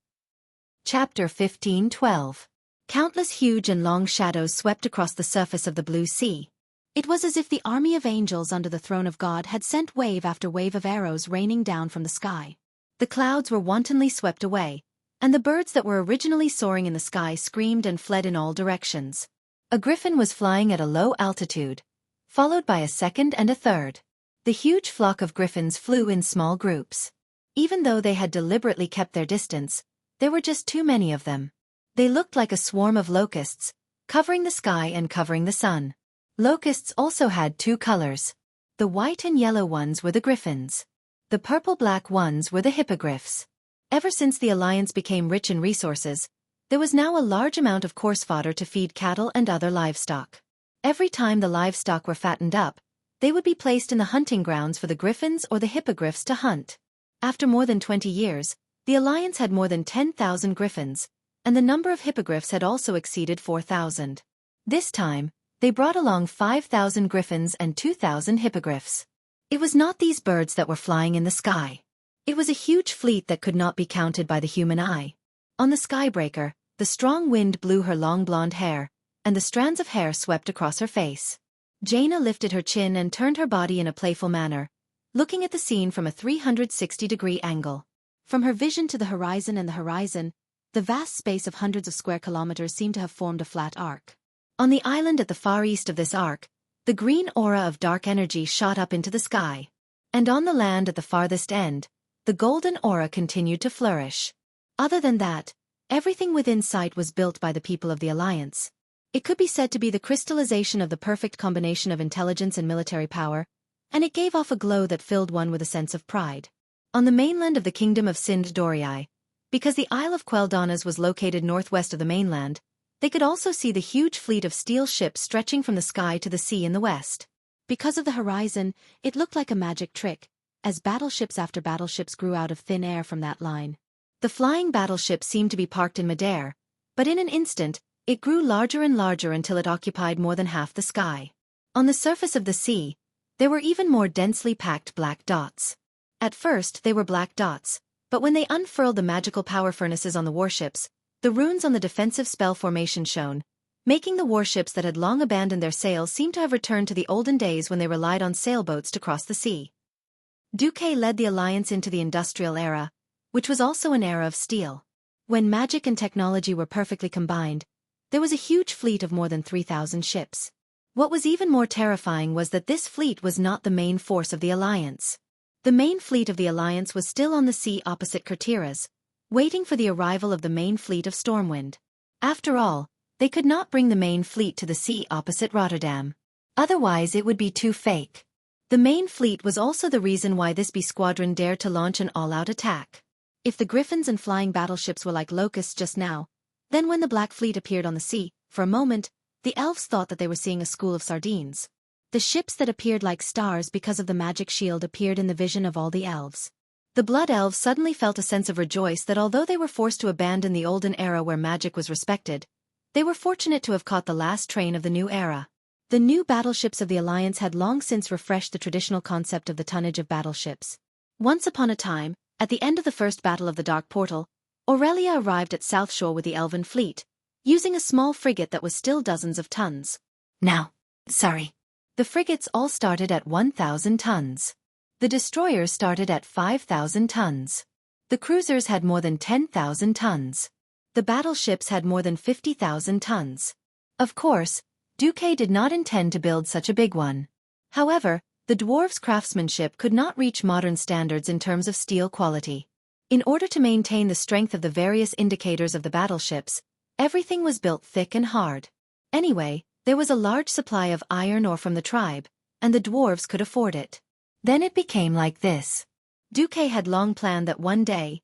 Chapter 15:12. Countless huge and long shadows swept across the surface of the blue sea. It was as if the army of angels under the throne of God had sent wave after wave of arrows raining down from the sky. The clouds were wantonly swept away, and the birds that were originally soaring in the sky screamed and fled in all directions. A griffin was flying at a low altitude, followed by a second and a third. The huge flock of griffins flew in small groups. Even though they had deliberately kept their distance, there were just too many of them. They looked like a swarm of locusts, covering the sky and covering the sun. Locusts also had two colors. The white and yellow ones were the griffins. The purple-black ones were the hippogriffs. Ever since the Alliance became rich in resources, there was now a large amount of coarse fodder to feed cattle and other livestock. Every time the livestock were fattened up, they would be placed in the hunting grounds for the griffins or the hippogriffs to hunt. After more than 20 years, the Alliance had more than 10,000 griffins, and the number of hippogriffs had also exceeded 4,000. This time, they brought along 5,000 griffins and 2,000 hippogriffs. It was not these birds that were flying in the sky. It was a huge fleet that could not be counted by the human eye. On the skybreaker, the strong wind blew her long blonde hair, and the strands of hair swept across her face. Jaina lifted her chin and turned her body in a playful manner, looking at the scene from a 360-degree angle. From her vision to the horizon and the horizon, the vast space of hundreds of square kilometers seemed to have formed a flat arc. On the island at the far east of this arc, the green aura of dark energy shot up into the sky. And on the land at the farthest end, the golden aura continued to flourish. Other than that, everything within sight was built by the people of the Alliance. It could be said to be the crystallization of the perfect combination of intelligence and military power, and it gave off a glow that filled one with a sense of pride. On the mainland of the kingdom of Sind Dorii, because the Isle of Quel'Danas was located northwest of the mainland, they could also see the huge fleet of steel ships stretching from the sky to the sea in the west. Because of the horizon, it looked like a magic trick, as battleships after battleships grew out of thin air from that line. The flying battleship seemed to be parked in midair, but in an instant, it grew larger and larger until it occupied more than half the sky. On the surface of the sea, there were even more densely packed black dots. At first, they were black dots, but when they unfurled the magical power furnaces on the warships, the runes on the defensive spell formation shone, making the warships that had long abandoned their sails seem to have returned to the olden days when they relied on sailboats to cross the sea. Xueqi led the Alliance into the industrial era, which was also an era of steel. When magic and technology were perfectly combined, there was a huge fleet of more than 3,000 ships. What was even more terrifying was that this fleet was not the main force of the Alliance. The main fleet of the Alliance was still on the sea opposite Kurtiras, waiting for the arrival of the main fleet of Stormwind. After all, they could not bring the main fleet to the sea opposite Rotterdam. Otherwise it would be too fake. The main fleet was also the reason why this B squadron dared to launch an all-out attack. If the griffins and flying battleships were like locusts just now, then when the Black Fleet appeared on the sea, for a moment, the elves thought that they were seeing a school of sardines. The ships that appeared like stars because of the magic shield appeared in the vision of all the elves. The Blood Elves suddenly felt a sense of rejoice that although they were forced to abandon the olden era where magic was respected, they were fortunate to have caught the last train of the new era. The new battleships of the Alliance had long since refreshed the traditional concept of the tonnage of battleships. Once upon a time, at the end of the first battle of the Dark Portal, Aurelia arrived at South Shore with the Elven fleet, using a small frigate that was still dozens of tons. The frigates all started at 1,000 tons. The destroyers started at 5,000 tons. The cruisers had more than 10,000 tons. The battleships had more than 50,000 tons. Of course, Xueqi did not intend to build such a big one. However, The dwarves' craftsmanship could not reach modern standards in terms of steel quality. In order to maintain the strength of the various indicators of the battleships, everything was built thick and hard. Anyway, there was a large supply of iron ore from the tribe, and the dwarves could afford it. Then it became like this. Xueqi had long planned that one day,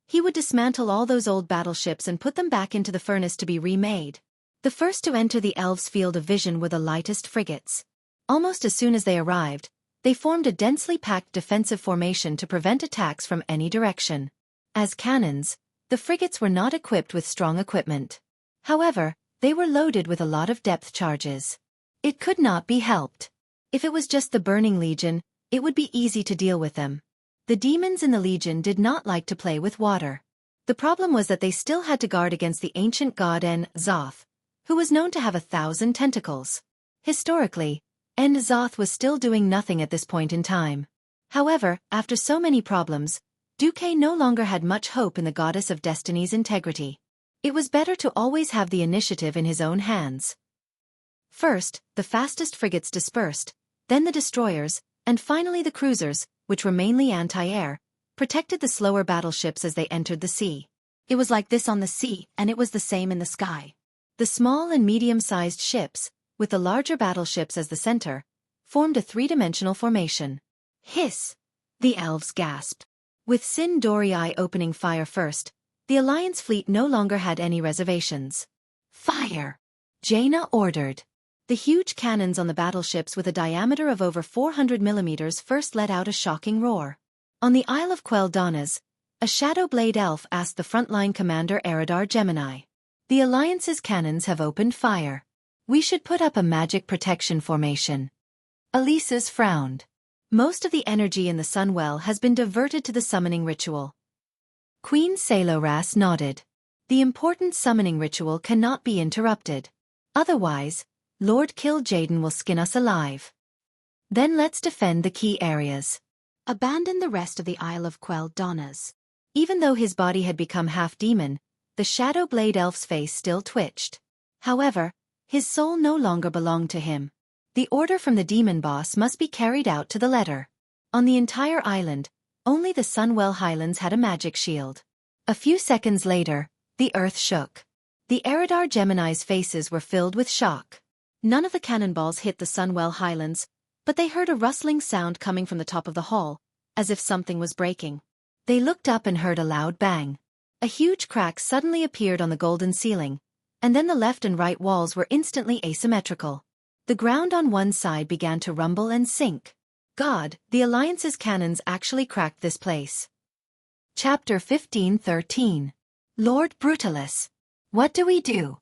he would dismantle all those old battleships and put them back into the furnace to be remade. The first to enter the elves' field of vision were the lightest frigates. Almost as soon as they arrived, they formed a densely packed defensive formation to prevent attacks from any direction. As cannons, the frigates were not equipped with strong equipment. However, they were loaded with a lot of depth charges. It could not be helped. If it was just the Burning Legion, it would be easy to deal with them. The demons in the Legion did not like to play with water. The problem was that they still had to guard against the ancient god En-Zoth, who was known to have 1,000 tentacles. Historically, En-Zoth was still doing nothing at this point in time. However, after so many problems, Xueqi no longer had much hope in the goddess of destiny's integrity. It was better to always have the initiative in his own hands. First, the fastest frigates dispersed, then the destroyers, and finally the cruisers, which were mainly anti-air, protected the slower battleships as they entered the sea. It was like this on the sea, and it was the same in the sky. The small and medium-sized ships, with the larger battleships as the center, formed a three-dimensional formation. Hiss! The elves gasped. With Sin Dorii opening fire first, the Alliance fleet no longer had any reservations. Fire! Jaina ordered. The huge cannons on the battleships with a diameter of over 400 millimeters first let out a shocking roar. On the Isle of Quel'Donas, a Shadow Blade elf asked the frontline commander Eridar Gemini. The Alliance's cannons have opened fire. We should put up a magic protection formation. Elisa's frowned. Most of the energy in the Sunwell has been diverted to the summoning ritual. Queen Saloras nodded. The important summoning ritual cannot be interrupted. Otherwise, Lord Kil'jaeden will skin us alive. Then let's defend the key areas. Abandon the rest of the Isle of Quel'Donas. Even though his body had become half demon, the Shadow Blade elf's face still twitched. However, his soul no longer belonged to him. The order from the demon boss must be carried out to the letter. On the entire island, only the Sunwell Highlands had a magic shield. A few seconds later, the earth shook. The Eridar Gemini's faces were filled with shock. None of the cannonballs hit the Sunwell Highlands, but they heard a rustling sound coming from the top of the hall, as if something was breaking. They looked up and heard a loud bang. A huge crack suddenly appeared on the golden ceiling, and then the left and right walls were instantly asymmetrical. The ground on one side began to rumble and sink. God, the Alliance's cannons actually cracked this place. Chapter 1513. Lord Brutalis. What do we do?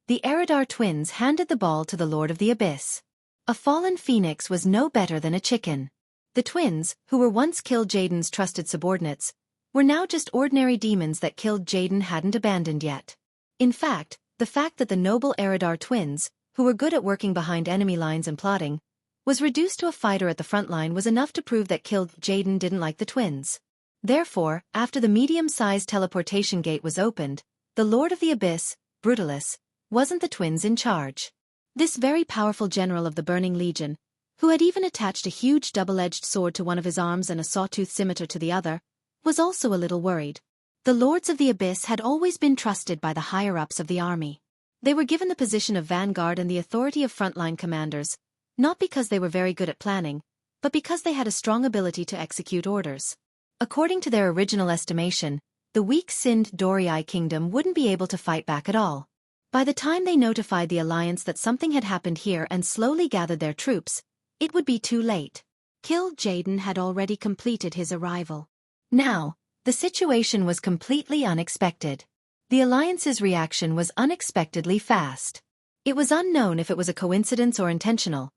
The Eridar twins handed the ball to the Lord of the Abyss. A fallen phoenix was no better than a chicken. The twins, who were once Kil'jaeden's trusted subordinates, were now just ordinary demons that Kil'jaeden hadn't abandoned yet. In fact, the fact that the noble Eridar twins, who were good at working behind enemy lines and plotting, was reduced to a fighter at the front line was enough to prove that Kil'jaeden didn't like the twins. Therefore, after the medium-sized teleportation gate was opened, the Lord of the Abyss, Brutalis, wasn't the twins in charge. This very powerful general of the Burning Legion, who had even attached a huge double-edged sword to one of his arms and a sawtooth scimitar to the other, was also a little worried. The Lords of the Abyss had always been trusted by the higher-ups of the army. They were given the position of vanguard and the authority of frontline commanders, not because they were very good at planning, but because they had a strong ability to execute orders. According to their original estimation, the weak Sin Dorii kingdom wouldn't be able to fight back at all. By the time they notified the Alliance that something had happened here and slowly gathered their troops, it would be too late. Kil'jaeden had already completed his arrival. Now, the situation was completely unexpected. The Alliance's reaction was unexpectedly fast. It was unknown if it was a coincidence or intentional,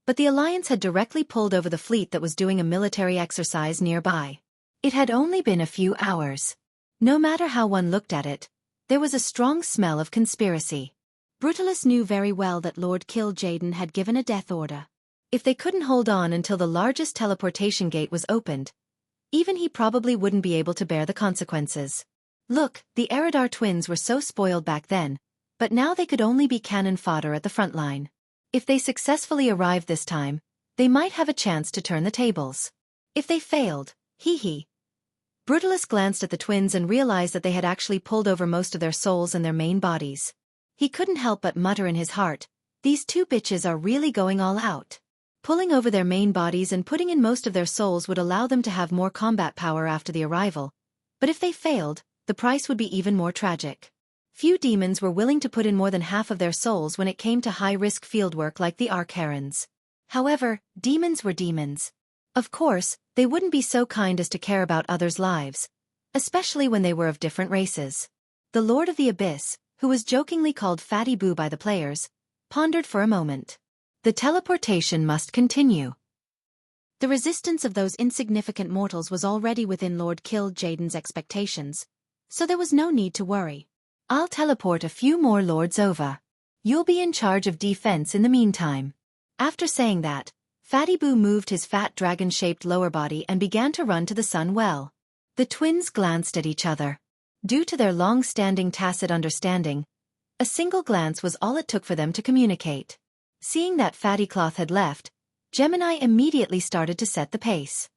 but the Alliance had directly pulled over the fleet that was doing a military exercise nearby. It had only been a few hours. No matter how one looked at it, there was a strong smell of conspiracy. Brutalis knew very well that Lord Kil'jaeden had given a death order. If they couldn't hold on until the largest teleportation gate was opened, even he probably wouldn't be able to bear the consequences. Look, the Eridar twins were so spoiled back then, but now they could only be cannon fodder at the front line. If they successfully arrived this time, They might have a chance to turn the tables. If they failed, hee. Brutalus glanced at the twins and realized that they had actually pulled over most of their souls and their main bodies. He couldn't help but mutter in his heart, these two bitches are really going all out. Pulling over their main bodies and putting in most of their souls would allow them to have more combat power after the arrival, but if they failed, the price would be even more tragic. Few demons were willing to put in more than half of their souls when it came to high-risk fieldwork like the Archherons. However, demons were demons. Of course, they wouldn't be so kind as to care about others' lives, especially when they were of different races. The Lord of the Abyss, who was jokingly called Fatty Boo by the players, pondered for a moment. The teleportation must continue. The resistance of those insignificant mortals was already within Lord Kill Jaden's expectations, so there was no need to worry. I'll teleport a few more lords over. You'll be in charge of defense in the meantime. After saying that, Fatty Boo moved his fat dragon-shaped lower body and began to run to the sun well. The twins glanced at each other. Due to their long-standing tacit understanding, a single glance was all it took for them to communicate. Seeing that Fatty Cloth had left, Gemini immediately started to set the pace.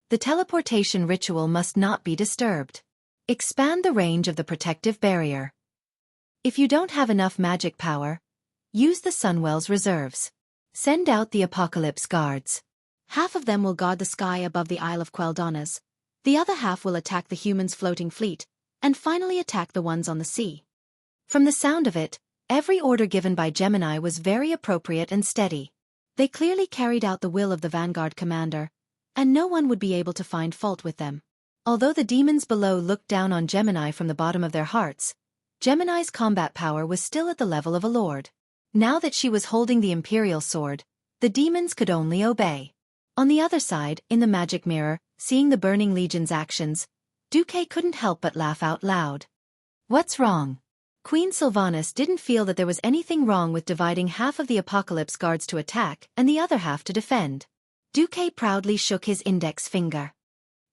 The teleportation ritual must not be disturbed. Expand the range of the protective barrier. If you don't have enough magic power, use the Sunwell's reserves. Send out the Apocalypse Guards. Half of them will guard the sky above the Isle of Queldonas, the other half will attack the humans' floating fleet, and finally attack the ones on the sea. From the sound of it, every order given by Gemini was very appropriate and steady. They clearly carried out the will of the Vanguard commander, and no one would be able to find fault with them. Although the demons below looked down on Gemini from the bottom of their hearts, Gemini's combat power was still at the level of a lord. Now that she was holding the Imperial Sword, the demons could only obey. On the other side, in the magic mirror, seeing the Burning Legion's actions, Xueqi couldn't help but laugh out loud. What's wrong? Queen Sylvanas didn't feel that there was anything wrong with dividing half of the Apocalypse Guards to attack and the other half to defend. Xueqi proudly shook his index finger.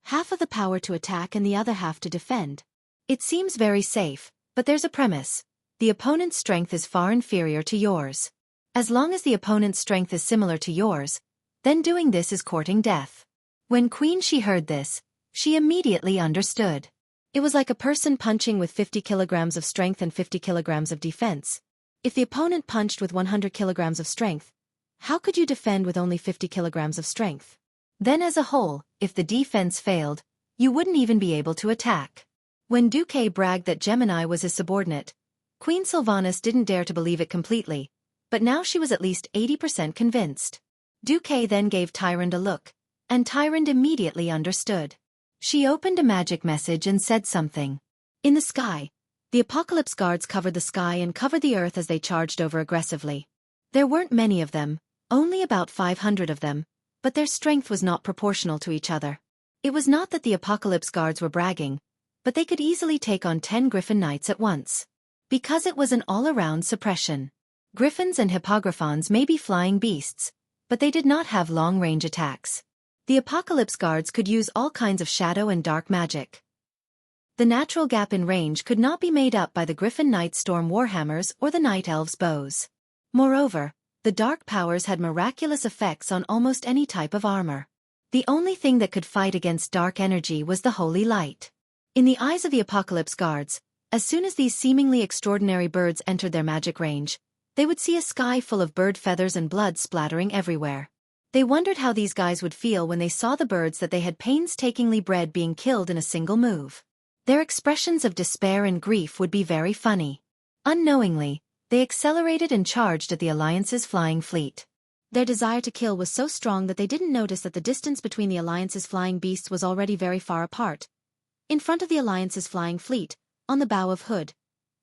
Half of the power to attack and the other half to defend. It seems very safe, but there's a premise. The opponent's strength is far inferior to yours. As long as the opponent's strength is similar to yours, then doing this is courting death. When Queen Shi heard this, she immediately understood. It was like a person punching with 50 kilograms of strength and 50 kilograms of defense. If the opponent punched with 100 kilograms of strength, how could you defend with only 50 kilograms of strength? Then as a whole, if the defense failed, you wouldn't even be able to attack. When Xueqi bragged that Gemini was his subordinate, Queen Sylvanas didn't dare to believe it completely, but now she was at least 80% convinced. Xueqi then gave Tyrande a look, and Tyrande immediately understood. She opened a magic message and said something. In the sky, the Apocalypse Guards covered the sky and covered the earth as they charged over aggressively. There weren't many of them, only about 500 of them, but their strength was not proportional to each other. It was not that the Apocalypse Guards were bragging, but they could easily take on 10 Griffin Knights at once. Because it was an all-around suppression. Griffins and Hippogriffons may be flying beasts, but they did not have long-range attacks. The Apocalypse Guards could use all kinds of shadow and dark magic. The natural gap in range could not be made up by the Griffin Knight Storm Warhammers or the Night Elves' bows. Moreover, the dark powers had miraculous effects on almost any type of armor. The only thing that could fight against dark energy was the Holy Light. In the eyes of the Apocalypse Guards, as soon as these seemingly extraordinary birds entered their magic range, they would see a sky full of bird feathers and blood splattering everywhere. They wondered how these guys would feel when they saw the birds that they had painstakingly bred being killed in a single move. Their expressions of despair and grief would be very funny. Unknowingly, they accelerated and charged at the Alliance's flying fleet. Their desire to kill was so strong that they didn't notice that the distance between the Alliance's flying beasts was already very far apart. In front of the Alliance's flying fleet, on the bow of Hood,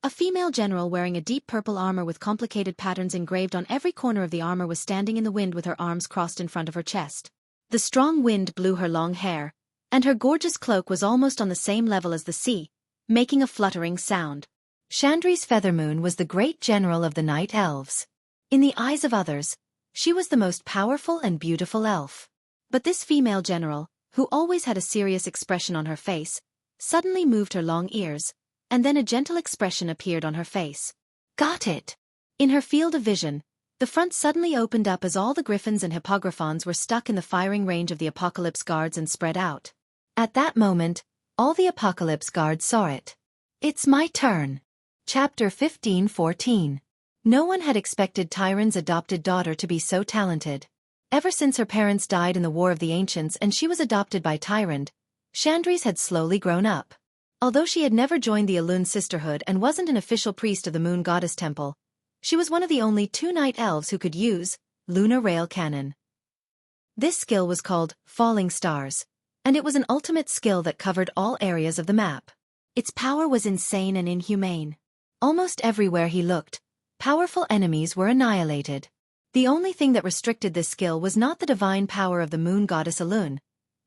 a female general wearing a deep purple armor with complicated patterns engraved on every corner of the armor was standing in the wind with her arms crossed in front of her chest. The strong wind blew her long hair, and her gorgeous cloak was almost on the same level as the sea, making a fluttering sound. Chandri's Feathermoon was the great general of the Night Elves. In the eyes of others, she was the most powerful and beautiful elf. But this female general, who always had a serious expression on her face, suddenly moved her long ears, and then a gentle expression appeared on her face. Got it! In her field of vision, The front suddenly opened up as all the griffins and hippogriffons were stuck in the firing range of the Apocalypse Guards and spread out. At that moment, all the Apocalypse Guards saw it. It's my turn. Chapter 15:14. No one had expected Tyrant's adopted daughter to be so talented. Ever since her parents died in the War of the Ancients and she was adopted by Tyrant, Chandrise had slowly grown up. Although she had never joined the Elune Sisterhood and wasn't an official priest of the Moon Goddess Temple, she was one of the only 2 night elves who could use Lunar Rail Cannon. This skill was called Falling Stars, and it was an ultimate skill that covered all areas of the map. Its power was insane and inhumane. Almost everywhere he looked, powerful enemies were annihilated. The only thing that restricted this skill was not the divine power of the Moon Goddess Elune,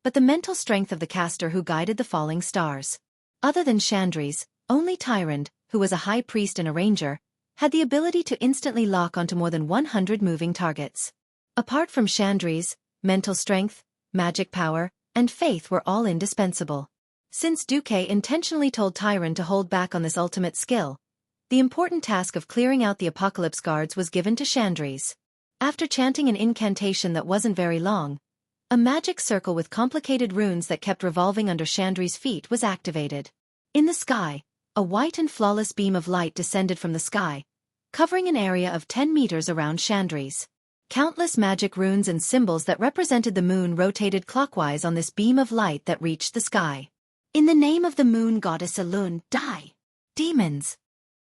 but the mental strength of the caster who guided the falling stars. Other than Chandrise, only Tyrant, who was a high priest and a ranger, had the ability to instantly lock onto more than 100 moving targets. Apart from Chandrise, mental strength, magic power, and faith were all indispensable. Since Duque intentionally told Tyrant to hold back on this ultimate skill, the important task of clearing out the Apocalypse Guards was given to Chandrise. After chanting an incantation that wasn't very long, a magic circle with complicated runes that kept revolving under Chandrise's feet was activated. In the sky, a white and flawless beam of light descended from the sky, covering an area of 10 meters around Chandrise. Countless magic runes and symbols that represented the moon rotated clockwise on this beam of light that reached the sky. In the name of the Moon Goddess Elune, die! Demons!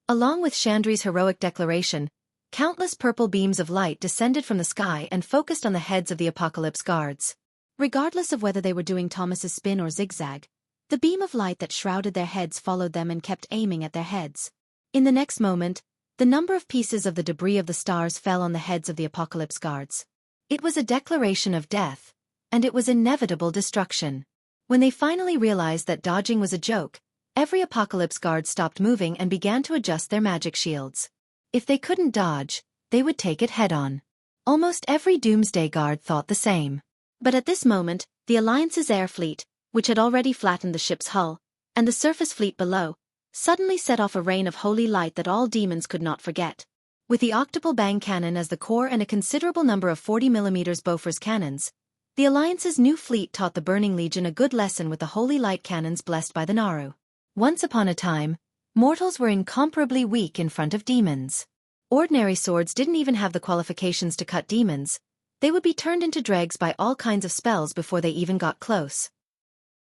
Along with Chandrise's heroic declaration, countless purple beams of light descended from the sky and focused on the heads of the Apocalypse Guards. Regardless of whether they were doing Thomas's spin or zigzag, the beam of light that shrouded their heads followed them and kept aiming at their heads. In the next moment, the number of pieces of the debris of the stars fell on the heads of the Apocalypse Guards. It was a declaration of death, and it was inevitable destruction. When they finally realized that dodging was a joke, every Apocalypse Guard stopped moving and began to adjust their magic shields. If they couldn't dodge, they would take it head-on. Almost every Doomsday Guard thought the same. But at this moment, the Alliance's air fleet, which had already flattened the ship's hull, and the surface fleet below, suddenly set off a rain of holy light that all demons could not forget. With the octuple bang cannon as the core and a considerable number of 40mm Bofors cannons, the Alliance's new fleet taught the Burning Legion a good lesson with the holy light cannons blessed by the Naru. Once upon a time, mortals were incomparably weak in front of demons. Ordinary swords didn't even have the qualifications to cut demons. They would be turned into dregs by all kinds of spells before they even got close.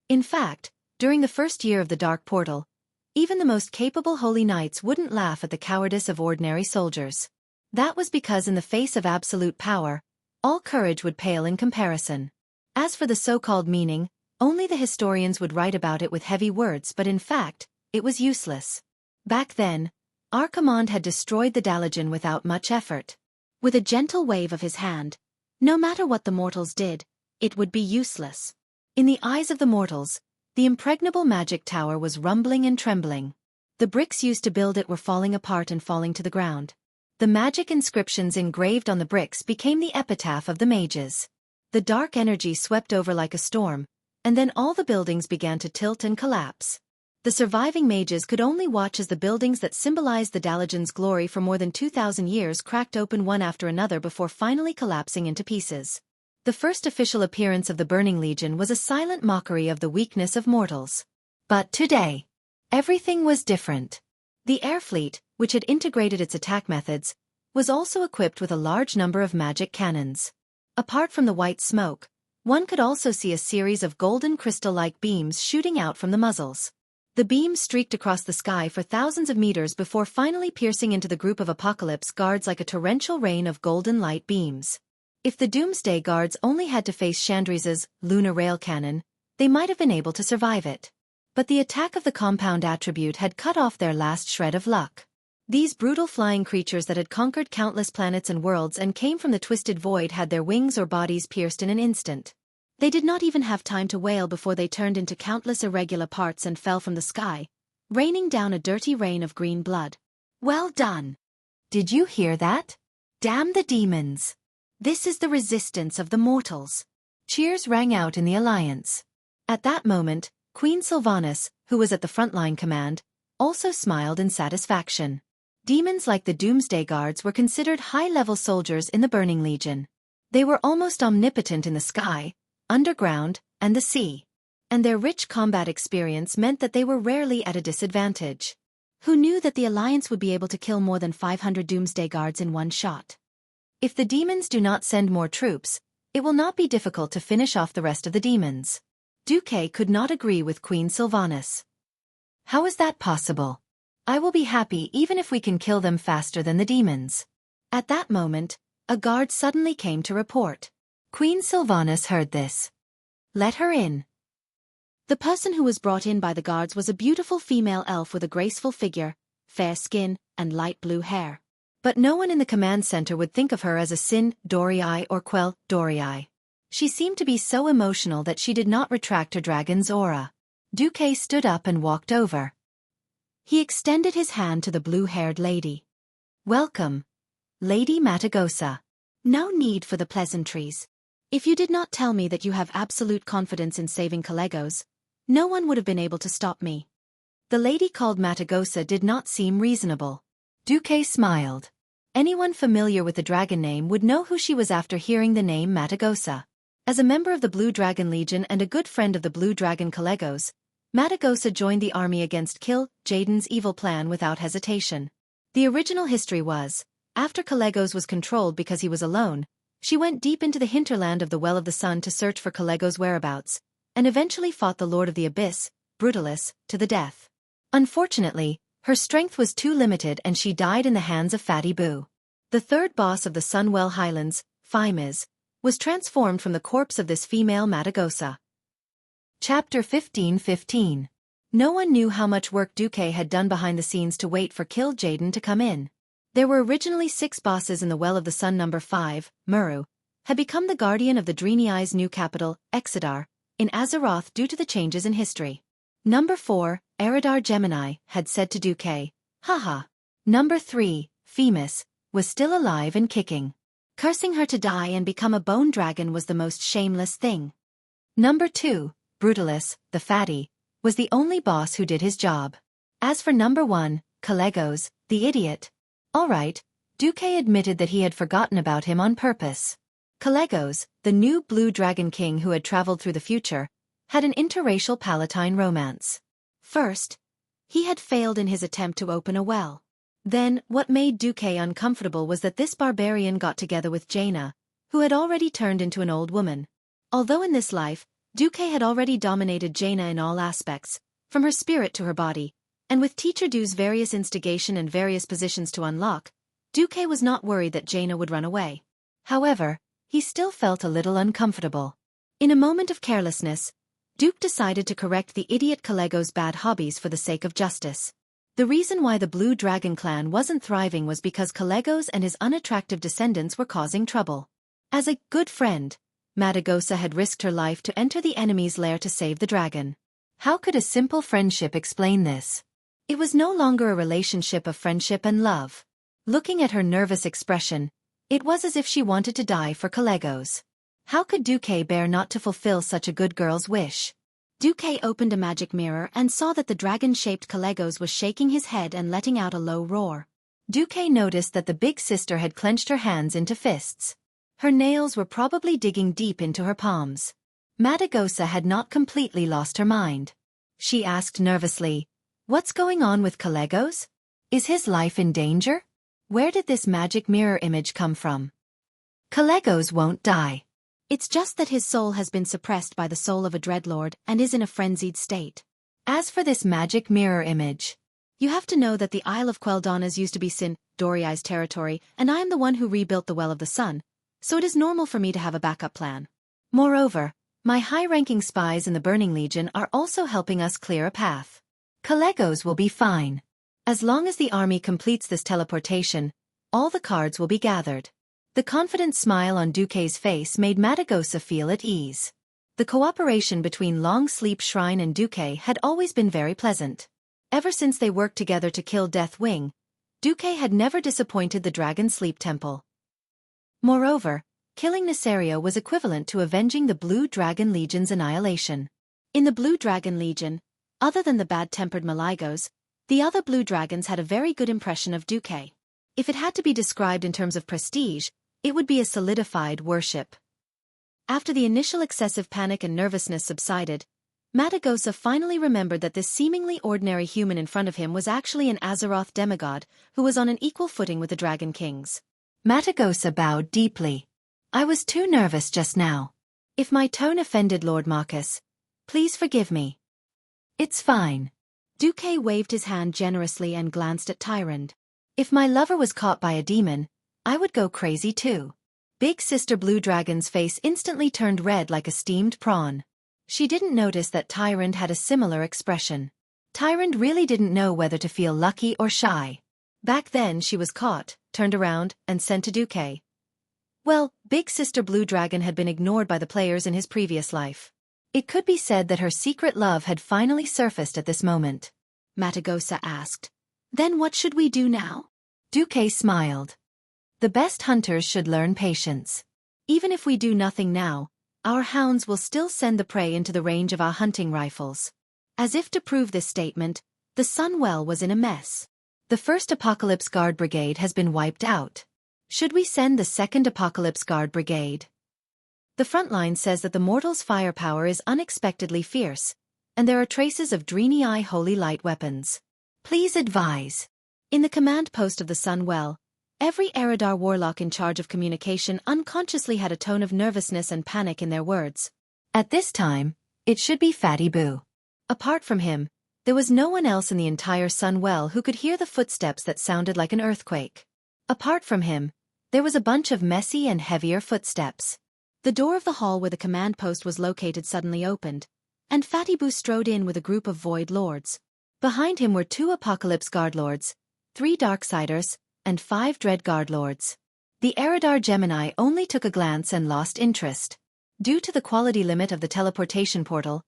In fact, during the first year of the Dark Portal, even the most capable holy knights wouldn't laugh at the cowardice of ordinary soldiers. That was because in the face of absolute power, all courage would pale in comparison. As for the so-called meaning, only the historians would write about it with heavy words, but in fact, it was useless. Back then, Archimonde had destroyed the Dalagen without much effort. With a gentle wave of his hand, no matter what the mortals did, it would be useless. In the eyes of the mortals, the impregnable magic tower was rumbling and trembling. The bricks used to build it were falling apart and falling to the ground. The magic inscriptions engraved on the bricks became the epitaph of the mages. The dark energy swept over like a storm, and then all the buildings began to tilt and collapse. The surviving mages could only watch as the buildings that symbolized the Dalagen's glory for more than 2,000 years cracked open one after another before finally collapsing into pieces. The first official appearance of the Burning Legion was a silent mockery of the weakness of mortals. But today, everything was different. The air fleet, which had integrated its attack methods, was also equipped with a large number of magic cannons. Apart from the white smoke, one could also see a series of golden crystal-like beams shooting out from the muzzles. The beams streaked across the sky for thousands of meters before finally piercing into the group of Apocalypse Guards like a torrential rain of golden light beams. If the Doomsday Guards only had to face Chandrise's lunar rail cannon, they might have been able to survive it. But the attack of the compound attribute had cut off their last shred of luck. These brutal flying creatures that had conquered countless planets and worlds and came from the twisted void had their wings or bodies pierced in an instant. They did not even have time to wail before they turned into countless irregular parts and fell from the sky, raining down a dirty rain of green blood. Well done! Did you hear that? Damn the demons! This is the resistance of the mortals. Cheers rang out in the Alliance. At that moment, Queen Sylvanas, who was at the frontline command, also smiled in satisfaction. Demons like the Doomsday Guards were considered high-level soldiers in the Burning Legion. They were almost omnipotent in the sky, underground, and the sea. And their rich combat experience meant that they were rarely at a disadvantage. Who knew that the Alliance would be able to kill more than 500 Doomsday Guards in one shot? If the demons do not send more troops, it will not be difficult to finish off the rest of the demons. Xueqi could not agree with Queen Sylvanas. How is that possible? I will be happy even if we can kill them faster than the demons. At that moment, a guard suddenly came to report. Queen Sylvanas heard this. Let her in. The person who was brought in by the guards was a beautiful female elf with a graceful figure, fair skin, and light blue hair. But no one in the command center would think of her as a Sin Dorii or Quell Dorii. She seemed to be so emotional that she did not retract her dragon's aura. Xueqi stood up and walked over. He extended his hand to the blue-haired lady. Welcome, Lady Matagosa. No need for the pleasantries. If you did not tell me that you have absolute confidence in saving Calegos, no one would have been able to stop me. The lady called Matagosa did not seem reasonable. Xueqi smiled. Anyone familiar with the dragon name would know who she was after hearing the name Matagosa. As a member of the Blue Dragon Legion and a good friend of the Blue Dragon Calegos, Matagosa joined the army against Kill Jaden's evil plan without hesitation. The original history was, after Calegos was controlled because he was alone, she went deep into the hinterland of the Well of the Sun to search for Calegos' whereabouts, and eventually fought the Lord of the Abyss, Brutalis, to the death. Unfortunately, her strength was too limited and she died in the hands of Fatty Boo. The third boss of the Sunwell Highlands, Fimes, was transformed from the corpse of this female Matagosa. Chapter 15:15. No one knew how much work Xueqi had done behind the scenes to wait for Kill Jaden to come in. There were originally 6 bosses in the Well of the Sun. Number 5, Muru, had become the guardian of the Dreenei's new capital, Exodar, in Azeroth due to the changes in history. Number 4, Eridar Gemini, had said to Xueqi, haha. Number 3, Femus, was still alive and kicking. Cursing her to die and become a bone dragon was the most shameless thing. Number 2, Brutalis, the fatty, was the only boss who did his job. As for number 1, Calegos, the idiot. Alright, Xueqi admitted that he had forgotten about him on purpose. Calegos, the new Blue Dragon King who had traveled through the future, had an interracial Palatine romance. First, he had failed in his attempt to open a well. Then, what made Xueqi uncomfortable was that this barbarian got together with Jaina, who had already turned into an old woman. Although in this life, Xueqi had already dominated Jaina in all aspects, from her spirit to her body, and with Teacher Du's various instigation and various positions to unlock, Xueqi was not worried that Jaina would run away. However, he still felt a little uncomfortable. In a moment of carelessness, Duke decided to correct the idiot Calegos' bad hobbies for the sake of justice. The reason why the Blue Dragon clan wasn't thriving was because Calegos and his unattractive descendants were causing trouble. As a good friend, Matagosa had risked her life to enter the enemy's lair to save the dragon. How could a simple friendship explain this? It was no longer a relationship of friendship and love. Looking at her nervous expression, it was as if she wanted to die for Calegos. How could Xueqi bear not to fulfill such a good girl's wish? Xueqi opened a magic mirror and saw that the dragon-shaped Calegos was shaking his head and letting out a low roar. Xueqi noticed that the big sister had clenched her hands into fists. Her nails were probably digging deep into her palms. Matagosa had not completely lost her mind. She asked nervously, "What's going on with Calegos? Is his life in danger? Where did this magic mirror image come from?" "Calegos won't die. It's just that his soul has been suppressed by the soul of a dreadlord and is in a frenzied state. As for this magic mirror image, you have to know that the Isle of Quel'Donas used to be Sin Dorei's territory, and I am the one who rebuilt the Well of the Sun, so it is normal for me to have a backup plan. Moreover, my high-ranking spies in the Burning Legion are also helping us clear a path. Calegos will be fine. As long as the army completes this teleportation, all the cards will be gathered." The confident smile on Xueqi's face made Matagosa feel at ease. The cooperation between Long Sleep Shrine and Xueqi had always been very pleasant. Ever since they worked together to kill Death Wing, Xueqi had never disappointed the Dragon Sleep Temple. Moreover, killing Nesario was equivalent to avenging the Blue Dragon Legion's annihilation. In the Blue Dragon Legion, other than the bad-tempered Maligos, The other blue dragons had a very good impression of Xueqi. If it had to be described in terms of prestige, it would be a solidified worship. After the initial excessive panic and nervousness subsided, Matagosa finally remembered that this seemingly ordinary human in front of him was actually an Azeroth demigod who was on an equal footing with the Dragon Kings. Matagosa bowed deeply. I was too nervous just now. If my tone offended Lord Marcus, please forgive me. It's fine. Xueqi waved his hand generously and glanced at Tyrande. If my lover was caught by a demon, I would go crazy too. Big Sister Blue Dragon's face instantly turned red like a steamed prawn. She didn't notice that Tyrande had a similar expression. Tyrande really didn't know whether to feel lucky or shy. Back then she was caught, turned around, and sent to Xueqi. Well, Big Sister Blue Dragon had been ignored by the players in his previous life. It could be said that her secret love had finally surfaced at this moment. Matagosa asked. Then what should we do now? Xueqi smiled. The best hunters should learn patience. Even if we do nothing now, our hounds will still send the prey into the range of our hunting rifles. As if to prove this statement, the Sunwell was in a mess. The first Apocalypse Guard Brigade has been wiped out. Should we send the second Apocalypse Guard Brigade? The front line says that the mortals' firepower is unexpectedly fierce, and there are traces of Draenei Holy Light weapons. Please advise. In the command post of the Sunwell, every Eridar warlock in charge of communication unconsciously had a tone of nervousness and panic in their words. At this time, it should be Fatty Boo. Apart from him, there was no one else in the entire Sunwell who could hear the footsteps that sounded like an earthquake. Apart from him, there was a bunch of messy and heavier footsteps. The door of the hall where the command post was located suddenly opened, and Fatty Boo strode in with a group of Void Lords. Behind him were 2 Apocalypse Guard Lords, 3 Darksiders, and 5 Dread Guard Lords. The Eridar Gemini only took a glance and lost interest. Due to the quality limit of the teleportation portal,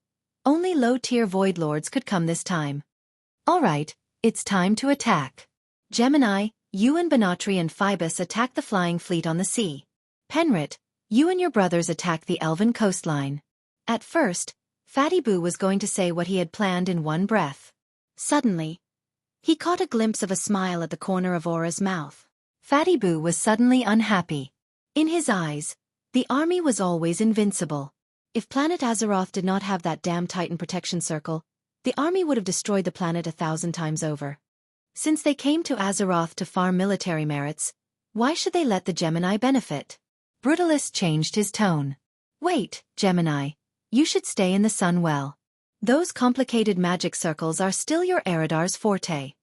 only low-tier Void Lords could come this time. Alright, it's time to attack. Gemini, you and Benatri and Phoebus attack the flying fleet on the sea. Penrit, you and your brothers attack the elven coastline. At first, Fatty Boo was going to say what he had planned in one breath. Suddenly, he caught a glimpse of a smile at the corner of Aura's mouth. Fatty Boo was suddenly unhappy. In his eyes, the army was always invincible. If planet Azeroth did not have that damn Titan protection circle, the army would have destroyed the planet 1,000 times over. Since they came to Azeroth to farm military merits, why should they let the Gemini benefit? Brutalist changed his tone. Wait, Gemini, you should stay in the Sunwell. Those complicated magic circles are still your Eridar's forte.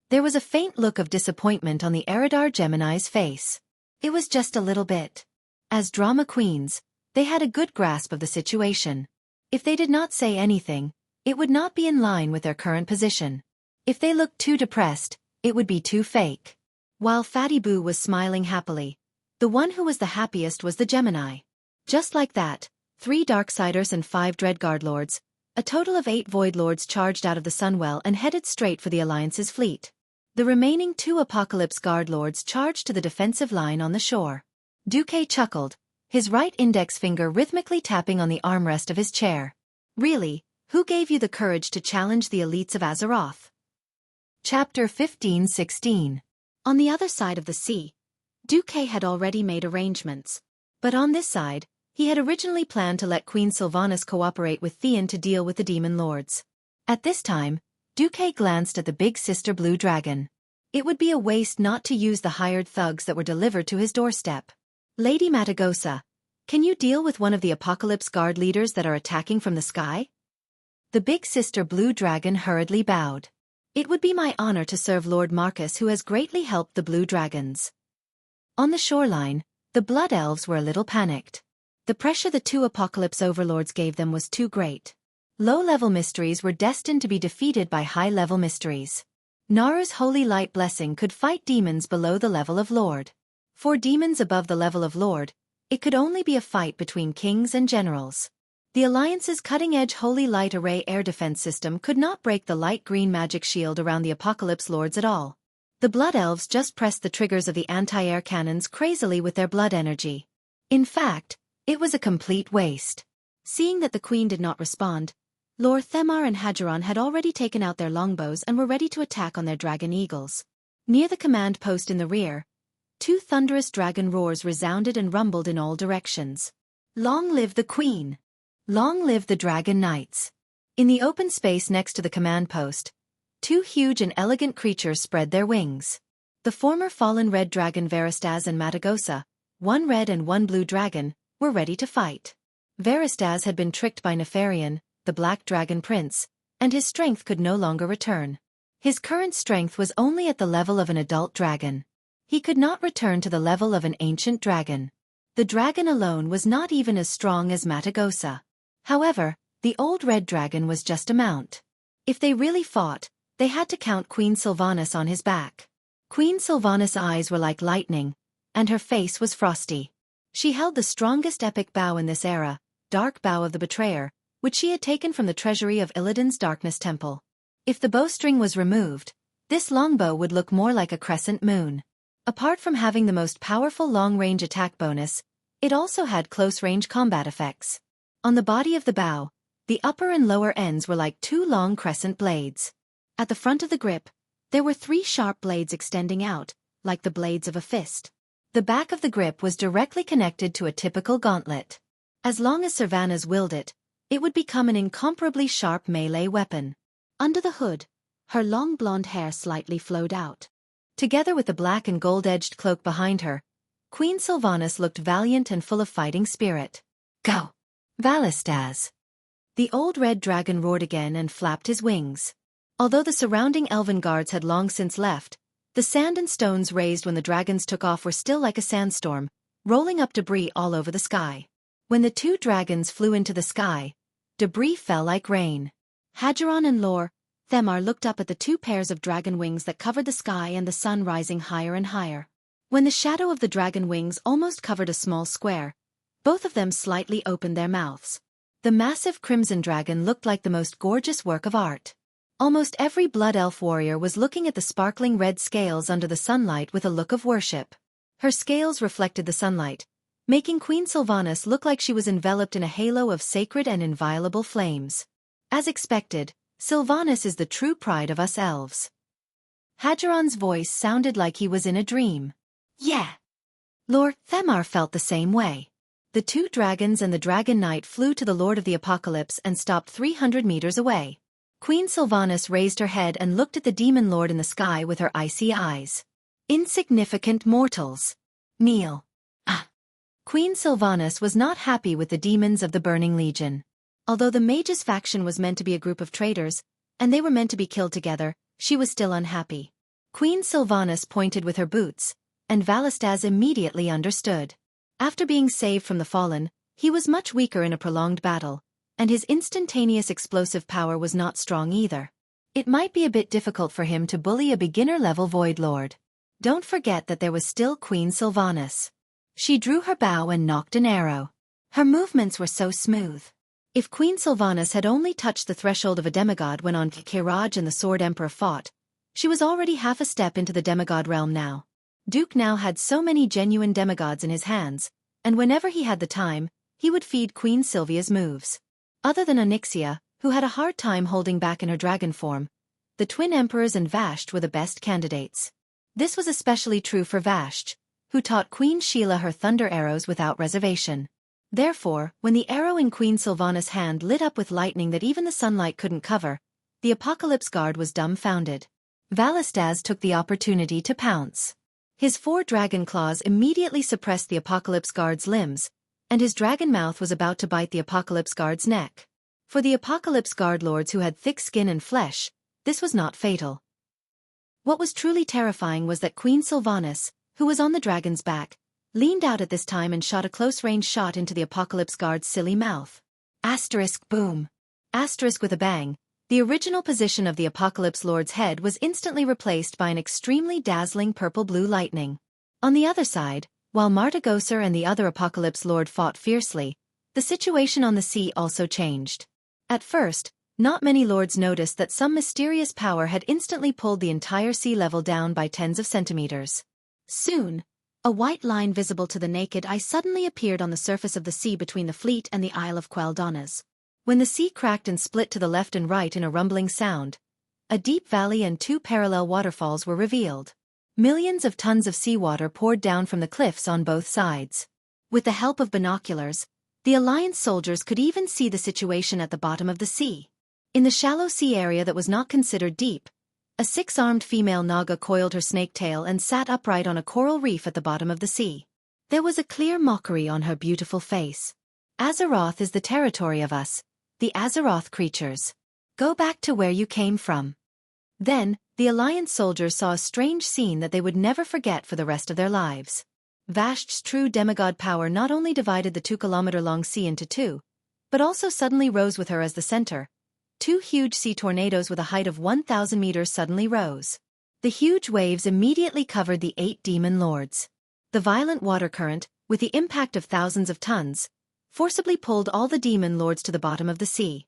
There was a faint look of disappointment on the Eridar Gemini's face. It was just a little bit. As drama queens, they had a good grasp of the situation. If they did not say anything, it would not be in line with their current position. If they looked too depressed, it would be too fake. While Fatty Boo was smiling happily, the one who was the happiest was the Gemini. Just like that, 3 Darksiders and 5 Dreadguard Lords, a total of 8 Void Lords charged out of the Sunwell and headed straight for the Alliance's fleet. The remaining 2 Apocalypse Guard Lords charged to the defensive line on the shore. Xueqi chuckled, his right index finger rhythmically tapping on the armrest of his chair. Really, who gave you the courage to challenge the elites of Azeroth? Chapter 1516. On the other side of the sea, Xueqi had already made arrangements. But on this side, he had originally planned to let Queen Sylvanas cooperate with Theon to deal with the Demon Lords. At this time, Xueqi glanced at the Big Sister Blue Dragon. It would be a waste not to use the hired thugs that were delivered to his doorstep. Lady Matagosa, can you deal with one of the Apocalypse Guard leaders that are attacking from the sky? The Big Sister Blue Dragon hurriedly bowed. It would be my honor to serve Lord Marcus, who has greatly helped the Blue Dragons. On the shoreline, the Blood Elves were a little panicked. The pressure the 2 Apocalypse Overlords gave them was too great. Low-level mysteries were destined to be defeated by high-level mysteries. Naru's Holy Light Blessing could fight demons below the level of Lord. For demons above the level of Lord, it could only be a fight between kings and generals. The Alliance's cutting-edge Holy Light Array air defense system could not break the light-green magic shield around the Apocalypse Lords at all. The Blood Elves just pressed the triggers of the anti-air cannons crazily with their blood energy. In fact, it was a complete waste. Seeing that the Queen did not respond, Lord Themar and Hadgeron had already taken out their longbows and were ready to attack on their dragon eagles. Near the command post in the rear, two thunderous dragon roars resounded and rumbled in all directions. Long live the Queen! Long live the Dragon Knights! In the open space next to the command post, two huge and elegant creatures spread their wings. The former fallen red dragon Varistaz and Matagosa, one red and one blue dragon, were ready to fight. Varistaz had been tricked by Nefarian, the Black Dragon Prince, and his strength could no longer return. His current strength was only at the level of an adult dragon. He could not return to the level of an ancient dragon. The dragon alone was not even as strong as Matagosa. However, the old red dragon was just a mount. If they really fought, they had to count Queen Sylvanas on his back. Queen Sylvanas' eyes were like lightning, and her face was frosty. She held the strongest epic bow in this era, Dark Bow of the Betrayer, which she had taken from the treasury of Illidan's Darkness Temple. If the bowstring was removed, this longbow would look more like a crescent moon. Apart from having the most powerful long-range attack bonus, it also had close-range combat effects. On the body of the bow, the upper and lower ends were like two long crescent blades. At the front of the grip, there were three sharp blades extending out, like the blades of a fist. The back of the grip was directly connected to a typical gauntlet. As long as Sylvanas willed it, it would become an incomparably sharp melee weapon. Under the hood, her long blonde hair slightly flowed out. Together with the black and gold-edged cloak behind her, Queen Sylvanas looked valiant and full of fighting spirit. Go! Valistaz! The old red dragon roared again and flapped his wings. Although the surrounding elven guards had long since left, the sand and stones raised when the dragons took off were still like a sandstorm, rolling up debris all over the sky. When the two dragons flew into the sky, debris fell like rain. Hadgeron and Lord Themar looked up at the two pairs of dragon wings that covered the sky and the sun rising higher and higher. When the shadow of the dragon wings almost covered a small square, both of them slightly opened their mouths. The massive crimson dragon looked like the most gorgeous work of art. Almost every blood elf warrior was looking at the sparkling red scales under the sunlight with a look of worship. Her scales reflected the sunlight, making Queen Sylvanas look like she was enveloped in a halo of sacred and inviolable flames. As expected, Sylvanas is the true pride of us elves. Hadgeron's voice sounded like he was in a dream. Yeah. Lord Themar felt the same way. The two dragons and the Dragon Knight flew to the Lord of the Apocalypse and stopped 300 meters away. Queen Sylvanas raised her head and looked at the demon lord in the sky with her icy eyes. Insignificant mortals. Kneel. Queen Sylvanas was not happy with the demons of the Burning Legion. Although the mages faction was meant to be a group of traitors, and they were meant to be killed together, she was still unhappy. Queen Sylvanas pointed with her boots, and Valistaz immediately understood. After being saved from the fallen, he was much weaker in a prolonged battle, and his instantaneous explosive power was not strong either. It might be a bit difficult for him to bully a beginner-level Void Lord. Don't forget that there was still Queen Sylvanas. She drew her bow and nocked an arrow. Her movements were so smooth. If Queen Sylvanas had only touched the threshold of a demigod when on Kiraj and the Sword Emperor fought, she was already half a step into the demigod realm now. Duke now had so many genuine demigods in his hands, and whenever he had the time, he would feed Queen Sylvia's moves. Other than Onyxia, who had a hard time holding back in her dragon form, the twin emperors and Vashti were the best candidates. This was especially true for Vashti, who taught Queen Sheila her thunder arrows without reservation. Therefore, when the arrow in Queen Sylvanas' hand lit up with lightning that even the sunlight couldn't cover, the Apocalypse Guard was dumbfounded. Valistaz took the opportunity to pounce. His 4 dragon claws immediately suppressed the Apocalypse Guard's limbs, and his dragon mouth was about to bite the Apocalypse Guard's neck. For the Apocalypse Guard lords who had thick skin and flesh, this was not fatal. What was truly terrifying was that Queen Sylvanas, who was on the dragon's back, leaned out at this time and shot a close-range shot into the Apocalypse Guard's silly mouth. Asterisk boom. Asterisk with a bang, the original position of the Apocalypse Lord's head was instantly replaced by an extremely dazzling purple-blue lightning. On the other side, while Martagoser and the other Apocalypse Lord fought fiercely, the situation on the sea also changed. At first, not many lords noticed that some mysterious power had instantly pulled the entire sea level down by tens of centimeters. Soon, a white line visible to the naked eye suddenly appeared on the surface of the sea between the fleet and the Isle of Queldonas. When the sea cracked and split to the left and right in a rumbling sound, a deep valley and two parallel waterfalls were revealed. Millions of tons of seawater poured down from the cliffs on both sides. With the help of binoculars, the Alliance soldiers could even see the situation at the bottom of the sea. In the shallow sea area that was not considered deep, a six-armed female Naga coiled her snake tail and sat upright on a coral reef at the bottom of the sea. There was a clear mockery on her beautiful face. Azeroth is the territory of us, the Azeroth creatures. Go back to where you came from. Then, the Alliance soldiers saw a strange scene that they would never forget for the rest of their lives. Vasht's true demigod power not only divided the 2-kilometer-long sea into two, but also suddenly rose with her as the center. Two huge sea tornadoes with a height of 1,000 meters suddenly rose. The huge waves immediately covered the 8 demon lords. The violent water current, with the impact of thousands of tons, forcibly pulled all the demon lords to the bottom of the sea.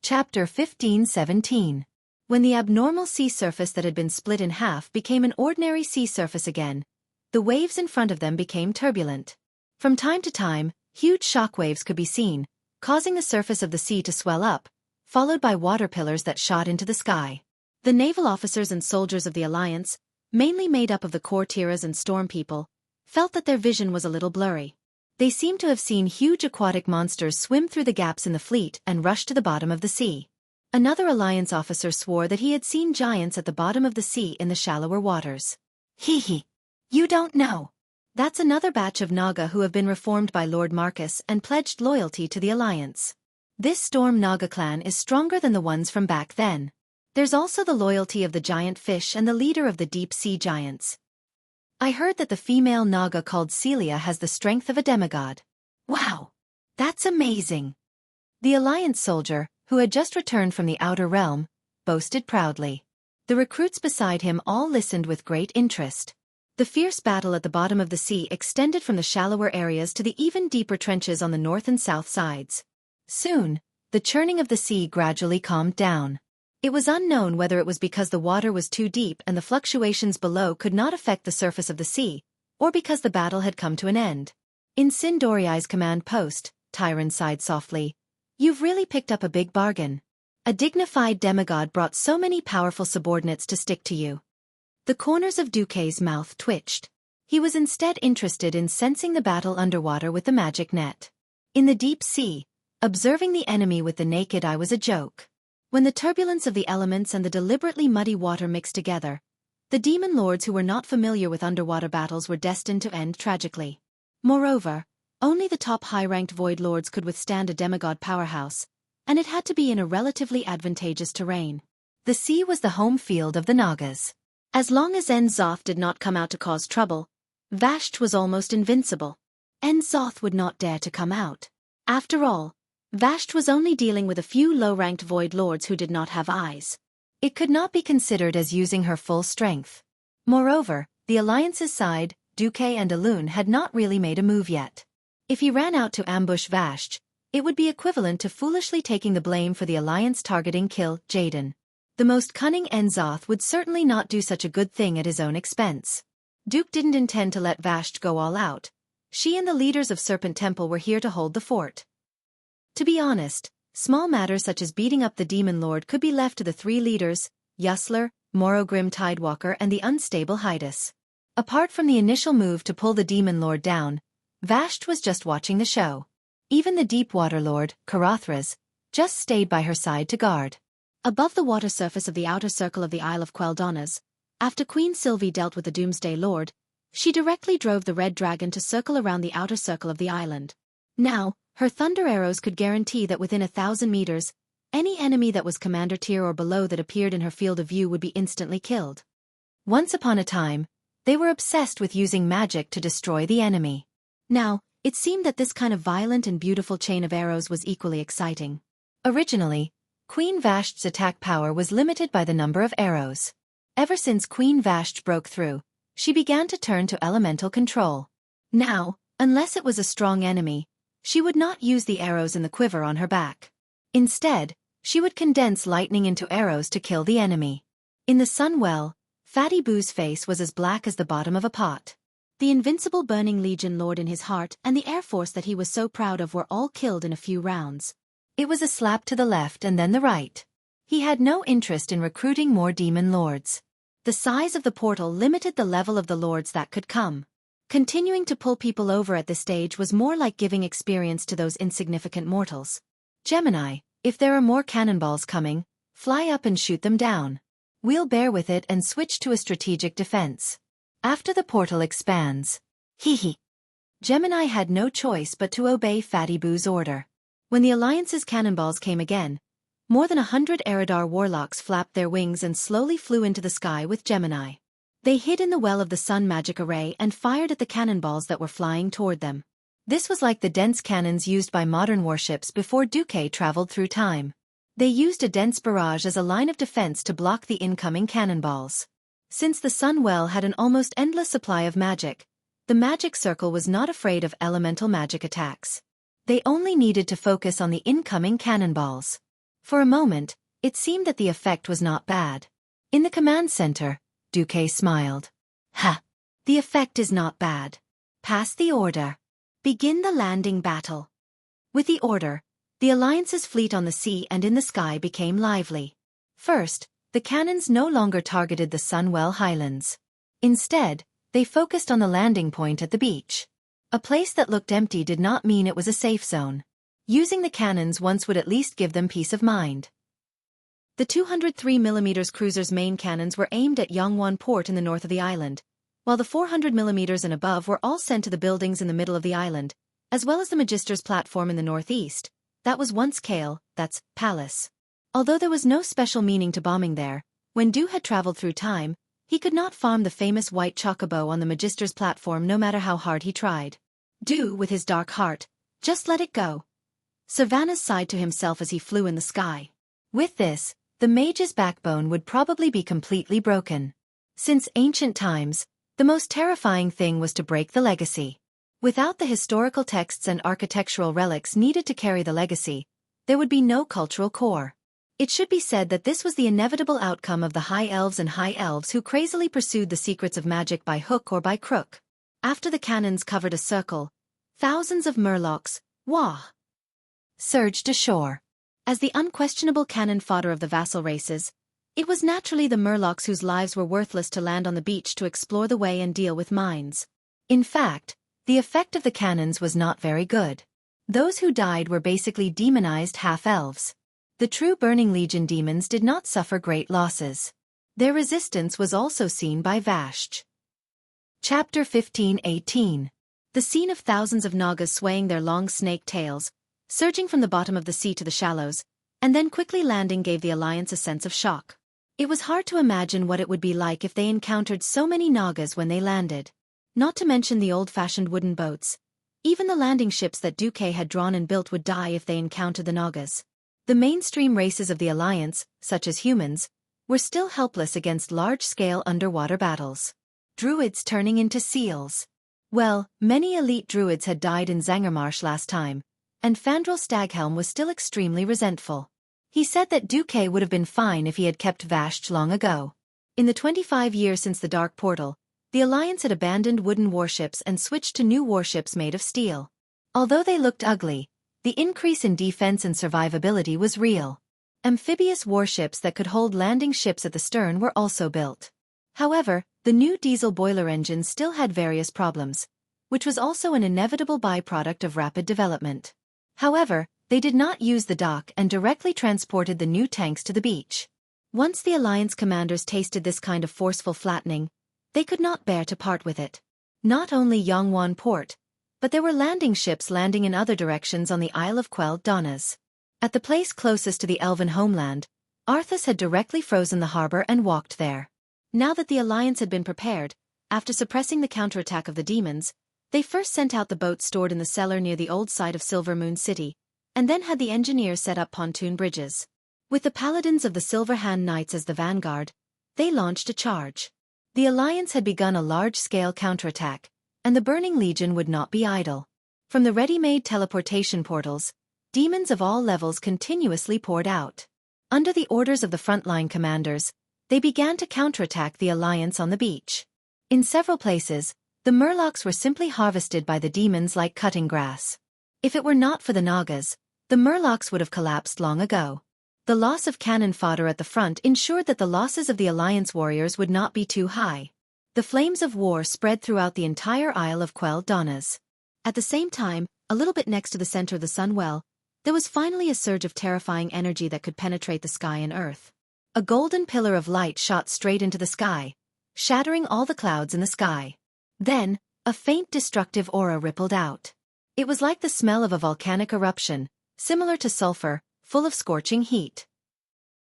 Chapter 15:17. When the abnormal sea surface that had been split in half became an ordinary sea surface again, the waves in front of them became turbulent. From time to time, huge shock waves could be seen, causing the surface of the sea to swell up, followed by water pillars that shot into the sky. The naval officers and soldiers of the Alliance, mainly made up of the courtiers and storm people, felt that their vision was a little blurry. They seemed to have seen huge aquatic monsters swim through the gaps in the fleet and rush to the bottom of the sea. Another Alliance officer swore that he had seen giants at the bottom of the sea in the shallower waters. Hee hee. You don't know. That's another batch of Naga who have been reformed by Lord Marcus and pledged loyalty to the Alliance. This Storm Naga clan is stronger than the ones from back then. There's also the loyalty of the giant fish and the leader of the deep-sea giants. I heard that the female Naga called Celia has the strength of a demigod. Wow! That's amazing! The Alliance soldier, who had just returned from the Outer Realm, boasted proudly. The recruits beside him all listened with great interest. The fierce battle at the bottom of the sea extended from the shallower areas to the even deeper trenches on the north and south sides. Soon, the churning of the sea gradually calmed down. It was unknown whether it was because the water was too deep and the fluctuations below could not affect the surface of the sea, or because the battle had come to an end. In Sindoriai's command post, Tyron sighed softly. You've really picked up a big bargain. A dignified demigod brought so many powerful subordinates to stick to you. The corners of Duque's mouth twitched. He was instead interested in sensing the battle underwater with the magic net. In the deep sea, observing the enemy with the naked eye was a joke. When the turbulence of the elements and the deliberately muddy water mixed together, the demon lords who were not familiar with underwater battles were destined to end tragically. Moreover, only the top high-ranked void lords could withstand a demigod powerhouse, and it had to be in a relatively advantageous terrain. The sea was the home field of the Nagas. As long as En-Zoth did not come out to cause trouble, Vasht was almost invincible. En-Zoth would not dare to come out. After all, Vasht was only dealing with a few low-ranked void lords who did not have eyes. It could not be considered as using her full strength. Moreover, the Alliance's side, Duque and Elune had not really made a move yet. If he ran out to ambush Vasht, it would be equivalent to foolishly taking the blame for the Alliance targeting kill Jaden. The most cunning En-Zoth would certainly not do such a good thing at his own expense. Duke didn't intend to let Vasht go all out. She and the leaders of Serpent Temple were here to hold the fort. To be honest, small matters such as beating up the Demon Lord could be left to the three leaders, Yusler, Morrogrim Tidewalker and the unstable Hydus. Apart from the initial move to pull the Demon Lord down, Vasht was just watching the show. Even the Deepwater Lord, Karathras, just stayed by her side to guard. Above the water surface of the outer circle of the Isle of Quel'Donas, after Queen Sylvie dealt with the Doomsday Lord, she directly drove the Red Dragon to circle around the outer circle of the island. Now, her thunder arrows could guarantee that within 1,000 meters, any enemy that was commander tier or below that appeared in her field of view would be instantly killed. Once upon a time, they were obsessed with using magic to destroy the enemy. Now, it seemed that this kind of violent and beautiful chain of arrows was equally exciting. Originally, Queen Vasht's attack power was limited by the number of arrows. Ever since Queen Vasht broke through, she began to turn to elemental control. Now, unless it was a strong enemy, she would not use the arrows in the quiver on her back. Instead, she would condense lightning into arrows to kill the enemy. In the Sunwell, Fatty Boo's face was as black as the bottom of a pot. The invincible Burning Legion Lord in his heart and the Air Force that he was so proud of were all killed in a few rounds. It was a slap to the left and then the right. He had no interest in recruiting more demon lords. The size of the portal limited the level of the lords that could come. Continuing to pull people over at this stage was more like giving experience to those insignificant mortals. Gemini, if there are more cannonballs coming, fly up and shoot them down. We'll bear with it and switch to a strategic defense. After the portal expands. Hee. Gemini had no choice but to obey Fatty Boo's order. When the Alliance's cannonballs came again, more than 100 Eridar warlocks flapped their wings and slowly flew into the sky with Gemini. They hid in the well of the sun magic array and fired at the cannonballs that were flying toward them. This was like the dense cannons used by modern warships before Xueqi traveled through time. They used a dense barrage as a line of defense to block the incoming cannonballs. Since the sun well had an almost endless supply of magic, the magic circle was not afraid of elemental magic attacks. They only needed to focus on the incoming cannonballs. For a moment, it seemed that the effect was not bad. In the command center, Xueqi smiled. Ha! The effect is not bad. Pass the order. Begin the landing battle. With the order, the Alliance's fleet on the sea and in the sky became lively. First, the cannons no longer targeted the Sunwell Highlands. Instead, they focused on the landing point at the beach. A place that looked empty did not mean it was a safe zone. Using the cannons once would at least give them peace of mind. The 203mm cruiser's main cannons were aimed at Yongwon Port in the north of the island, while the 400mm and above were all sent to the buildings in the middle of the island, as well as the Magister's platform in the northeast. That was once Kale, that's Palace. Although there was no special meaning to bombing there, when Du had traveled through time, he could not farm the famous white chocobo on the Magister's platform no matter how hard he tried. Du, with his dark heart, just let it go. Sylvanas sighed to himself as he flew in the sky. With this, the mage's backbone would probably be completely broken. Since ancient times, the most terrifying thing was to break the legacy. Without the historical texts and architectural relics needed to carry the legacy, there would be no cultural core. It should be said that this was the inevitable outcome of the High Elves and High Elves who crazily pursued the secrets of magic by hook or by crook. After the cannons covered a circle, thousands of murlocs, surged ashore. As the unquestionable cannon fodder of the vassal races, it was naturally the murlocs whose lives were worthless to land on the beach to explore the way and deal with mines. In fact, the effect of the cannons was not very good. Those who died were basically demonized half-elves. The true Burning Legion demons did not suffer great losses. Their resistance was also seen by Vashj. Chapter 15:18. The scene of thousands of Nagas swaying their long snake tails, surging from the bottom of the sea to the shallows, and then quickly landing gave the Alliance a sense of shock. It was hard to imagine what it would be like if they encountered so many Nagas when they landed. Not to mention the old-fashioned wooden boats. Even the landing ships that Xueqi had drawn and built would die if they encountered the Nagas. The mainstream races of the Alliance, such as humans, were still helpless against large-scale underwater battles. Druids turning into seals. Well, many elite druids had died in Zangermarsh last time, and Fandral Staghelm was still extremely resentful. He said that Xueqi would have been fine if he had kept Vashj long ago. In the 25 years since the Dark Portal, the Alliance had abandoned wooden warships and switched to new warships made of steel. Although they looked ugly, the increase in defense and survivability was real. Amphibious warships that could hold landing ships at the stern were also built. However, the new diesel boiler engines still had various problems, which was also an inevitable byproduct of rapid development. However, they did not use the dock and directly transported the new tanks to the beach. Once the Alliance commanders tasted this kind of forceful flattening, they could not bear to part with it. Not only Yongwon Port, but there were landing ships landing in other directions on the Isle of Quelled Donnas. At the place closest to the elven homeland, Arthas had directly frozen the harbor and walked there. Now that the Alliance had been prepared, after suppressing the counterattack of the demons, they first sent out the boats stored in the cellar near the old site of Silver Moon City, and then had the engineers set up pontoon bridges. With the paladins of the Silver Hand Knights as the vanguard, they launched a charge. The Alliance had begun a large-scale counterattack, and the Burning Legion would not be idle. From the ready-made teleportation portals, demons of all levels continuously poured out. Under the orders of the frontline commanders, they began to counterattack the Alliance on the beach. In several places, the murlocs were simply harvested by the demons like cutting grass. If it were not for the Nagas, the Murlocs would have collapsed long ago. The loss of cannon fodder at the front ensured that the losses of the Alliance warriors would not be too high. The flames of war spread throughout the entire Isle of Quelled Donnas. At the same time, a little bit next to the center of the Sunwell, there was finally a surge of terrifying energy that could penetrate the sky and earth. A golden pillar of light shot straight into the sky, shattering all the clouds in the sky. Then, a faint destructive aura rippled out. It was like the smell of a volcanic eruption, similar to sulfur, full of scorching heat.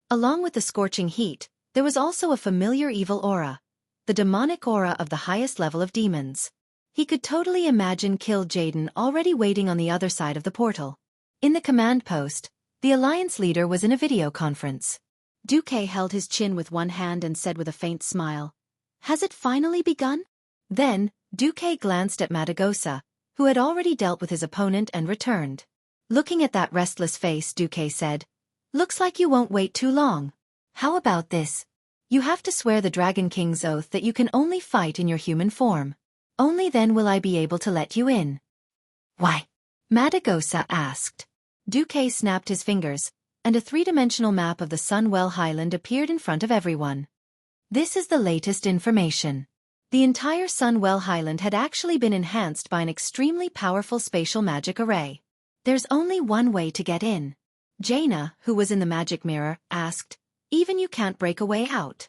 Along with the scorching heat, there was also a familiar evil aura, the demonic aura of the highest level of demons. He could totally imagine Kill Jaden already waiting on the other side of the portal. In the command post, the Alliance leader was in a video conference. Xueqi held his chin with one hand and said with a faint smile, "Has it finally begun?" Then, Xueqi glanced at Madagosa, who had already dealt with his opponent and returned. Looking at that restless face, Xueqi said, "Looks like you won't wait too long. How about this? You have to swear the Dragon King's oath that you can only fight in your human form. Only then will I be able to let you in." "Why?" Madagosa asked. Xueqi snapped his fingers, and a three-dimensional map of the Sunwell Highland appeared in front of everyone. This is the latest information. The entire Sunwell Highland had actually been enhanced by an extremely powerful spatial magic array. There's only one way to get in. Jaina, who was in the magic mirror, asked, "Even you can't break a way out?"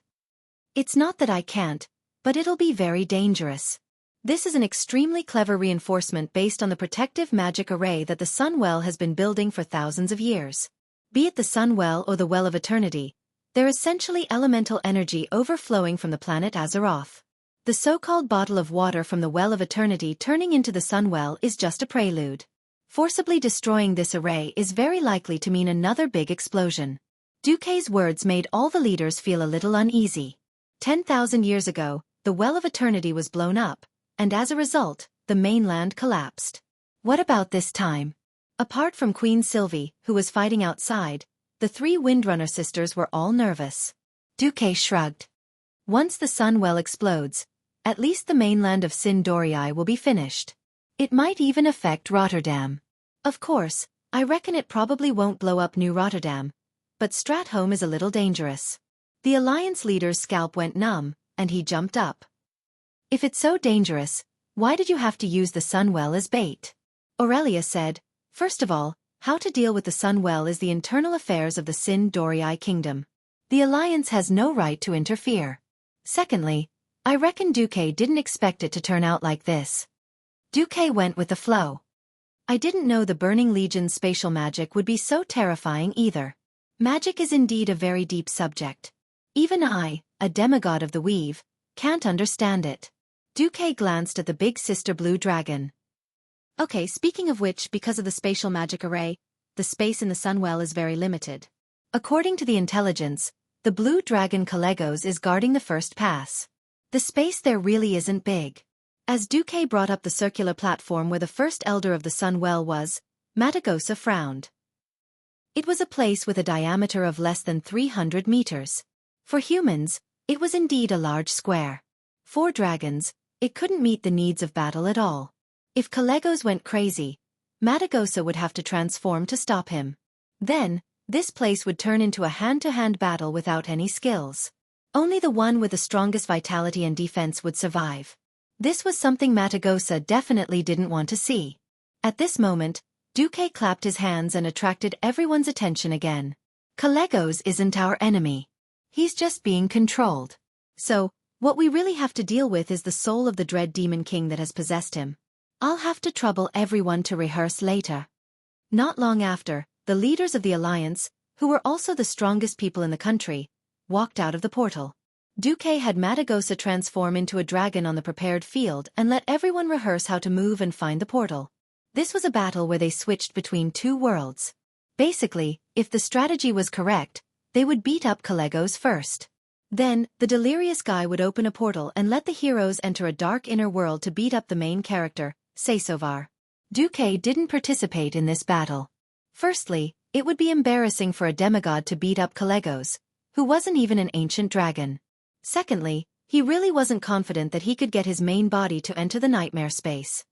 "It's not that I can't, but it'll be very dangerous. This is an extremely clever reinforcement based on the protective magic array that the Sunwell has been building for thousands of years. Be it the Sunwell or the Well of Eternity, they're essentially elemental energy overflowing from the planet Azeroth. The so-called bottle of water from the Well of Eternity turning into the Sunwell is just a prelude. Forcibly destroying this array is very likely to mean another big explosion." Xueqi's words made all the leaders feel a little uneasy. 10,000 years ago, the Well of Eternity was blown up, and as a result, the mainland collapsed. What about this time? Apart from Queen Sylvie, who was fighting outside, the three Windrunner sisters were all nervous. Xueqi shrugged. Once the Sunwell explodes, at least the mainland of Sindorii will be finished. It might even affect Rotterdam. Of course, I reckon it probably won't blow up New Rotterdam, but Stratholme is a little dangerous. The Alliance leader's scalp went numb, and he jumped up. "If it's so dangerous, why did you have to use the Sunwell as bait?" Aurelia said, "First of all, how to deal with the Sunwell is the internal affairs of the Sindorii kingdom. The Alliance has no right to interfere. Secondly, I reckon Xueqi didn't expect it to turn out like this." Xueqi went with the flow. "I didn't know the Burning Legion's spatial magic would be so terrifying either. Magic is indeed a very deep subject. Even I, a demigod of the weave, can't understand it." Xueqi glanced at the big sister blue dragon. "Okay, speaking of which, because of the spatial magic array, the space in the Sunwell is very limited. According to the intelligence, the blue dragon Kalegos is guarding the first pass. The space there really isn't big." As Xueqi brought up the circular platform where the first elder of the Sunwell was, Madagosa frowned. It was a place with a diameter of less than 300 meters. For humans, it was indeed a large square. For dragons, it couldn't meet the needs of battle at all. If Kalegos went crazy, Madagosa would have to transform to stop him. Then, this place would turn into a hand-to-hand battle without any skills. Only the one with the strongest vitality and defense would survive. This was something Madagosa definitely didn't want to see. At this moment, Xueqi clapped his hands and attracted everyone's attention again. "Kalegos isn't our enemy. He's just being controlled. So, what we really have to deal with is the soul of the dread demon king that has possessed him. I'll have to trouble everyone to rehearse later." Not long after, the leaders of the Alliance, who were also the strongest people in the country, walked out of the portal. Xueqi had Madagosa transform into a dragon on the prepared field and let everyone rehearse how to move and find the portal. This was a battle where they switched between two worlds. Basically, if the strategy was correct, they would beat up Kalegos first. Then, the delirious guy would open a portal and let the heroes enter a dark inner world to beat up the main character, Sasovar. Xueqi didn't participate in this battle. Firstly, it would be embarrassing for a demigod to beat up Kalegos, who wasn't even an ancient dragon. Secondly, he really wasn't confident that he could get his main body to enter the nightmare space.